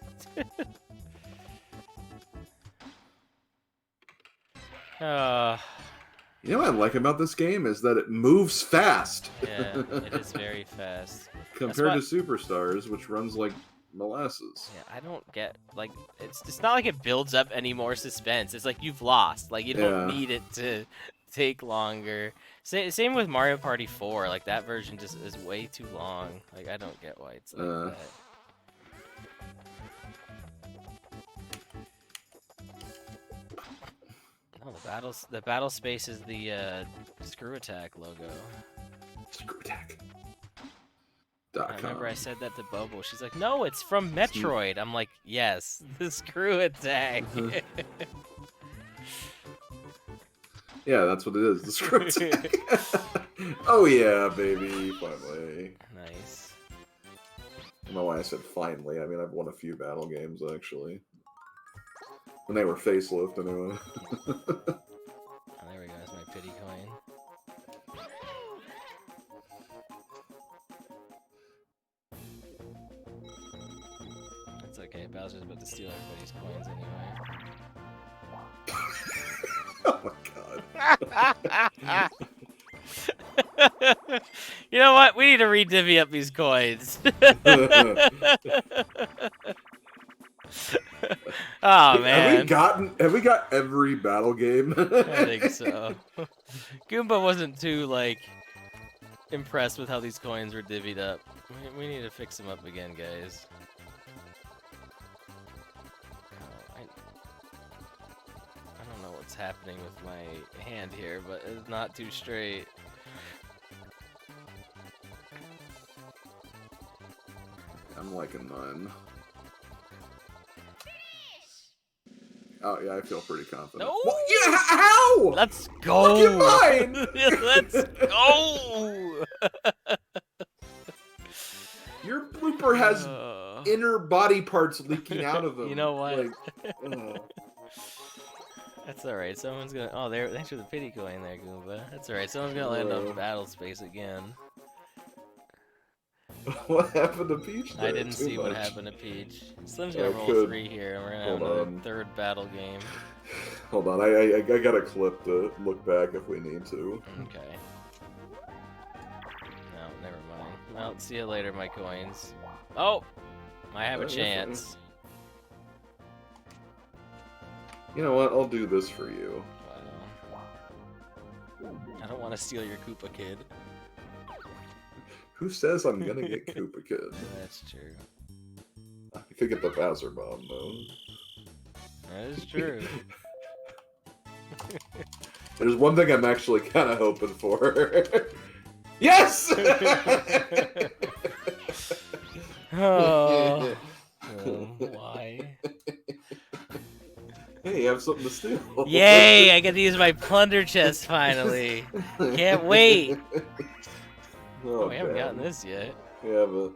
You know what I like about this game is that it moves fast. Yeah, it is very fast. Compared to Superstars, which runs like molasses. Yeah, I don't get, like, it's not like it builds up any more suspense. It's like you've lost. Like, you don't need it to take longer. Same with Mario Party 4. Like, that version just is way too long. Like, I don't get why it's like that. No, the battle space is the Screw Attack logo. Screw Attack. I remember I said that to Bobo. She's like, no, it's from Metroid. I'm like, yes, the Screw Attack. Yeah, that's what it is, the Screw Attack. Oh yeah, baby, finally. Nice. don't know why I said finally. I mean, I've won a few battle games, actually. When they were facelift, anyway. Oh, there we go. That's my pity coin. It's okay. Bowser's about to steal everybody's coins anyway. Oh my god. You know what? We need to re-divvy up these coins. Oh man. Have we got every battle game? I think so. Goomba wasn't too like impressed with how these coins were divvied up. We need to fix them up again, guys. Oh, I don't know what's happening with my hand here, but it's not too straight. I'm liking mine. Oh yeah, I feel pretty confident. No! Well, yeah, how? Let's go! Look at mine! Let's go! Your blooper has inner body parts leaking out of them. You know what? Like, That's alright. Someone's gonna. Oh, there. Thanks for the pity coin there, Goomba. That's alright. Someone's gonna land on battle space again. What happened to Peach there? I didn't see what happened to Peach. Slim's gonna roll 3 here, and we're gonna have another third battle game. Hold on, I got a clip to look back if we need to. Okay. No, never mind. Well, see you later, my coins. Oh! I have a chance. You know what? I'll do this for you. Wow. I don't want to steal your Koopa Kid. Who says I'm gonna get Koopa Kid? That's true. You could get the Bowser Bomb, though. That is true. There's one thing I'm actually kind of hoping for. Yes! Oh. Why? Hey, you have something to steal. Yay! I get to use my plunder chest finally. Can't wait. Oh, we haven't gotten this yet. Yeah, but.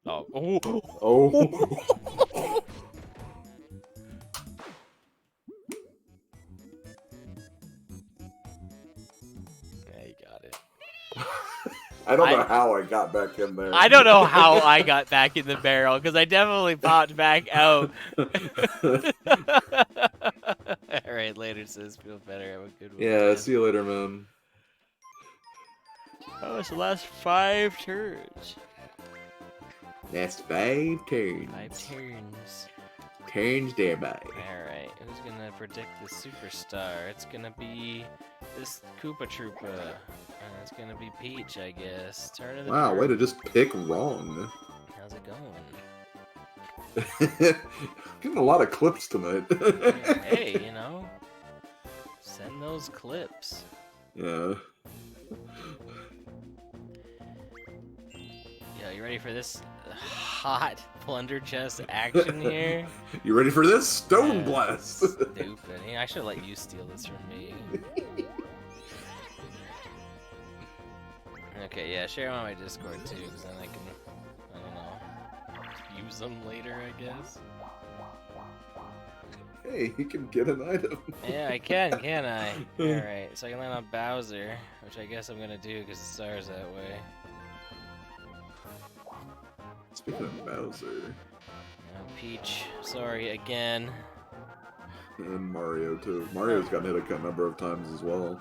Oh. Oh. Oh. Yeah, you got it. I don't know how I got back in there. I don't know how I got back in the barrel, because I definitely popped back out. Alright, later, sis. Feel better. Have a good one. Yeah, man. see you later, man. Oh, it's the last 5 turns. That's 5 turns. 5 turns. Turns there, bye. Alright, who's gonna predict the superstar? It's gonna be this Koopa Troopa. It's gonna be Peach, I guess. Turn of the Wow, turn. way to just pick wrong. How's it going? Getting a lot of clips tonight. Hey, you know, send those clips. Yeah. Yeah, you ready for this hot plunder chest action here? You ready for this? Stone Blast! Stupid. Yeah, I should let you steal this from me. Okay, yeah, share them on my Discord too, because then I can, I don't know, use them later, I guess. Hey, you can get an item. Yeah, I can I? Alright, so I can land on Bowser, which I guess I'm gonna do because the star's that way. Speaking of Bowser. Peach, sorry again. And Mario, too. Mario's gotten hit a number of times as well.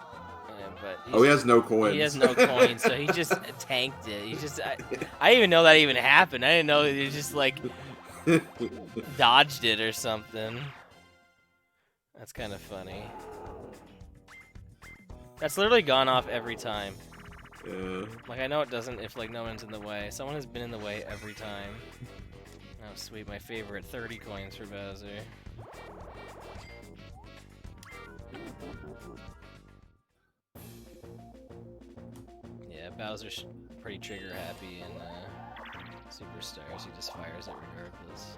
But he has no coins. He has no coins, so he just tanked it. He just, I didn't even know that even happened. I didn't know he just like dodged it or something. That's kind of funny. That's literally gone off every time. Yeah. Like, I know it doesn't if like no one's in the way. Someone has been in the way every time. Oh sweet, my favorite 30 coins for Bowser. Yeah, Bowser's pretty trigger happy in Superstars. He just fires it regardless.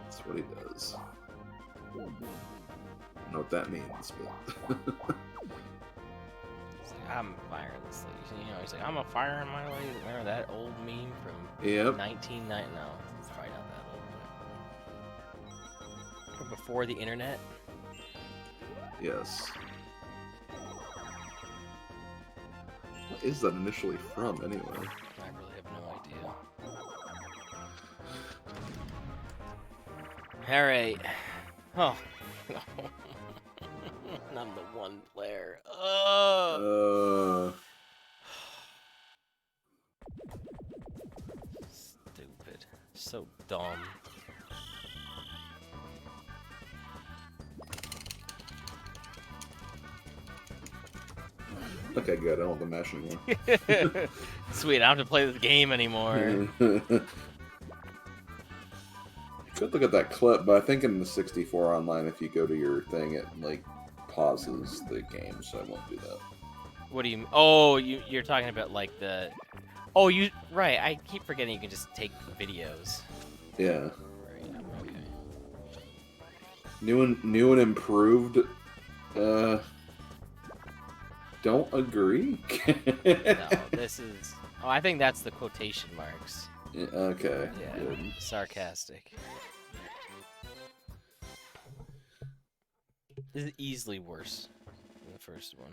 That's what he does. know what that means, but It's like, I'm firing this thing. You know, he's like, I'm a fire in my way. Remember that old meme from yep, 1990? No, it's probably not that old, but from before the internet. yes. What is that initially from, anyway? I really have no idea. All right. Oh. I'm the one player. Stupid. So dumb. Okay, good. I don't want the mash anymore. Sweet, I don't have to play this game anymore. Could look at that clip, but I think in the 64 online, if you go to your thing, it like pauses the game, so I won't do that. What do you? Oh, you're talking about like the. Oh, you right. I keep forgetting you can just take videos. Yeah. Right. Okay. New and improved. Don't agree. No, this is. Oh, I think that's the quotation marks. Yeah, okay. Yeah. Good. Sarcastic. This is easily worse than the first one.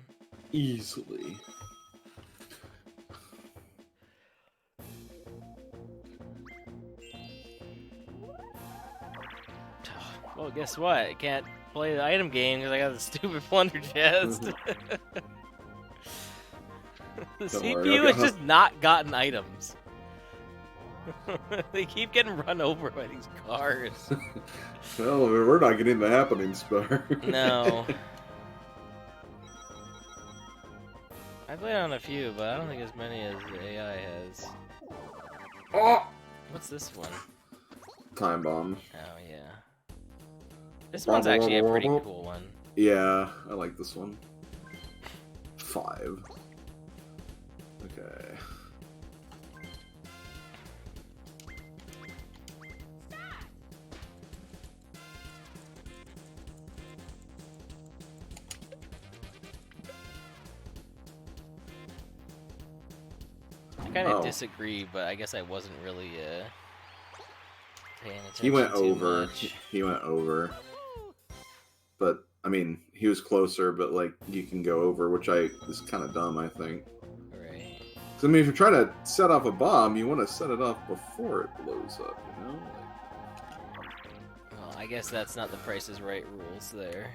Easily. Well, guess what? I can't play the item game because I got the stupid plunder chest. The Don't CPU worry, has just not gotten items. They keep getting run over by these cars. Well, we're not getting the happening spar. No. I played on a few, but I don't think as many as the AI has. Oh! What's this one? Time bomb. Oh, yeah. This one's actually a pretty cool one. Yeah, I like this one. 5. Okay. I kind of disagree, but I guess I wasn't really paying attention He went too over. much. He went over. But I mean, he was closer. But like, you can go over, which is kind of dumb, I think. Right. Because I mean, if you're trying to set off a bomb, you want to set it off before it blows up. You know. Well, I guess that's not the Price is Right rules there.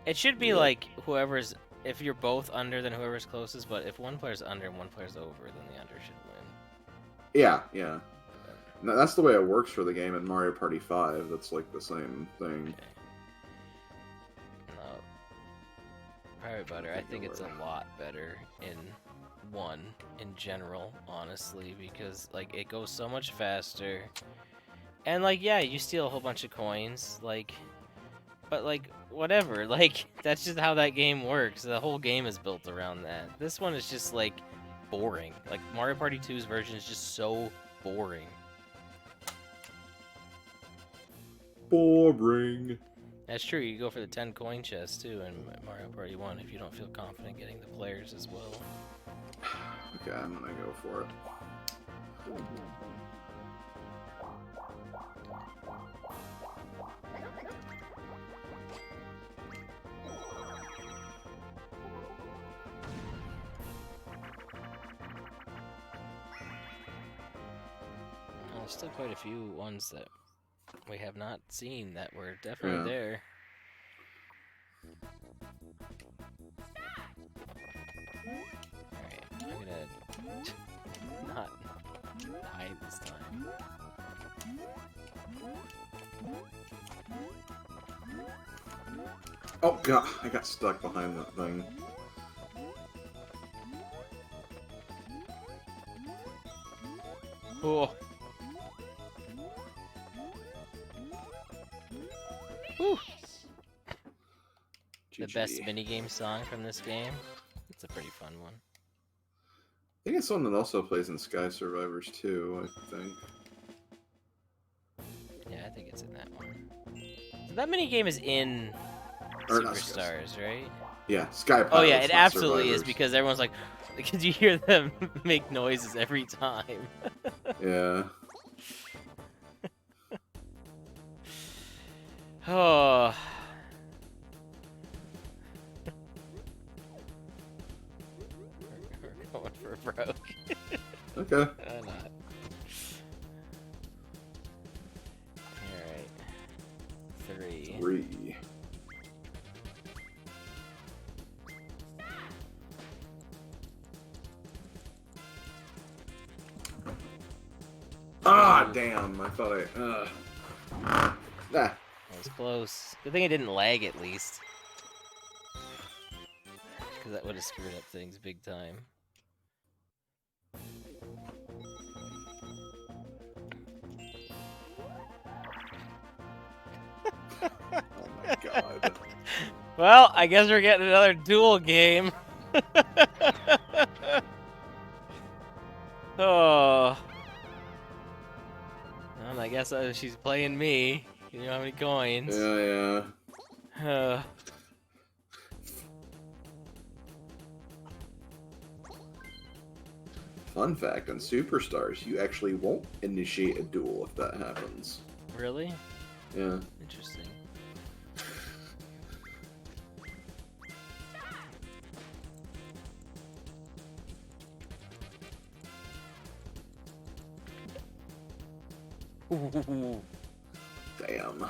It should be like whoever's. If you're both under, then whoever's closest. But if one player's under and one player's over, then the under should win. Yeah, yeah. No, that's the way it works for the game in Mario Party 5. That's like the same thing. Okay. No. Private Butter, I think it's a lot better in 1 in general, honestly, because like it goes so much faster. And like yeah, you steal a whole bunch of coins, like but like whatever, like that's just how that game works. The whole game is built around that. This one is just like boring. Like Mario Party 2's version is just so boring. Boring. That's true, you go for the 10 coin chest too in Mario Party 1 if you don't feel confident getting the players as well. Okay, I'm gonna go for it. Well, there's still quite a few ones that we have not seen that were definitely there. Alright, I'm gonna not die this time. Oh god, I got stuck behind that thing. Oh. Whew. The best minigame song from this game. It's a pretty fun one. I think it's one that also plays in Sky Survivors too, I think. Yeah, I think it's in that one. That mini game is in Or not Sky. Superstars, right? Yeah, Sky Oh yeah, Pilots, it not absolutely is Survivors. because everyone's like, because you hear them make noises every time. Yeah. Oh. We're going for broke. Okay. Why not? Alright. 3. 3. Ah, damn! I thought I. Nah. That was close. Good thing it didn't lag at least. Because that would have screwed up things big time. Oh my god. Well, I guess we're getting another duel game. Oh. Well, I guess she's playing me. You know how many coins? Yeah, yeah. Fun fact, on Superstars, you actually won't initiate a duel if that happens. Really? Yeah. Interesting. Ooh. Damn.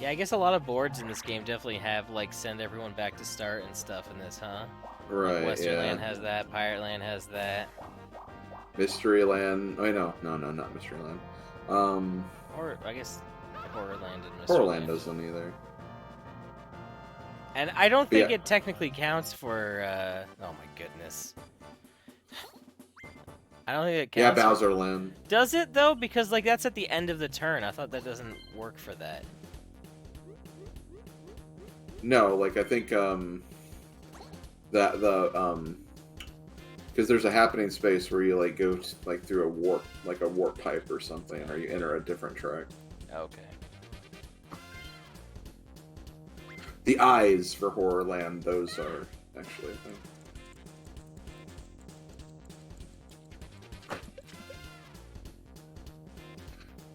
Yeah, I guess a lot of boards in this game definitely have, like, send everyone back to start and stuff in this, huh? Right, Like Westernland yeah. has that, Pirate Land has that. Mystery Land. Oh, no, not Mystery Land. Or, I guess, Horrorland and Mysteryland. Horrorland doesn't either. And I don't think Yeah. it technically counts for, oh my goodness. I don't think it Yeah, counts. Bowser Land. Does it, though? Because, like, that's at the end of the turn. I thought that doesn't work for that. No, like, I think, because there's a happening space where you, like, go, like, through a warp pipe or something, or you enter a different track. Okay. The eyes for Horrorland, those are actually a thing.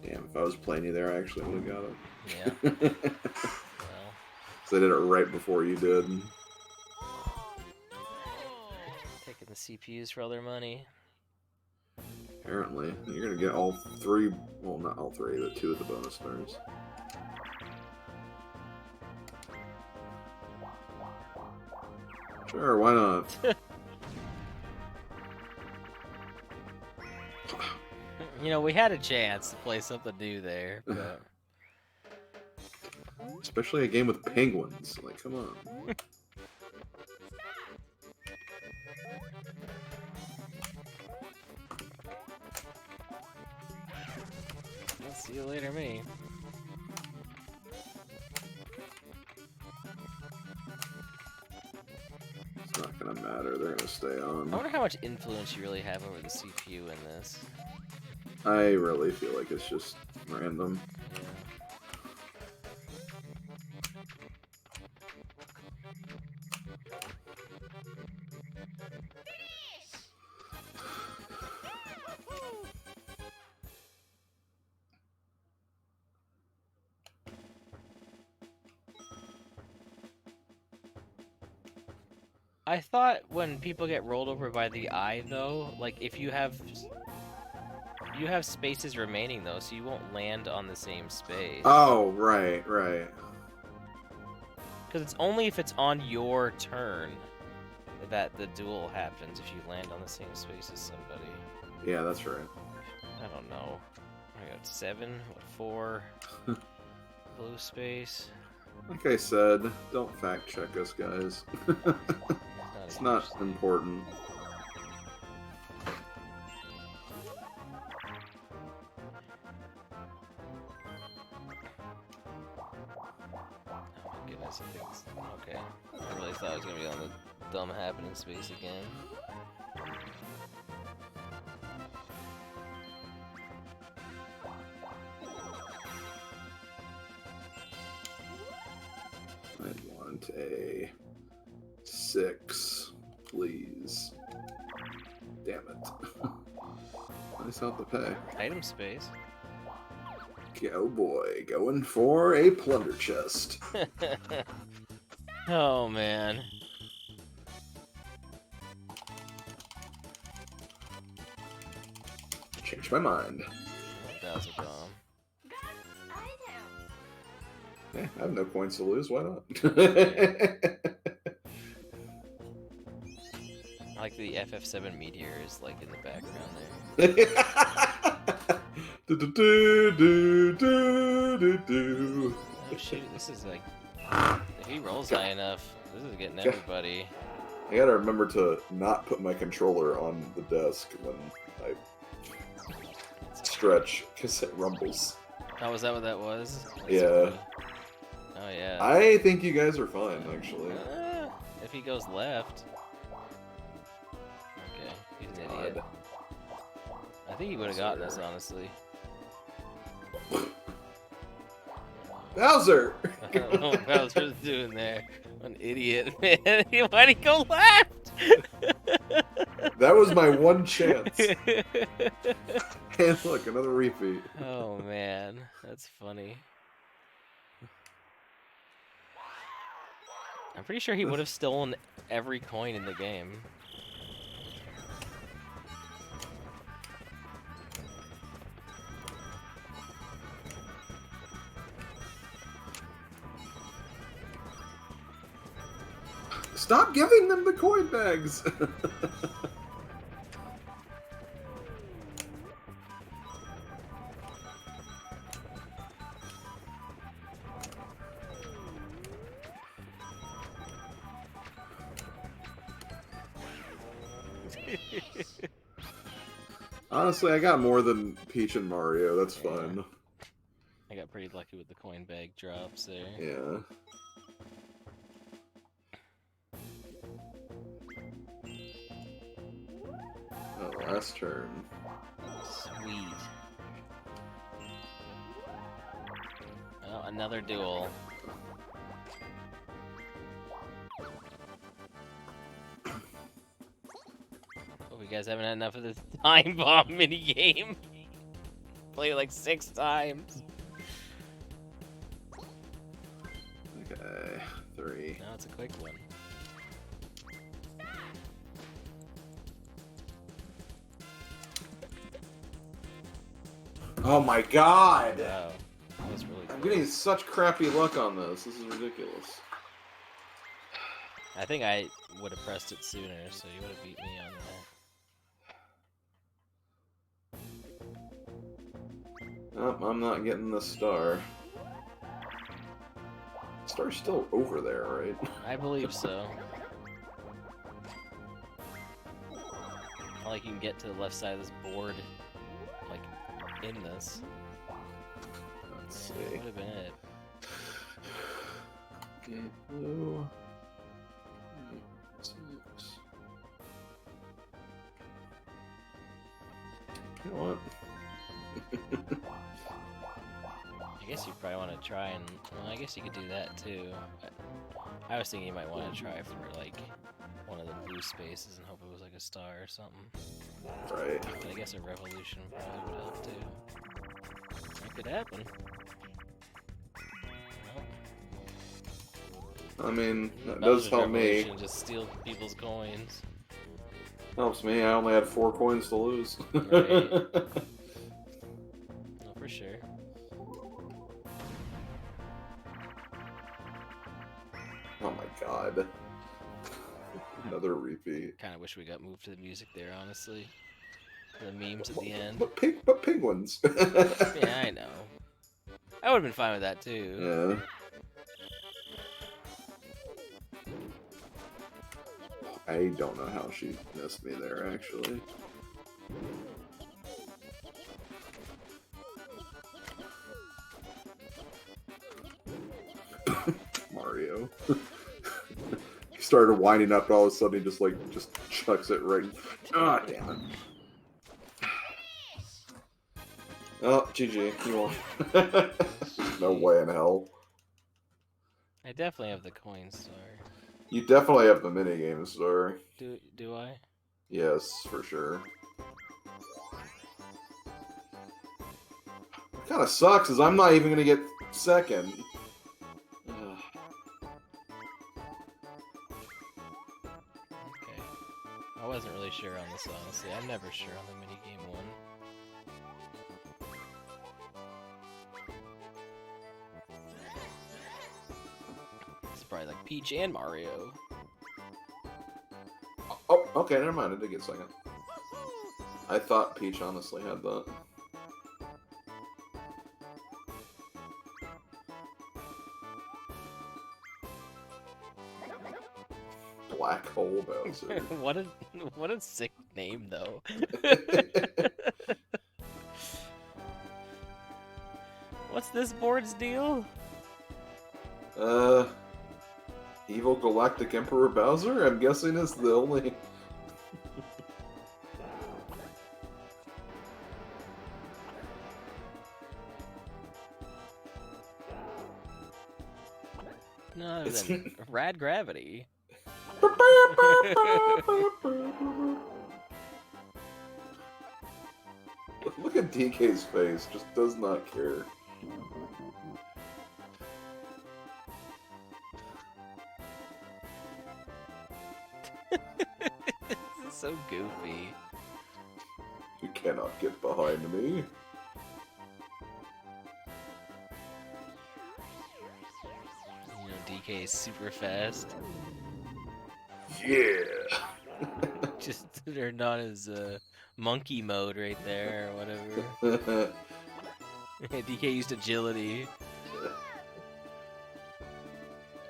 Damn, if I was playing you there, I actually would have got it. Yeah. Well. So I did it right before you did. Taking the CPUs for all their money. Apparently. You're going to get all 3, well, not all 3, but 2 of the bonus stars. Sure, why not? You know, we had a chance to play something new there, but... Especially a game with penguins. Like, come on. I'll see you later, me. It's not gonna matter. They're gonna stay on. I wonder how much influence you really have over the CPU in this. I really feel like it's just random. Yeah. I thought when people get rolled over by the eye, though, like if you have spaces remaining though, so you won't land on the same space. Oh, right. Because it's only if it's on your turn that the duel happens if you land on the same space as somebody. Yeah, that's right. I don't know. I got 7, what, 4 blue space. Like I said, don't fact check us, guys. It's not important. Oh my Nice, I think it's, okay. I really thought it was gonna be on the dumb happening space again. I want a 6, please. Damn it. Nice out the pay. Item space. Oh boy, going for a plunder chest. Oh man. Changed my mind. Bowser bomb. Eh, I have no points to lose, why not? I like the FF7 meteor is like in the background there. Oh shoot, this is like, if he rolls high enough, this is getting everybody. I gotta remember to not put my controller on the desk when I stretch, because it rumbles. Oh, was that what that was? That's Yeah. funny. Oh yeah. I think you guys are fine, actually. If he goes left. Okay, he's an idiot. God. I think he would have gotten us, honestly. Bowser! I don't know what Bowser's doing there. An idiot, man. Why'd he go left? That was my one chance. And look, another repeat. Oh man, that's funny. I'm pretty sure he would have stolen every coin in the game. Stop giving them the coin bags! Honestly, I got more than Peach and Mario. That's fun. I got pretty lucky with the coin bag drops there. Yeah. Oh, last turn. Sweet. Oh, another duel. Hope you guys haven't had enough of this time bomb minigame. Played it like 6 times. Okay, 3. Now it's a quick one. Oh my god! Wow. That was really I'm cool. getting such crappy luck on this. This is ridiculous. I think I would have pressed it sooner, so you would have beat me on that. Oh, I'm not getting the star. Star's still over there, right? I believe so. Not like you can get to the left side of this board, like, in this. Let's see. That would have been it. Okay, blue. 6. You know what? I guess you probably want to try and... Well, I guess you could do that too. But I was thinking you might want to try for, like, one of the blue spaces and hope it was like a star or something. Right. But I guess a revolution probably would help too. That could happen. Well, I mean, that does Bowser's help me. revolution, just steal people's coins. Helps me. I only had 4 coins to lose. Right. No, for sure. Oh my god. Another repeat. Kind of wish we got moved to the music there, honestly. The memes at the end. But penguins. Yeah, I know. I would have been fine with that too. Yeah. I don't know how she missed me there, actually. Mario. know. He started winding up, and all of a sudden he just chucks it right. Ah, damn it. Oh, GG. You won. No way in hell. I definitely have the coin star. You definitely have the minigame star. Do I? Yes, for sure. What kind of sucks is I'm not even gonna get second. Okay. I wasn't really sure on this, honestly. I'm never sure on the minigame one. It's probably like Peach and Mario. Oh, okay, never mind. I did get second. I thought Peach honestly had that. Black Hole Bowser. what a sick name though. What's this board's deal? Evil Galactic Emperor Bowser, I'm guessing, is the only... No other than Rad Gravity. Look at DK's face, just does not care. This is so goofy. You cannot get behind me. You know, DK is super fast. Yeah. Just turned on his monkey mode right there, or whatever. DK used agility.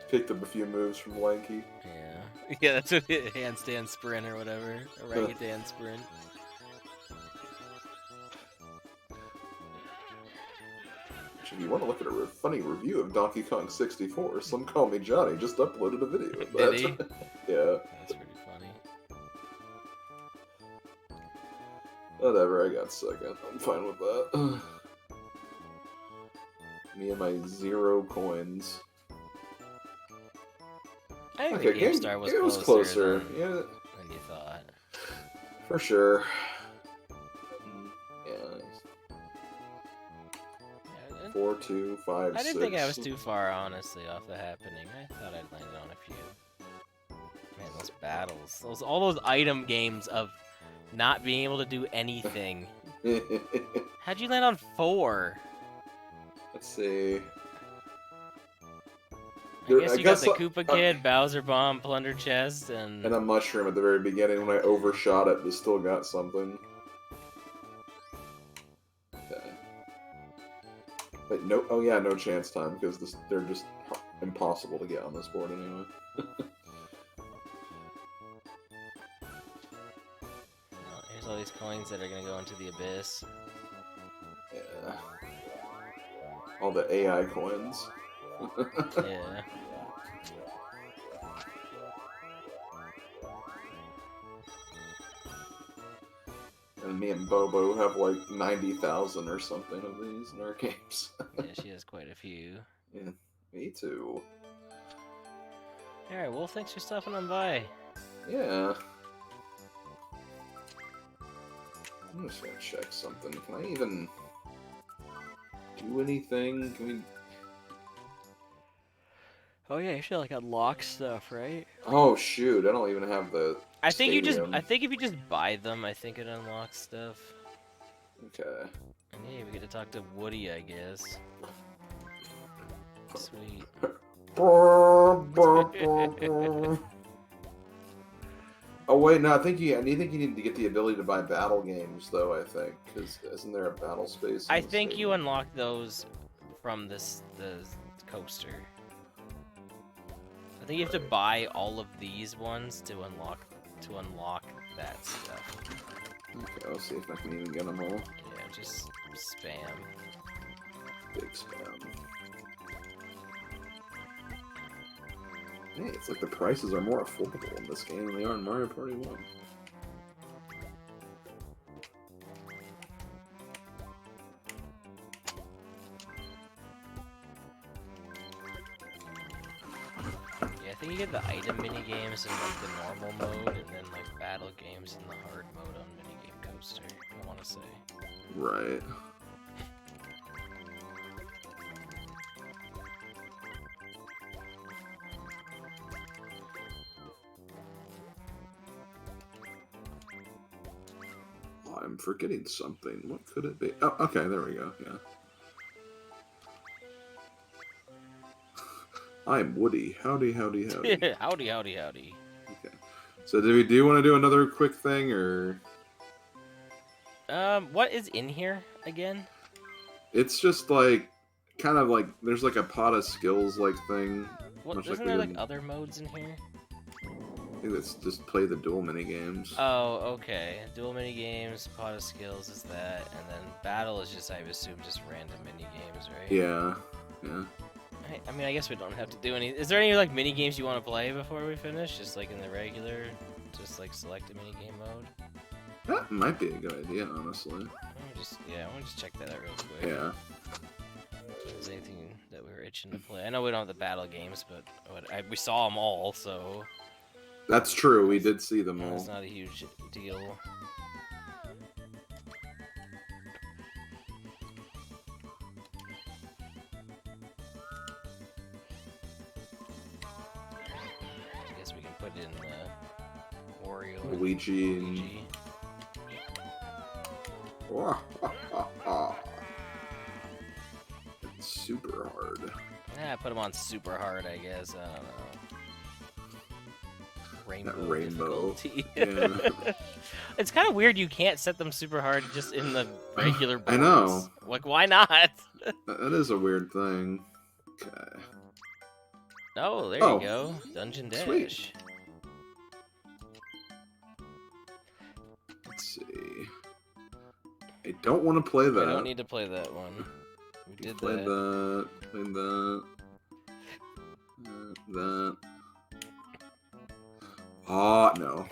Picked up a few moves from Lanky. Yeah. Yeah, that's what it, handstand sprint or whatever. Orangutan sprint. If you want to look at a funny review of Donkey Kong 64, Some Call Me Johnny just uploaded a video of that. Did he? Yeah. That's pretty funny. Whatever, I got second. I'm fine with that. Me and my 0 coins. I think Okay, the GameStar was game was closer yeah, than you thought. for sure. Yeah. Yeah, 4, 2, 5, I didn't 6. think I was too far, honestly, off the happening. I thought I'd landed on a few. Man, those battles. All those item games of not being able to do anything. How'd you land on 4? Let's see. I guess you got the Koopa Kid, Bowser Bomb, Plunder Chest, and a mushroom at the very beginning when I overshot it, but still got something. Okay. Wait, no. Oh yeah, no chance time because they're just impossible to get on this board anyway. oh, here's all these coins that are gonna go into the abyss. Yeah. All the AI coins. Yeah. And me and Bobo have like 90,000 or something of these in our games. Yeah, she has quite a few. Yeah, me too. Alright, well, thanks for stopping on by. Yeah. I'm just gonna check something. Can I even do anything? Can we... Oh yeah, you should like unlock stuff, right? Oh shoot! I don't even have the. I think stadium. I think if you just buy them, I think it unlocks stuff. Okay. And yeah, we get to talk to Woody, I guess. Sweet. Oh wait, no. I think you need to get the ability to buy battle games, though. I think because isn't there a battle space? I think you unlock those from the coaster. I think you have to buy all of these ones to unlock that stuff. Okay, I'll see if I can even get them all. Yeah, just spam. Big spam. Hey, it's like the prices are more affordable in this game than they are in Mario Party 1. Yeah, I think you get the item mini games in like the normal mode, and then like battle games in the hard mode on minigame coaster. I want to say. Right. Oh, I'm forgetting something. What could it be? Oh, okay, there we go. Yeah. I'm Woody. Howdy, howdy, howdy. Howdy, howdy, howdy. Okay. So, do we want to do another quick thing, or? What is in here again? It's just like, kind of like, there's like a pot of skills like thing. What, much isn't we there like did- other modes in here? I think it's just play the dual mini games. Oh, okay. Dual mini games, pot of skills is that, and then battle is just, I assume, just random mini games, right? Yeah. Yeah. I mean, I guess we don't have to do any. Is there any like mini games you want to play before we finish? Just like in the regular, just like select a mini game mode. That might be a good idea, honestly. I want to just check that out real quick. Yeah. If there's anything that we were itching to play. I know we don't have the battle games, but we saw them all, so That's true. We did see them all. it's not a huge deal. I guess we can put in the Wario and Luigi and... Luigi. It's super hard. Yeah, put them on super hard, I guess. I don't know. Rainbow. Difficulty. Yeah. It's kind of weird you can't set them super hard just in the regular boards. I know. Like, why not? That is a weird thing. Okay. Oh, there Oh, you go. Dungeon Dash. sweet. Let's see. I don't want to play I that. don't need to play that one. We did Played that. that. Played that. That. Ah, no.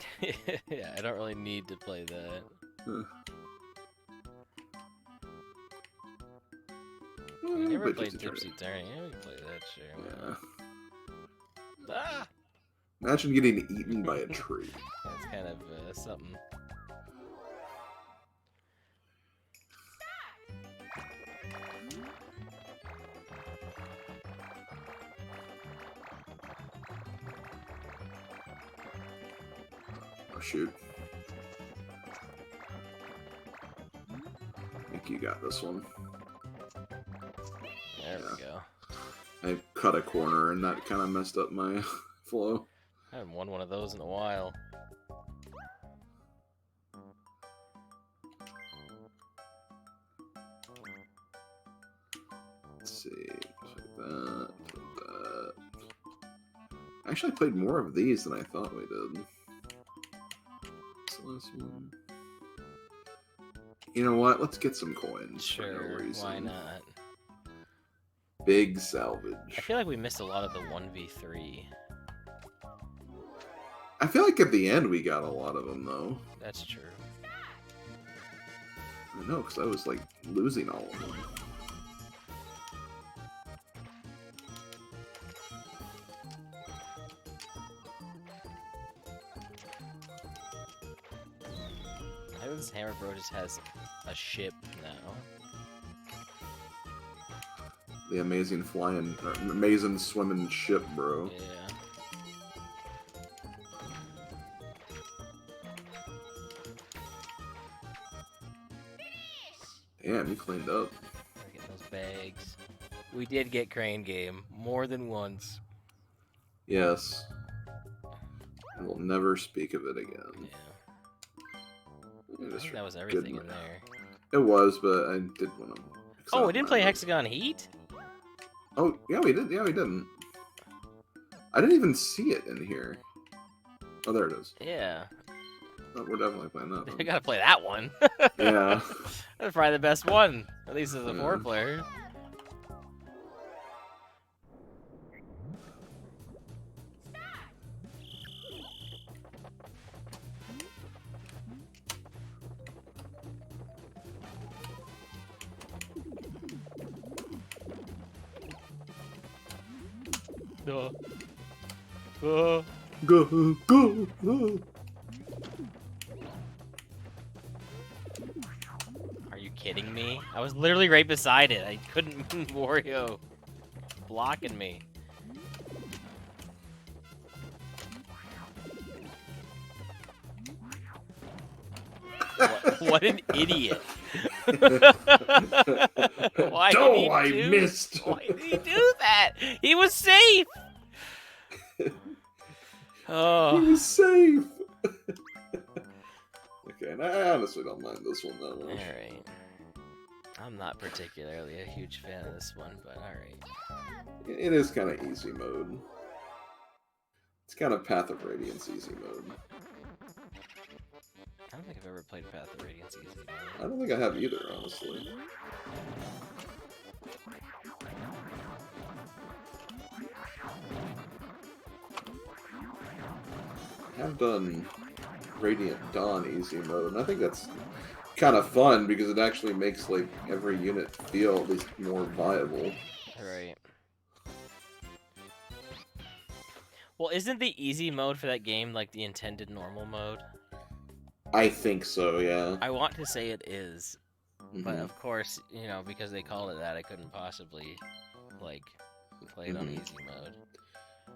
Yeah, I don't really need to play that. Huh. We never But played just to try Tipsy Turning. Yeah, we can play that, sure. Yeah. Ah! Imagine getting eaten by a tree. That's kind of something. Oh, shoot. I think you got this one. There we go. I cut a corner and that kind of messed up my flow. I haven't won one of those in a while. Let's see. Like that. Like that. I actually played more of these than I thought we did. What's the last one? You know what? Let's get some coins for no Sure, reason. why not? Big I salvage. feel like we missed a lot of the 1v3. I feel like at the end we got a lot of them though. That's true. I know, because I was like losing all of them. I think this Hammer Bro just has a ship now. The amazing flying, or amazing swimming ship, bro. Yeah. Damn, you cleaned up. We're getting those bags. We did get Crane Game more than once. Yes. I will never speak of it again. Yeah. It I was think that was good everything in man. there. It was, but I did want to. Oh, we didn't play Hexagon Heat? Oh, yeah, we did. Yeah, we didn't. I didn't even see it in here. Oh, there it is. Yeah. Oh, we're definitely playing that We one. gotta play that one. Yeah. That's probably the best one. At least as a Yeah. 4-player. No. Oh. Go, go, go. Are you kidding me? I was literally right beside it. I couldn't move Wario blocking me. What an idiot. Why did he I do, missed. Why did he do that? He was safe. Oh. He was safe. Okay, and I honestly don't mind this one that much. Alright. I'm not particularly a huge fan of this one, but alright. It is kind of easy mode. It's kind of Path of Radiance easy mode. I don't think I've ever played Path of Radiance easy mode. I don't think I have either, honestly. I have done Radiant Dawn easy mode, and I think that's kind of fun because it actually makes like every unit feel at least more viable. Right. Well, isn't the easy mode for that game like the intended normal mode? I think so, yeah. I want to say it is, but Mhm. of course, you know, because they call it that, I couldn't possibly like play it on Mhm. easy mode.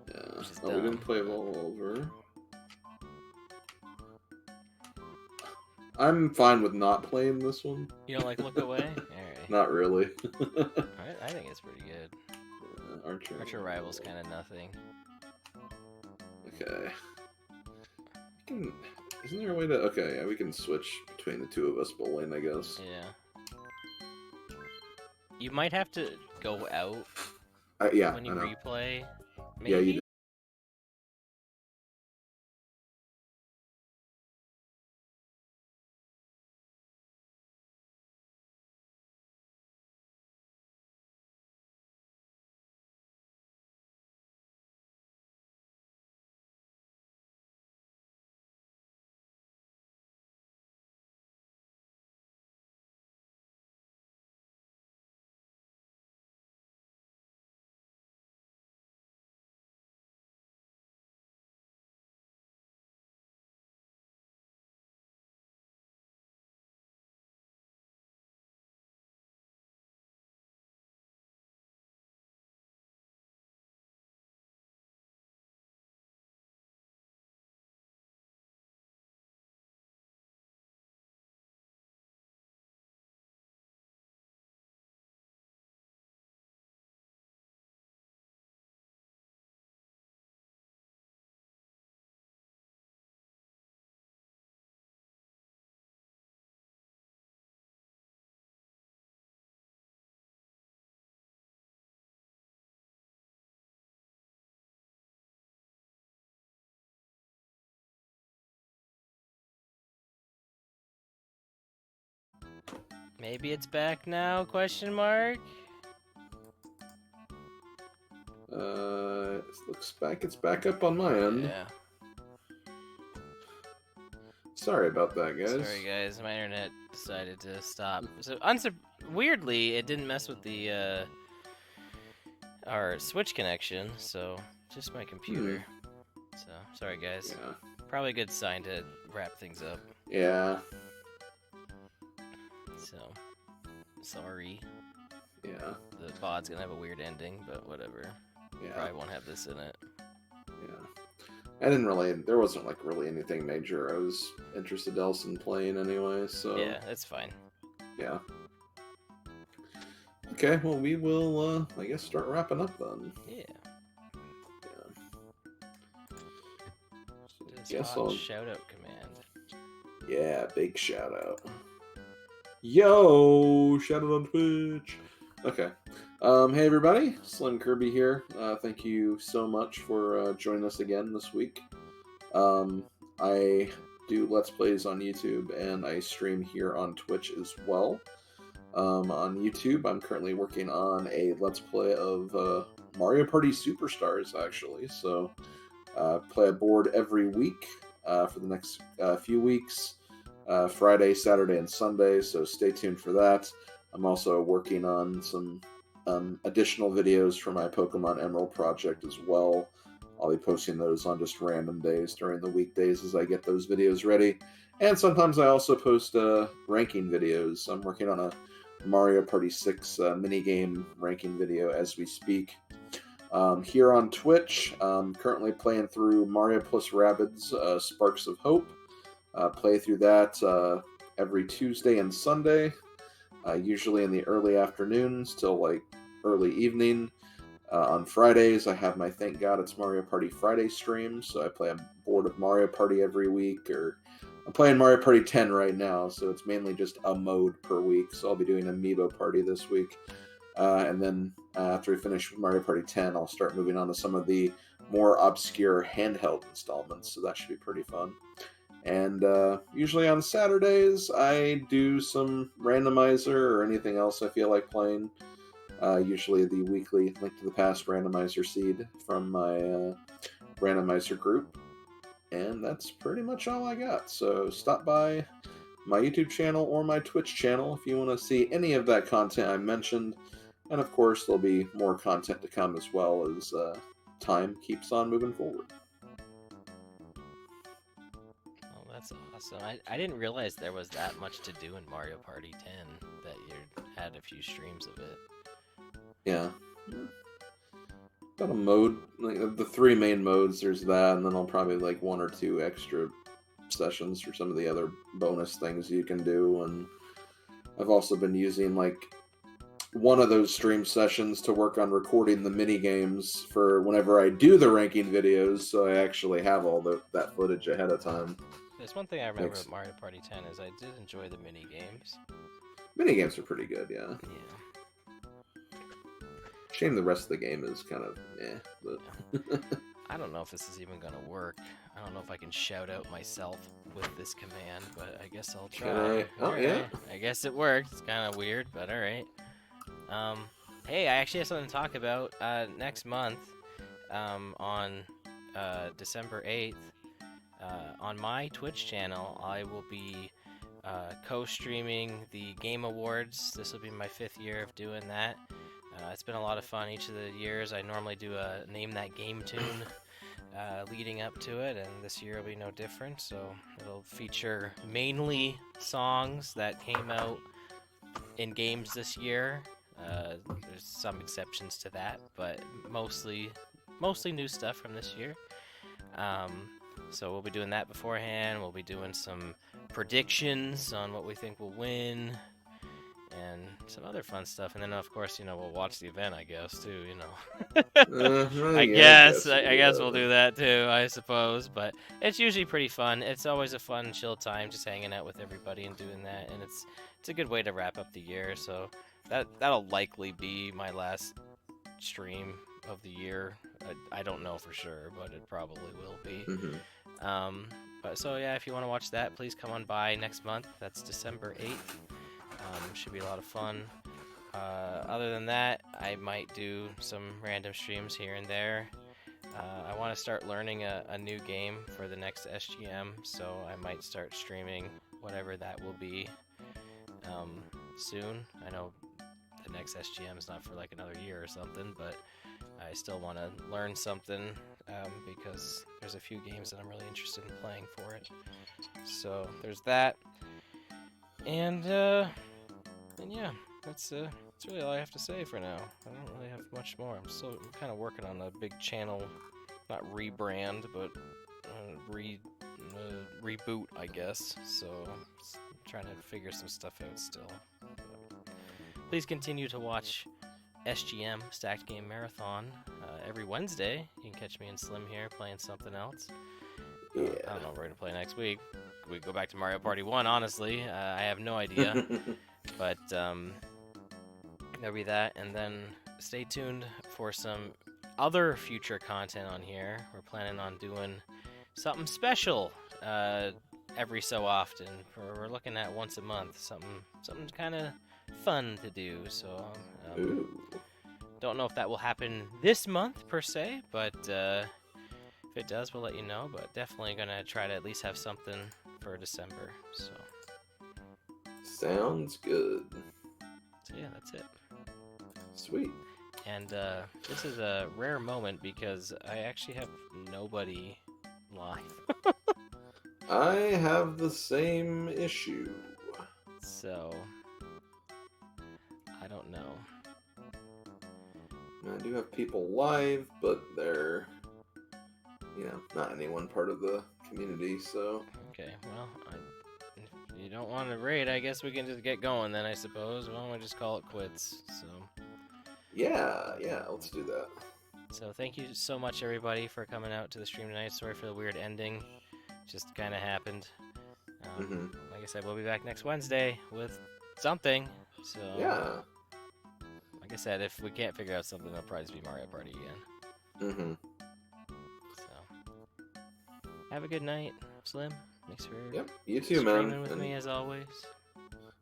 Yeah. Which is Oh, we dumb. didn't play Volver. I'm fine with not playing this one. You don't like Look Away? Alright. Not really. I think it's pretty good. Archer. Archer Rival's kind of nothing. Okay. Isn't there a way to... Okay, yeah, we can switch between the two of us bowling, I guess. Yeah. You might have to go out Yeah, when you I know. replay. Maybe? Yeah, you do. Maybe it's back now? Question mark. It looks back. It's back up on my end. Yeah. Sorry about that, guys. Sorry, guys. My internet decided to stop. So, weirdly, it didn't mess with the our Switch connection. So, just my computer. So, sorry, guys. Yeah. Probably a good sign to wrap things up. Yeah. So, sorry. Yeah. The VOD's gonna have a weird ending, but whatever. Yeah. Probably won't have this in it. Yeah. I didn't really. There wasn't like really anything major I was interested else in playing anyway. So. Yeah, that's fine. Yeah. Okay. Well, we will. I guess start wrapping up then. Yeah. Yeah. Guess I'll shout out command. Yeah, big shout out. Yo, shout out on Twitch. Okay. Hey everybody, Slim Kirby here. Thank you so much for joining us again this week. I do Let's Plays on YouTube and I stream here on Twitch as well. On YouTube, I'm currently working on a Let's Play of Mario Party Superstars, actually. So, play a board every week for the next few weeks. Friday, Saturday, and Sunday, so stay tuned for that. I'm also working on some additional videos for my Pokemon Emerald project as well. I'll be posting those on just random days during the weekdays as I get those videos ready. And sometimes I also post ranking videos. I'm working on a Mario Party 6 minigame ranking video as we speak. Here on Twitch, currently playing through Mario plus Rabbids Sparks of Hope. Play through that every Tuesday and Sunday, usually in the early afternoons till like early evening. On Fridays, I have my Thank God It's Mario Party Friday stream, so I play a board of Mario Party every week, or I'm playing Mario Party 10 right now, so it's mainly just a mode per week, so I'll be doing Amiibo Party this week. And then after we finish with Mario Party 10, I'll start moving on to some of the more obscure handheld installments, so that should be pretty fun. And usually on Saturdays, I do some randomizer or anything else I feel like playing. Usually the weekly Link to the Past randomizer seed from my randomizer group. And that's pretty much all I got. So stop by my YouTube channel or my Twitch channel if you want to see any of that content I mentioned. And of course, there'll be more content to come as well as time keeps on moving forward. Oh, that's awesome. I didn't realize there was that much to do in Mario Party 10, that you had a few streams of it. Yeah. Got a mode, like the 3 main modes, there's that, and then I'll probably like 1 or 2 extra sessions for some of the other bonus things you can do. And I've also been using like one of those stream sessions to work on recording the mini games for whenever I do the ranking videos, so I actually have all that footage ahead of time. There's one thing I remember with Mario Party 10 is I did enjoy the mini games. Mini games are pretty good, yeah. Yeah. Shame the rest of the game is kind of but I don't know if this is even gonna work. I don't know if I can shout out myself with this command, but I guess I'll try. Oh, yeah. I guess it worked. It's kind of weird, but all right. Hey, I actually have something to talk about. Next month, on December 8th, on my Twitch channel, I will be co-streaming the Game Awards. This will be my 5th year of doing that. It's been a lot of fun each of the years. I normally do a Name That Game tune leading up to it, and this year will be no different. So it'll feature mainly songs that came out in games this year. There's some exceptions to that, but mostly new stuff from this year. So we'll be doing that beforehand. We'll be doing some predictions on what we think will win, and some other fun stuff. And then, of course, we'll watch the event, I guess, too, I guess we'll do that, too, I suppose. But it's usually pretty fun. It's always a fun, chill time, just hanging out with everybody and doing that. And it's a good way to wrap up the year. So that'll likely be my last stream of the year. I don't know for sure, but it probably will be. Mm-hmm. But so, yeah, if you want to watch that, please come on by next month. That's December 8th. Should be a lot of fun. Other than that, I might do some random streams here and there. I want to start learning a new game for the next SGM, so I might start streaming whatever that will be soon. I know the next SGM is not for like another year or something, but I still want to learn something because there's a few games that I'm really interested in playing for it. So there's that. And yeah, that's really all I have to say for now. I don't really have much more. I'm kind of working on a big channel, not rebrand, but reboot, I guess. So I'm trying to figure some stuff out still. But please continue to watch SGM, Stacked Game Marathon, every Wednesday. You can catch me and Slim here playing something else. Yeah. I don't know what we're going to play next week. We go back to Mario Party 1, honestly. I have no idea. But there'll be that, and then stay tuned for some other future content on here. We're planning on doing something special every so often. We're looking at once a month, something kind of fun to do. So don't know if that will happen this month per se, but if it does, we'll let you know. But definitely gonna try to at least have something for December. So sounds good. yeah, that's it. Sweet. And this is a rare moment because I actually have nobody live. I have the same issue. So, I don't know. I do have people live, but they're, not any one part of the community, so. Okay, well, if you don't want to raid, I guess we can just get going then, I suppose. Why don't we just call it quits? Yeah, let's do that. So thank you so much, everybody, for coming out to the stream tonight. Sorry for the weird ending. Just kind of happened. Mm-hmm. Like I said, we'll be back next Wednesday with something. So, Yeah. like I said, if we can't figure out something, it'll probably just be Mario Party again. Mm-hmm. So, have a good night, Slim. Thanks for Yep, you too, man. streaming with me as always.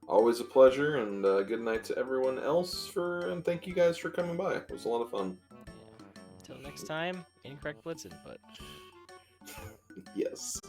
Always a pleasure, and good night to everyone else and thank you guys for coming by. It was a lot of fun. Yeah. Until next time, incorrect blitz input. Yes.